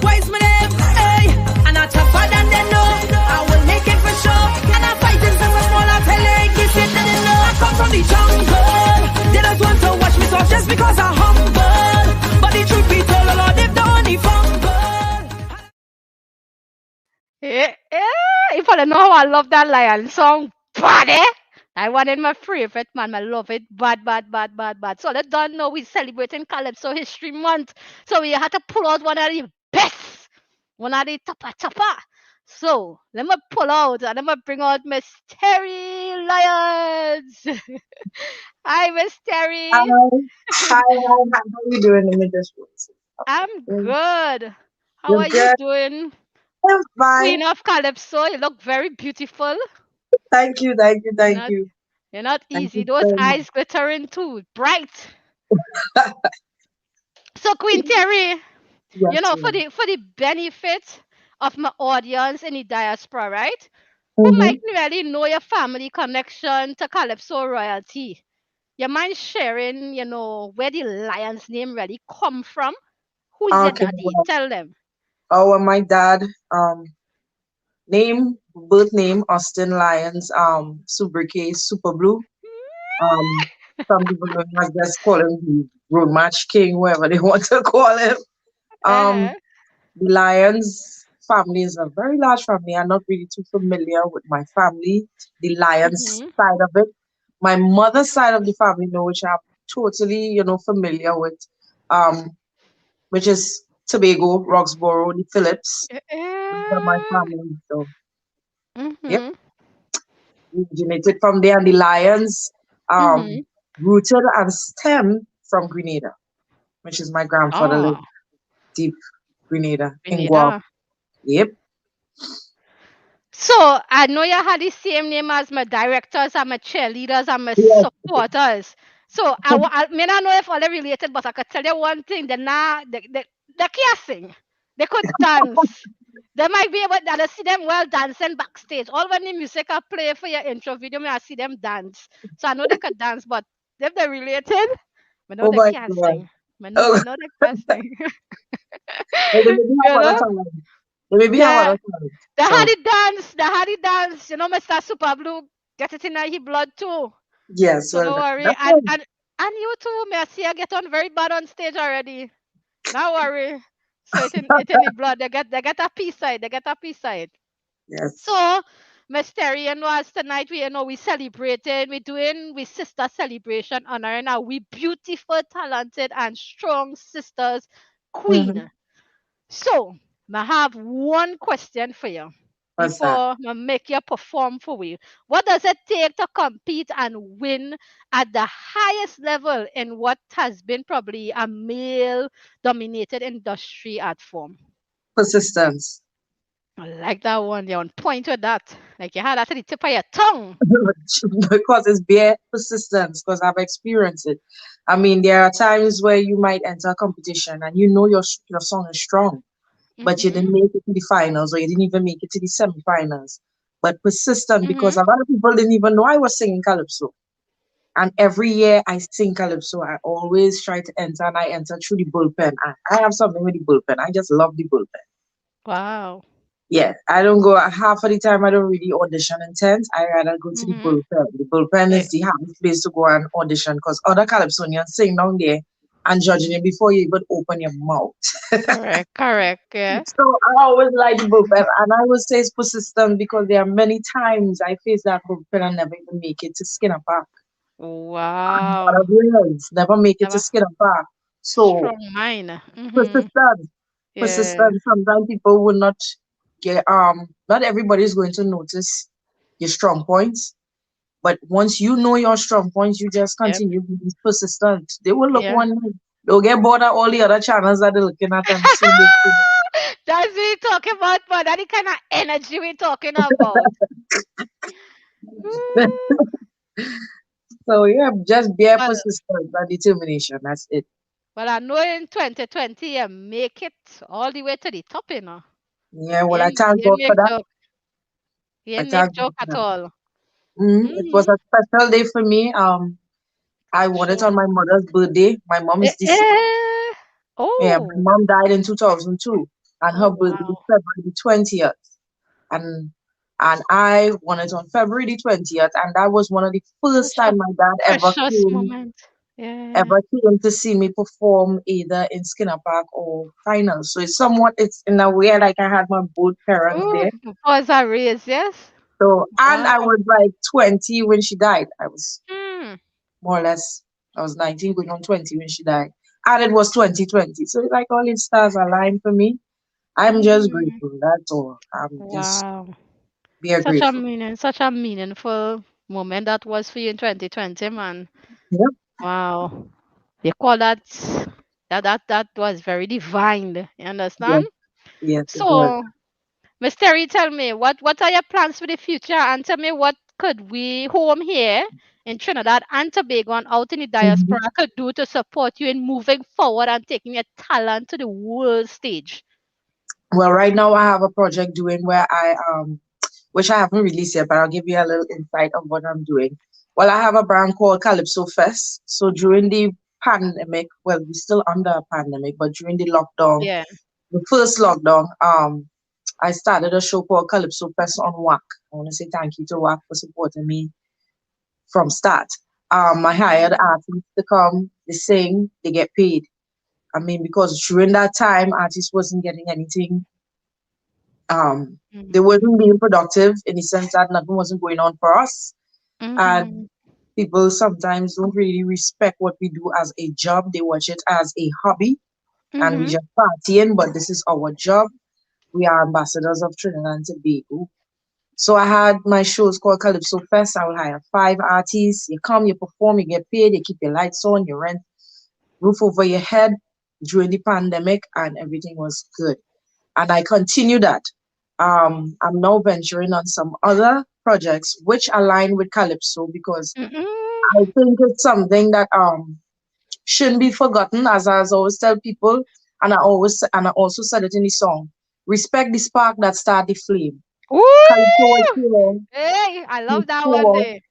[SPEAKER 1] What is my name? Hey, and I tougher than they know. I will make it for sure. And I fight in some small I tell you in case you didn't know. I come from the jungle. They don't want to watch me talk just because I'm humble. But the truth be told, a lot they've done the fumble.
[SPEAKER 3] If I don't know how I love that Lion song, buddy. I wanted my favorite, man. I love it. Bad. So let's don't know we're celebrating Calypso History Month. So we had to pull out one of the best. One of the topper. So let me pull out and let me bring out Miss Terry Lyons. Hi, Miss Terry.
[SPEAKER 10] Hi, how are you doing in the
[SPEAKER 3] I'm good. How
[SPEAKER 10] You're
[SPEAKER 3] are you
[SPEAKER 10] good?
[SPEAKER 3] doing?
[SPEAKER 10] I'm fine.
[SPEAKER 3] Queen of Calypso, you look very beautiful.
[SPEAKER 10] Thank you.
[SPEAKER 3] You're not
[SPEAKER 10] Thank
[SPEAKER 3] easy.
[SPEAKER 10] you
[SPEAKER 3] Those
[SPEAKER 10] so much.
[SPEAKER 3] eyes glittering too, bright. So Queen Terry,
[SPEAKER 10] Yes,
[SPEAKER 3] for the benefit of my audience in the diaspora, right? Who
[SPEAKER 10] mm-hmm.
[SPEAKER 3] might really know your family connection to Calypso royalty? You mind sharing, where the Lion's name really come from? Who is your
[SPEAKER 10] Okay,
[SPEAKER 3] daddy?
[SPEAKER 10] well,
[SPEAKER 3] Tell them.
[SPEAKER 10] my dad, birth name, Austin Lyons, Subrike, Super Blue. Some people don't just call him the road match king, whoever they want to call him. The Lyons family is a very large family. I'm not really too familiar with my family, the Lyons side of it. My mother's side of the family, which I'm totally, familiar with, which is Tobago, Roxborough, the Phillips. Those are my family. So, yep, originated from there. And the Lyons, rooted and stemmed from Grenada, which is my grandfather lived deep Grenada in Guam. Yep.
[SPEAKER 3] So I know you had the same name as my directors and my cheerleaders and my supporters. So I may not know if all are related, but I could tell you one thing: they can't sing. They could dance. They might be able to see them well dancing backstage. All when the music I play for your intro video, may I see them dance. So I know they could dance, but if they're related, I know
[SPEAKER 10] Oh
[SPEAKER 3] they
[SPEAKER 10] my
[SPEAKER 3] can't
[SPEAKER 10] God.
[SPEAKER 3] sing. I
[SPEAKER 10] Oh,
[SPEAKER 3] know they can't sing.
[SPEAKER 10] well, they maybe have
[SPEAKER 3] You
[SPEAKER 10] other
[SPEAKER 3] know?
[SPEAKER 10] talent. They maybe have
[SPEAKER 3] Yeah.
[SPEAKER 10] other talent.
[SPEAKER 3] The
[SPEAKER 10] So
[SPEAKER 3] hardy dance, the hardy dance. You know, Mr. Super Blue, get it in his blood too.
[SPEAKER 10] yes,
[SPEAKER 3] So
[SPEAKER 10] well,
[SPEAKER 3] don't worry.
[SPEAKER 10] that's good.
[SPEAKER 3] And you too, may I see you get on very bad on stage already. Don't worry. So it in the blood. They get a peace side. They get a peace side.
[SPEAKER 10] Yes.
[SPEAKER 3] So Mysterian was tonight we celebrating. We're doing we sister celebration honoring our we beautiful, talented, and strong sisters
[SPEAKER 10] Mm-hmm.
[SPEAKER 3] queen. So I have one question for you
[SPEAKER 10] What's that?
[SPEAKER 3] before I make you perform for we. What does it take to compete and win at the highest level in what has been probably a male dominated industry art form?
[SPEAKER 10] Persistence.
[SPEAKER 3] I like that one. You're on point with that. Like you had that at the tip of your tongue.
[SPEAKER 10] Because it's bare persistence, because I've experienced it. I mean, there are times where you might enter a competition and you know your song is strong, but you
[SPEAKER 3] Mm-hmm.
[SPEAKER 10] didn't make it to the finals or you didn't even make it to the semifinals. But persistent because
[SPEAKER 3] Mm-hmm.
[SPEAKER 10] a lot of people didn't even know I was singing calypso. And every year I sing calypso, I always try to enter and I enter through the bullpen. I have something with the bullpen. I just love the bullpen.
[SPEAKER 3] Wow.
[SPEAKER 10] Yeah, I don't go half of the time. I don't really audition intent. I rather go to the
[SPEAKER 3] Mm-hmm.
[SPEAKER 10] bullpen. The bullpen
[SPEAKER 3] Eh,
[SPEAKER 10] is the hardest place to go and audition because other calypsonians sing down there and judging you before you even open your mouth.
[SPEAKER 3] correct. Yeah.
[SPEAKER 10] So I always like the bullpen, and I would say it's persistent because there are many times I face that bullpen and never even make it to Skinner Park. Lot
[SPEAKER 3] Wow.
[SPEAKER 10] of years, never make it to
[SPEAKER 3] Never
[SPEAKER 10] Skinner Park. So
[SPEAKER 3] strong mind. Mm-hmm.
[SPEAKER 10] persistent,
[SPEAKER 3] Yeah.
[SPEAKER 10] persistent. Sometimes people will not get not everybody is going to notice your strong points. But once you know your strong points, you just
[SPEAKER 3] Yep.
[SPEAKER 10] continue being persistent. They will look
[SPEAKER 3] Yeah.
[SPEAKER 10] one day. They'll get bored of all the other channels that they're looking at and soon they see.
[SPEAKER 3] That's what we talking about, but that the kind of energy we're talking about. Ooh.
[SPEAKER 10] So yeah, just bare
[SPEAKER 3] Well,
[SPEAKER 10] persistence and determination. That's it.
[SPEAKER 3] well, I know in 2020 you make it all the way to the top, you know.
[SPEAKER 10] Yeah, well
[SPEAKER 3] You
[SPEAKER 10] I
[SPEAKER 3] ain't,
[SPEAKER 10] thank
[SPEAKER 3] you ain't
[SPEAKER 10] God for
[SPEAKER 3] make
[SPEAKER 10] that.
[SPEAKER 3] joke. You
[SPEAKER 10] I
[SPEAKER 3] ain't make
[SPEAKER 10] thank God
[SPEAKER 3] joke
[SPEAKER 10] for
[SPEAKER 3] at
[SPEAKER 10] that.
[SPEAKER 3] all.
[SPEAKER 10] It was
[SPEAKER 3] Mm-hmm.
[SPEAKER 10] a special day for me. I won it
[SPEAKER 3] Sure.
[SPEAKER 10] on my mother's birthday. My mom
[SPEAKER 3] Eh,
[SPEAKER 10] is deceased.
[SPEAKER 3] eh.
[SPEAKER 10] Yeah, my
[SPEAKER 3] Oh.
[SPEAKER 10] mom died in 2002, and
[SPEAKER 3] Oh
[SPEAKER 10] her birthday is
[SPEAKER 3] wow.
[SPEAKER 10] February the 20th. And I won it on February the 20th, and that was one of the first
[SPEAKER 3] Such a
[SPEAKER 10] time my dad
[SPEAKER 3] precious moment. Yeah.
[SPEAKER 10] ever came to see me perform either in Skinner Park or finals. So it's in a way like I had my both parents
[SPEAKER 3] Oh,
[SPEAKER 10] there.
[SPEAKER 3] was a race, yes?
[SPEAKER 10] So and
[SPEAKER 3] Wow.
[SPEAKER 10] I was like 20 when she died. I was
[SPEAKER 3] Hmm.
[SPEAKER 10] more or less I was 19 going on 20 when she died. And it was 2020. So it's like all these stars aligned for me. I'm just
[SPEAKER 3] Mm,
[SPEAKER 10] grateful. That's all. I'm just
[SPEAKER 3] wow.
[SPEAKER 10] very grateful.
[SPEAKER 3] Such a meaningful moment that was for you in 2020, man.
[SPEAKER 10] Yep.
[SPEAKER 3] Wow. You call that was very divine. You
[SPEAKER 10] Yes,
[SPEAKER 3] understand?
[SPEAKER 10] yes, it was.
[SPEAKER 3] So, Miss Terry, tell me what are your plans for the future, and tell me what could we home here in Trinidad and Tobago and out in the
[SPEAKER 10] Mhm.
[SPEAKER 3] diaspora could do to support you in moving forward and taking your talent to the world stage.
[SPEAKER 10] Well, right now I have a project doing where which I haven't released yet, but I'll give you a little insight of what I'm doing. Well, I have a brand called Calypso Fest. So during the pandemic, well, we're still under a pandemic, but during
[SPEAKER 3] Yeah.
[SPEAKER 10] the first lockdown, I started a show called Calypso Fest on WAC. I want to say thank you to WAC for supporting me from start. I hired artists to come, they sing, they get paid. I mean, because during that time, artists wasn't getting anything. They
[SPEAKER 3] Mm-hmm.
[SPEAKER 10] weren't being productive in the sense that nothing wasn't going on for us.
[SPEAKER 3] Mm-hmm.
[SPEAKER 10] And people sometimes don't really respect what we do as a job. They watch it as a hobby and we
[SPEAKER 3] Mm-hmm.
[SPEAKER 10] just partying, but this is our job. We are ambassadors of Trinidad and Tobago. So I had my shows called Calypso Fest. I will hire 5 artists. You come, you perform, you get paid, you keep your lights on, you rent roof over your head during the pandemic, and everything was good. And I continue that. I'm now venturing on some other projects which align with Calypso because
[SPEAKER 3] Mm-hmm.
[SPEAKER 10] I think it's something that shouldn't be forgotten, as I always tell people, and I also said it in the song. Respect the spark that start the flame.
[SPEAKER 3] Woo!
[SPEAKER 10] Calypso was here
[SPEAKER 3] Hey, I love that one
[SPEAKER 10] before.
[SPEAKER 3] day.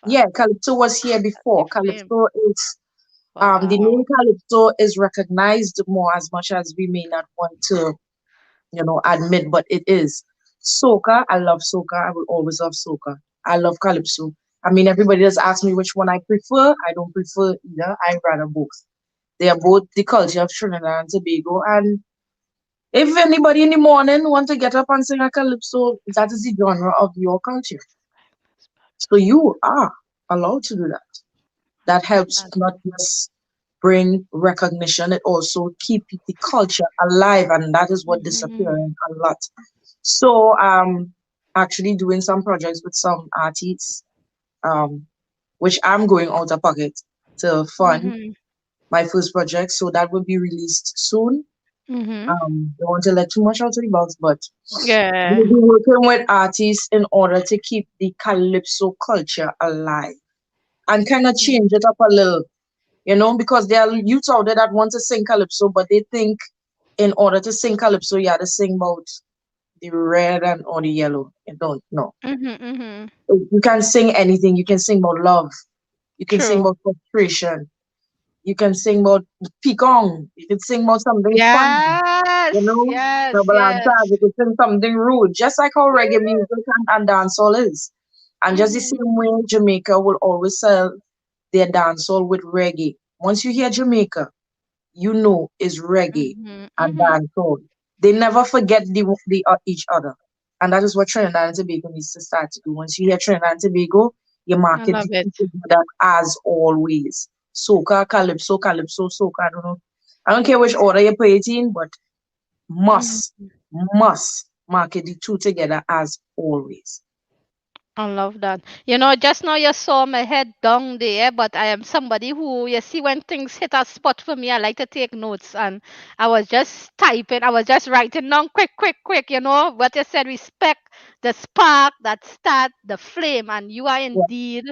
[SPEAKER 10] Yeah, Calypso was here
[SPEAKER 3] The
[SPEAKER 10] before.
[SPEAKER 3] flame.
[SPEAKER 10] Calypso is the
[SPEAKER 3] Wow.
[SPEAKER 10] name Calypso is recognized more, as much as we may not want to, admit, but it is. Soca, I love soca. I will always love soca. I love Calypso. I mean, everybody does ask me which one I prefer. I don't prefer either. I rather both. They are both the culture of Trinidad and Tobago. And if anybody in the morning want to get up and sing a calypso, that is the genre of your culture. So you are allowed to do that. That helps not just bring recognition, it also keep the culture alive, and that is what disappearing a lot. So actually doing some projects with some artists, um, which I'm going out of pocket to fund my first project. So that will be released soon. Don't want to let too much out of the box, but
[SPEAKER 3] Yeah.
[SPEAKER 10] we'll be working with artists in order to keep the calypso culture alive and kind of change it up a little, because there are youths out there that want to sing calypso, but they think in order to sing calypso, you have to sing about the red and or the yellow. You don't know. You can sing anything. You can sing about love. You can sing
[SPEAKER 3] True.
[SPEAKER 10] about frustration. You can sing about picong. You can sing about something fun. You
[SPEAKER 3] Yes.
[SPEAKER 10] know,
[SPEAKER 3] Yes.
[SPEAKER 10] double
[SPEAKER 3] Yes.
[SPEAKER 10] entendre. You can sing something rude, just like how reggae music and dancehall is. And just the same way Jamaica will always sell their dancehall with reggae. Once you hear Jamaica, you know is reggae and dancehall. They never forget the each other, and that is what Trinidad and Tobago needs to start to do. Once you hear Trinidad and Tobago, you
[SPEAKER 3] I
[SPEAKER 10] market
[SPEAKER 3] love
[SPEAKER 10] the
[SPEAKER 3] it.
[SPEAKER 10] two together as always. Soca, calypso, calypso, soca. I don't know. I don't care which order you put it in, but must, must market the two together as always.
[SPEAKER 3] I love that. Just now you saw my head down there, but I am somebody who, you see, when things hit a spot for me, I like to take notes. And I was just typing, I was just writing down quick, quick, quick, what you said, respect the spark that start the flame. And you are
[SPEAKER 10] Yeah.
[SPEAKER 3] indeed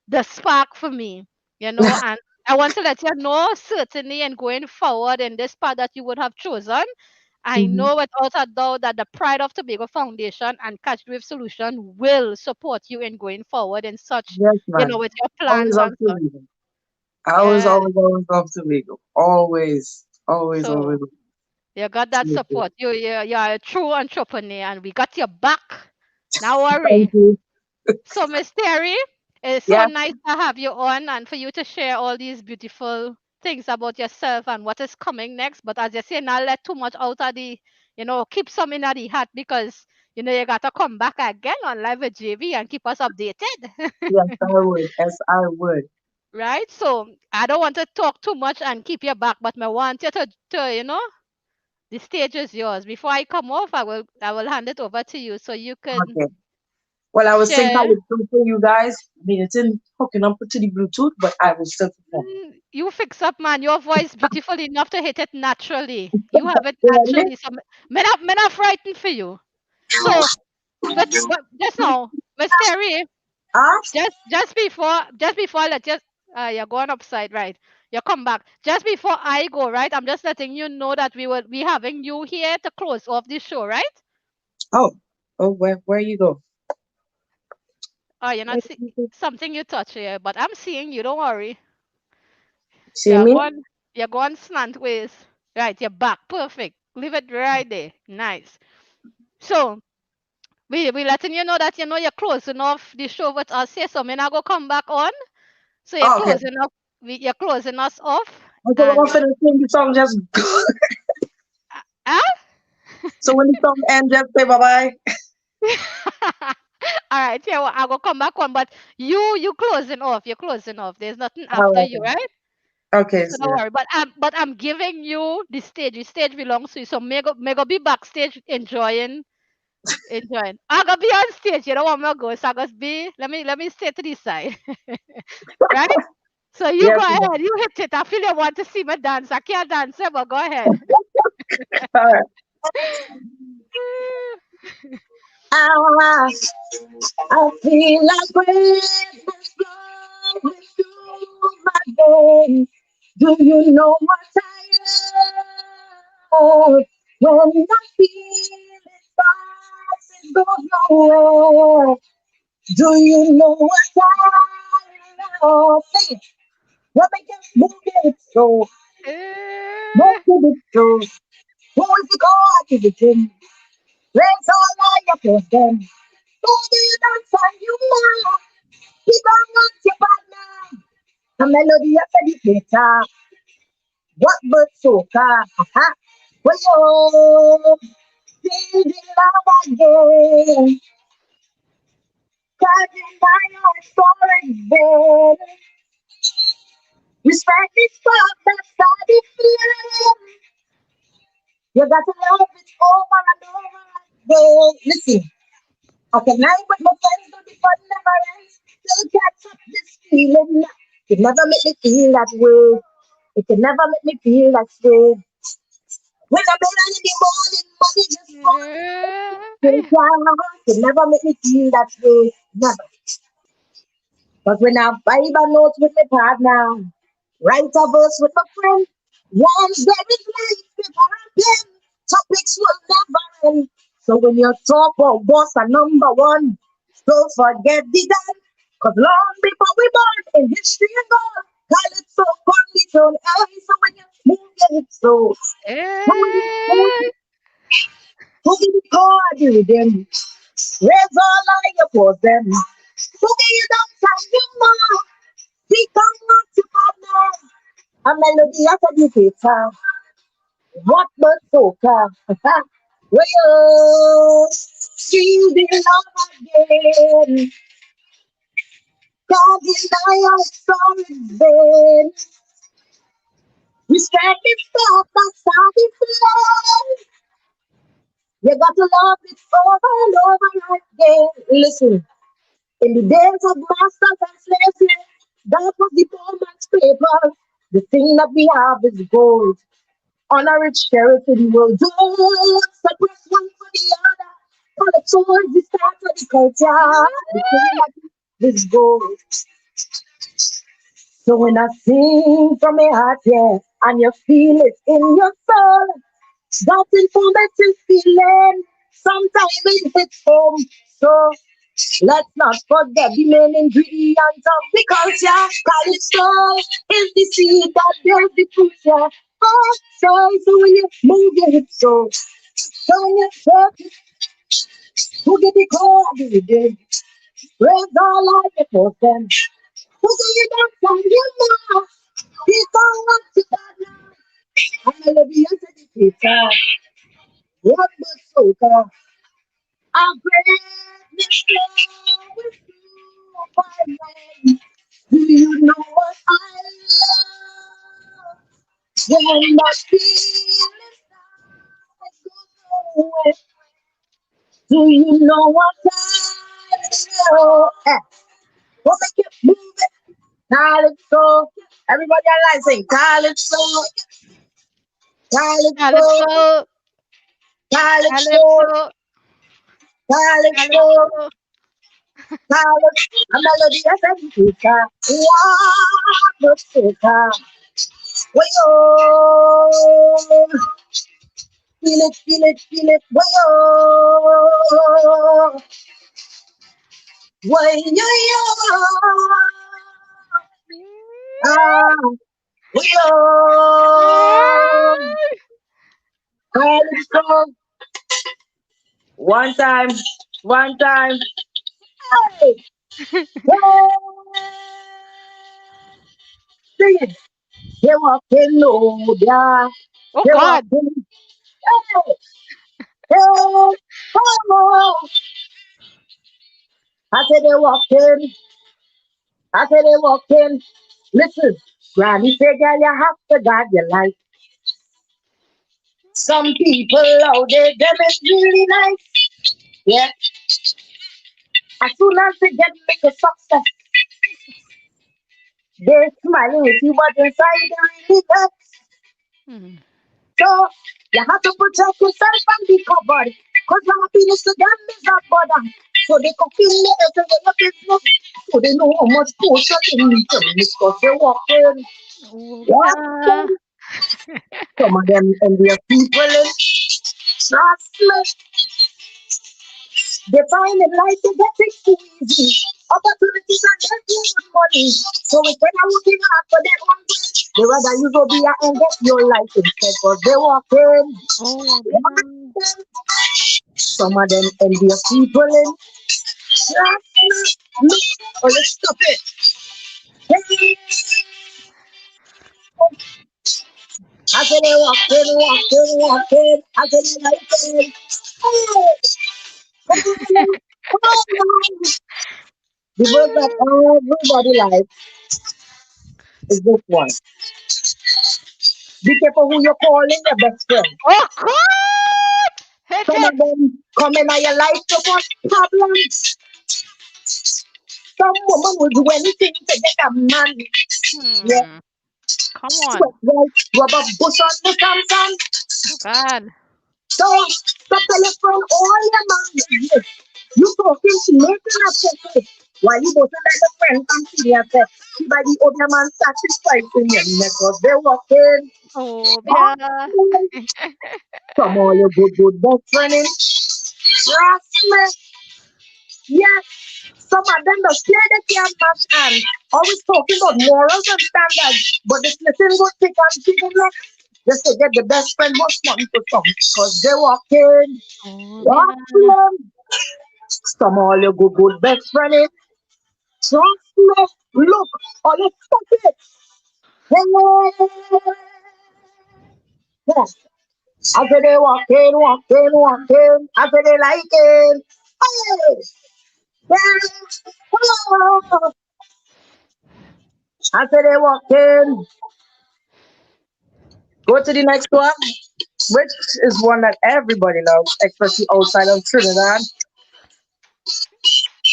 [SPEAKER 3] the spark for me, and I want to let you know, certainly, and going forward in this path that you would have chosen. I
[SPEAKER 10] Mhm.
[SPEAKER 3] know without a doubt that the Pride of Tobago Foundation and Catch Wave Solution will support you in going forward in such,
[SPEAKER 10] Yes, man.
[SPEAKER 3] with your
[SPEAKER 10] Always
[SPEAKER 3] plans
[SPEAKER 10] up
[SPEAKER 3] and
[SPEAKER 10] to
[SPEAKER 3] such.
[SPEAKER 10] you. I always,
[SPEAKER 3] Yeah.
[SPEAKER 10] always, always love Tobago. Always, always,
[SPEAKER 3] So
[SPEAKER 10] always.
[SPEAKER 3] you got that
[SPEAKER 10] Tobago.
[SPEAKER 3] support. You're a true entrepreneur, and we got your back. Now
[SPEAKER 10] Thank
[SPEAKER 3] worry.
[SPEAKER 10] you.
[SPEAKER 3] So, Miss Terry, it's so
[SPEAKER 10] Yeah,
[SPEAKER 3] nice to have you on and for you to share all these beautiful things about yourself and what is coming next. But as you say, not let too much out of keep some in the hat, because you got to come back again on Live with JV and keep us updated.
[SPEAKER 10] yes, I would. Yes, I would.
[SPEAKER 3] Right? So I don't want to talk too much and keep you back, but I want you to the stage is yours. Before I come off, I will hand it over to you so you can
[SPEAKER 10] Okay. Well, I was saying
[SPEAKER 3] share.
[SPEAKER 10] calypso for you guys. I mean, it's in hooking up to the Bluetooth, but I will still perform.
[SPEAKER 3] You fix up, man. Your voice beautiful enough to hit it naturally. You have it
[SPEAKER 10] You ready?
[SPEAKER 3] naturally. So me not frightened for you. So, but just now, Miss Terry,
[SPEAKER 10] Ah,
[SPEAKER 3] just before let just you're going upside, right? You come back. Just before I go, right? I'm just letting you know that we will be having you here to close off this show, right?
[SPEAKER 10] oh, oh, where you go?
[SPEAKER 3] Oh, you're
[SPEAKER 10] Where
[SPEAKER 3] not
[SPEAKER 10] you go?
[SPEAKER 3] something you touch here, but I'm seeing you. Don't worry.
[SPEAKER 10] See
[SPEAKER 3] You're
[SPEAKER 10] me?
[SPEAKER 3] going. You're going slant ways. Right, you're back. Perfect. Leave it right there. Nice. So we letting you know that you're closing off the show with us here. So me now go come back on. So you're
[SPEAKER 10] Oh, okay.
[SPEAKER 3] closing up. You're closing us off.
[SPEAKER 10] Okay, we're
[SPEAKER 3] And
[SPEAKER 10] gonna finish sing the song. Just
[SPEAKER 3] ah.
[SPEAKER 10] so when the song ends, just say bye bye.
[SPEAKER 3] All right, yeah, well, I will come back on. But you closing off. You're closing off. There's nothing
[SPEAKER 10] All
[SPEAKER 3] after
[SPEAKER 10] right.
[SPEAKER 3] you, right?
[SPEAKER 10] Okay,
[SPEAKER 3] So don't
[SPEAKER 10] sir.
[SPEAKER 3] worry. But I'm giving you the stage. The stage belongs to you. So may go be backstage enjoying. I gotta be on stage. You don't want me to go. So I gotta be. Let me stay to this side. Right? So you
[SPEAKER 10] Yes,
[SPEAKER 3] go
[SPEAKER 10] ma'am.
[SPEAKER 3] ahead. You hit it. I feel you want to see me dance. I can't dance, but go ahead.
[SPEAKER 10] All right. I feel like breath is flowing Do you know what I love? When I feel it fast, it goes nowhere. Do you know what I love? Say it. What make you move it so? What did it do? Who is the God to the king? Raise all I up them. Who do you dance on you now? He don't want your partner. The melody of the dictator. What but soca? Aha. Well, you feel the love again. Cause in my heart for again. Respect this love that's started feeling. You got to love it over and over again. Listen, I can hang with my friends, but the fun never ends. Still catch up this feeling. It never make me feel that way. It can never make me feel that way. When I'm in the morning, money just falls. It never make me feel that way. Never. But when I vibe a note with my partner, write a verse with a friend, once there is life without them, topics will never end. So when you talk about what's a number one, don't forget the done. Cause long before we born in history and God, call it so on its own eye. So when you move your hips so who give it God you them? Where's all I oppose them? Who give you that time you know? We come not to partner. A melody of a dictator. What but soca? Well, feel the love again. God is I sorry then. Respect is stuff that's how we play. You got to love it over and over again. Listen, in the days of masters and slaves, that was the poor man's paper. The thing that we have is gold. Honor it, share it to the world. Don't separate one from the other. Collect towards the start of the culture. The thing that is gold. So when I sing from my heart, yeah, and you feel it in your soul, that informative feeling, sometimes it hits home. So let's not forget the main ingredient of the culture. Calypso is the seed that builds the future. Oh, so when you move your hips, so when you talk, who get the call, you did. Raise all like a person. Who do you dance on you now? People want to God now. I'm a love you to the future. What but soca? A great mistake with you, my man. Do you know what I love? When the feeling starts to go away. Do you know what I love? What make you move it? Calypso. Everybody online saying Calypso, Calypso,
[SPEAKER 3] Calypso,
[SPEAKER 10] Calypso,
[SPEAKER 3] Calypso,
[SPEAKER 10] Calypso,
[SPEAKER 3] Calypso.
[SPEAKER 10] Calypso. A melody of Africa. What the soca? Way feel it, feel it. Way ah, way Calypso. One time, one time. Hey, hey, sing it. They walking over.
[SPEAKER 3] Oh
[SPEAKER 10] They
[SPEAKER 3] God.
[SPEAKER 10] walking. Hey, hey, oh. I said they walking. I said they walking. Listen, Granny said, girl, you have to guard your life. Some people out there, them is really nice. Yeah. As soon as they get make a success, they're smiling with you, but inside they really vex.
[SPEAKER 3] Hmm.
[SPEAKER 10] So you have to protect yourself and be covered. Because your happiness to them is a burden. So they can feel the essence of your business. So they know how much portion they need to discuss your walking.
[SPEAKER 3] Oh,
[SPEAKER 10] What?
[SPEAKER 3] yeah.
[SPEAKER 10] Some of them envious people, trust me, they find it like to get it too easy. Opportunities are getting good money. So instead of working hard for their own good, they rather you go be and get your life instead because they walk in.
[SPEAKER 3] Oh, yeah.
[SPEAKER 10] Some of them envious people in. Trust me. Look, oh, let's stop it. Hey, I said they walk in, walk in, walk in. I said they like it. Hey, come on, come on. The word that everybody likes is this one. Be careful who you're calling your best friend.
[SPEAKER 3] Oh, God! Hit
[SPEAKER 10] Some of
[SPEAKER 3] it!
[SPEAKER 10] them come in your life to cause problems. Some woman will do anything to get a man. Yeah,
[SPEAKER 3] Come
[SPEAKER 10] sweat
[SPEAKER 3] on.
[SPEAKER 10] right, rubber bush on the Samsung.
[SPEAKER 3] Oh, God.
[SPEAKER 10] So stop telling your friend all your man. You talking, she making a check. While you go to let the friend come to you and say, she by the other man sacrificing your neck because they walking.
[SPEAKER 3] Oh, yeah.
[SPEAKER 10] Come on, you good best friend. Trust me. Yes. Some of them don't play the can't match and always talking about morals and standards, but this little good thick and big enough just to get the best friend must money to come because they walking.
[SPEAKER 3] Oh,
[SPEAKER 10] Walk to
[SPEAKER 3] yeah.
[SPEAKER 10] them. Some all your good best friend. Trust me. Look, all you stop it. Hey, yes. After they walking, walking, walking. After they like it. Hey, yes. Oh. After they walking. Go to the next one, which is one that everybody loves, especially outside of Trinidad.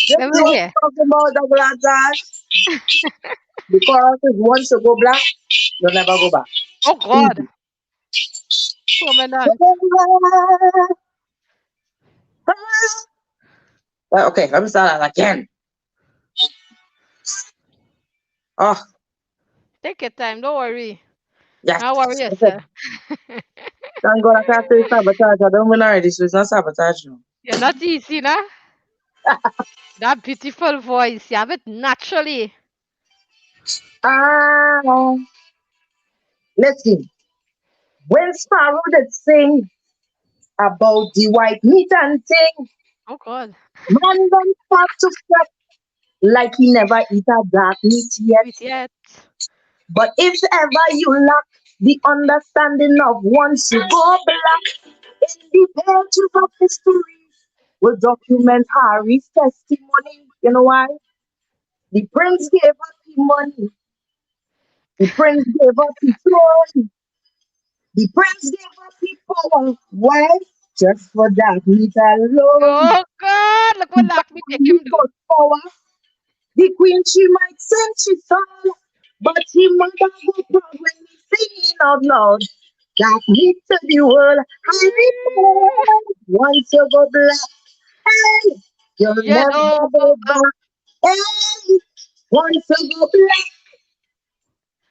[SPEAKER 10] This
[SPEAKER 3] Let
[SPEAKER 10] is
[SPEAKER 3] me
[SPEAKER 10] what
[SPEAKER 3] hear.
[SPEAKER 10] I'm talking about, double answers. Because once you go black, you'll never go back.
[SPEAKER 3] Oh, God.
[SPEAKER 10] Easy.
[SPEAKER 3] Commandant.
[SPEAKER 10] Okay, let me start that again. Oh,
[SPEAKER 3] Take your time. Don't worry.
[SPEAKER 10] yes.
[SPEAKER 3] Don't worry
[SPEAKER 10] Okay.
[SPEAKER 3] yourself.
[SPEAKER 10] Thank God I can't say sabotage. I don't win already, so it's not sabotage. No.
[SPEAKER 3] You're not easy, nah? That beautiful voice. You have it naturally.
[SPEAKER 10] Ah, listen. When Sparrow did sing about the white meat and thing,
[SPEAKER 3] Oh, God.
[SPEAKER 10] man don't start to fret like he never eat a dark meat yet.
[SPEAKER 3] Wait yet.
[SPEAKER 10] But if ever you lack the understanding of once you go black, in the pages of history will document Harry's testimony. You know why? The prince gave up the money. The prince gave up the throne. The prince gave up the power. Why? Just for that meat alone.
[SPEAKER 3] Oh, God. Look what laugh me take
[SPEAKER 10] He
[SPEAKER 3] him do.
[SPEAKER 10] got power. The queen, she might sing she song, but he mother go proud when he singing out loud. That meat to the world, I report. Once you go black, hey, you'll
[SPEAKER 3] You
[SPEAKER 10] never
[SPEAKER 3] know,
[SPEAKER 10] go back. Hey, once you go black,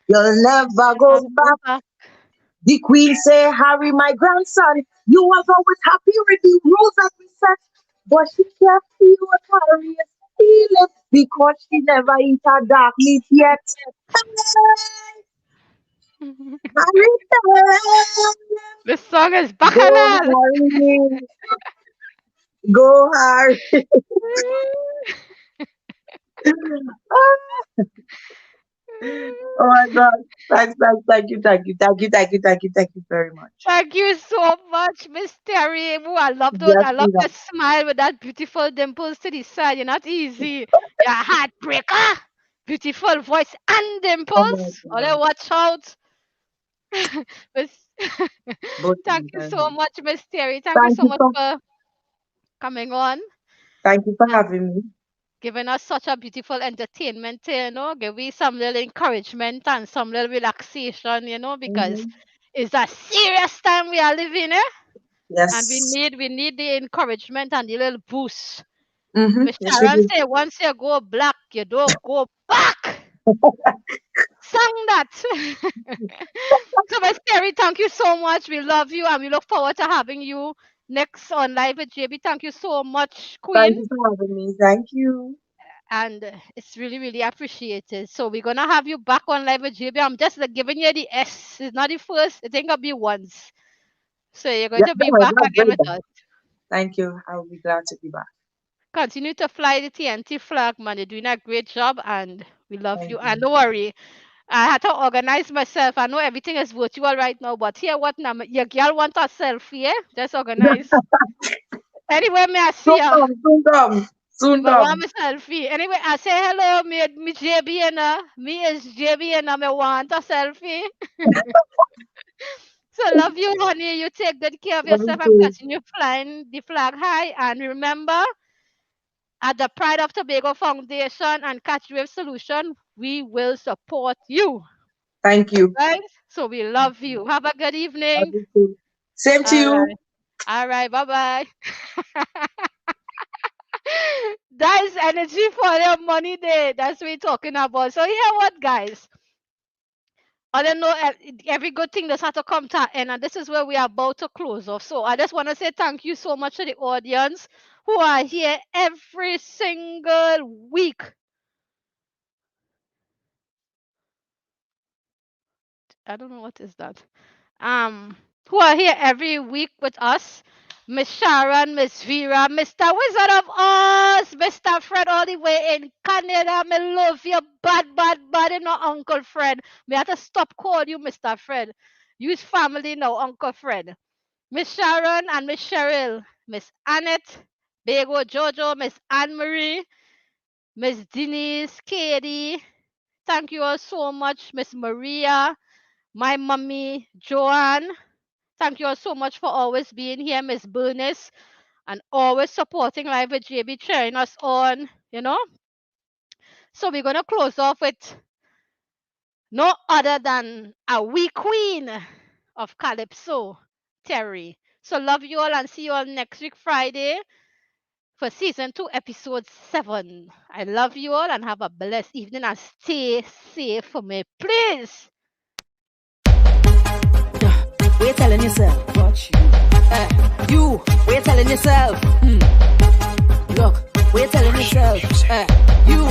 [SPEAKER 10] you'll never go
[SPEAKER 3] I'll go
[SPEAKER 10] back.
[SPEAKER 3] back.
[SPEAKER 10] The queen say, Harry, my grandson, you was always happy with the rules that we set, but she can't feel what Harry is feeling because she never eat a dark meat yet. Harry,
[SPEAKER 3] This song is
[SPEAKER 10] go
[SPEAKER 3] bacchanal.
[SPEAKER 10] Harry, go Harry. Oh my God. Thank you, thank you, thank you, thank you, thank you, thank you very much.
[SPEAKER 3] Thank you so much, Miss Terry. Ooh, I love those.
[SPEAKER 10] Yes,
[SPEAKER 3] I love the
[SPEAKER 10] sweetheart.
[SPEAKER 3] smile with that beautiful dimples to the side. You're not easy. You're a heartbreaker. Beautiful voice and
[SPEAKER 10] Oh my
[SPEAKER 3] dimples. Oh,
[SPEAKER 10] God.
[SPEAKER 3] watch out. Miss-
[SPEAKER 10] Both of
[SPEAKER 3] Thank
[SPEAKER 10] you
[SPEAKER 3] you
[SPEAKER 10] very
[SPEAKER 3] so
[SPEAKER 10] much.
[SPEAKER 3] much, Miss Terry. Thank you
[SPEAKER 10] Thank
[SPEAKER 3] so
[SPEAKER 10] you
[SPEAKER 3] much
[SPEAKER 10] for
[SPEAKER 3] for coming on
[SPEAKER 10] thank you for
[SPEAKER 3] and
[SPEAKER 10] having me.
[SPEAKER 3] giving us such a beautiful entertainment, give me some little encouragement and some little relaxation, because
[SPEAKER 10] Mhm.
[SPEAKER 3] it's a serious time we are living, and we
[SPEAKER 10] Yes.
[SPEAKER 3] need we need the encouragement and the little boost.
[SPEAKER 10] Mm-hmm.
[SPEAKER 3] Miss
[SPEAKER 10] Yes, we
[SPEAKER 3] Sharon
[SPEAKER 10] do.
[SPEAKER 3] say once you go black, you don't go back. Sang that. So, Miss Terry, thank you so much. We love you and we look forward to having you next on Live with JB. Thank you so much, Queen.
[SPEAKER 10] Thank you for having me. Thank you.
[SPEAKER 3] And it's really, really appreciated. So we're gonna have you back on Live with JB. I'm just giving you the S. It's not the first. I think it'll be once. So you're going to be back again with us.
[SPEAKER 10] Thank you. I'll be glad to be back.
[SPEAKER 3] Continue to fly the TNT flag, man. You're doing a great job, and we love you. And don't worry, I had to organize myself. I know everything is virtual right now, but here, what now? Your girl want a selfie, eh? Just organize. Anyway, may I see ya?
[SPEAKER 10] Soon
[SPEAKER 3] But
[SPEAKER 10] come.
[SPEAKER 3] want me selfie. Anyway, I say hello, me JB and me is JB and I want a selfie. So love you, honey. You take good care of yourself and continue flying the flag high. And remember, at the Pride of Tobago Foundation and Catch Wave Solution, we will support you.
[SPEAKER 10] Thank you.
[SPEAKER 3] Right? So we love you. Have a good evening.
[SPEAKER 10] Same to you.
[SPEAKER 3] All right. Bye-bye. That is energy for your money day. That's what we're talking about. So hear what, guys? I don't know, every good thing does have to come to an end, and this is where we are about to close off. So I just want to say thank you so much to the audience who are here every single week. I don't know what is that. Who are here every week with us. Miss Sharon, Miss Vera, Mr. Wizard of Oz, Mr. Fred all the way in Canada. Me love you, bad, you know, Uncle Fred. Me have to stop calling you Mr. Fred. Use family now, Uncle Fred. Miss Sharon and Miss Cheryl, Miss Annette, Bego Jojo, Miss Anne-Marie, Miss Denise, Katie. Thank you all so much, Miss Maria, my mommy, Joanne. Thank you all so much for always being here, Miss Bernice, and always supporting Live with JB, cheering us on, you know. So we're going to close off with no other than a wee queen of Calypso, Terry. So love you all and see you all next week, Friday, for Season 2, Episode 7. I love you all and have a blessed evening and stay safe for me, please.
[SPEAKER 1] We're telling yourself, watch you. We're telling yourself. Look, we're telling yourself, you.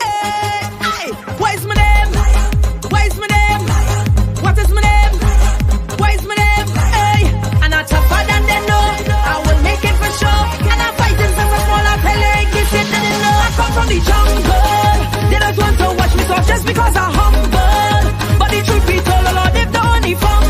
[SPEAKER 1] Hey, what is my name? What is my name? What is my name? What is my name? Hey, and I'm tougher than they know. I will make it for sure. And I'm fighting since I'm small. I'm playing kids they didn't know. I come from the jungle. They don't want to watch me talk just because I'm humble. But the truth be told, Lord, they've done only fumble.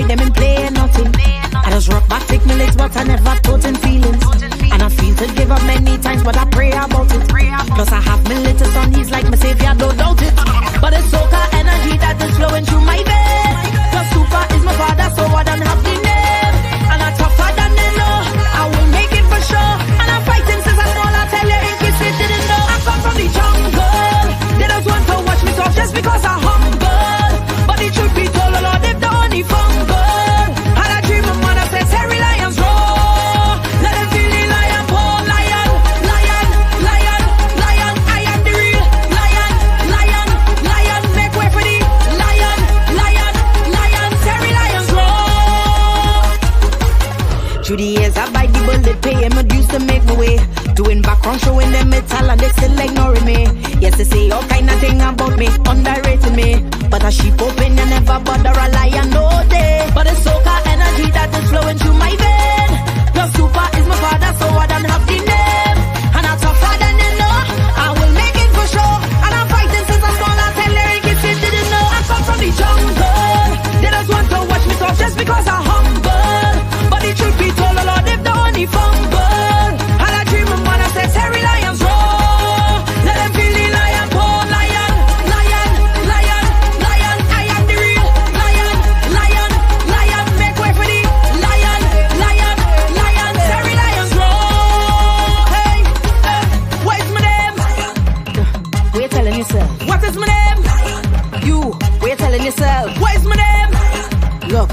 [SPEAKER 1] Them in playing nothing. I just rock back, take my legs, but I never put in feelings. And I feel to give up many times, but I pray about it. Plus I have my little son, he's like my savior, don't doubt it. But it's soca energy that is flowing through my veins. Plus super is my father, so I don't have the name. And I'm tougher than they know. I will make it for sure. And I'm fighting since I'm small, I tell you in case they didn't know. I come from the jungle. They don't want to watch me talk just because I'm humble. But the truth be told, Lord, they've done only fumble. Through the years I bite the bullet, pay him a dues to make my way. Doing background, showing them my talent, they still ignoring me. Yes, they say all kind of thing about me, underrating me. But a sheep open, you never bother a lion, no day. But it's soca energy that is flowing through my vein. Your super is my father, so I don't have the name. And I'm tougher than you know, I will make it for sure. And I'm fighting since I'm small, I tell you in case you didn't know. I come from the jungle. They don't want to watch me talk just because I'm humble. But the truth be told, Lord, they've done only fumble. And I dream of when I say Terry Lions roar. Let them feel the lion, poor lion, lion, lion, lion. I am the real lion, lion, lion. Make way for the lion, lion, lion. Terry Lions roar. Hey, what is my name? We're telling yourself. What is my name? You. We're telling yourself. What is my name? Look.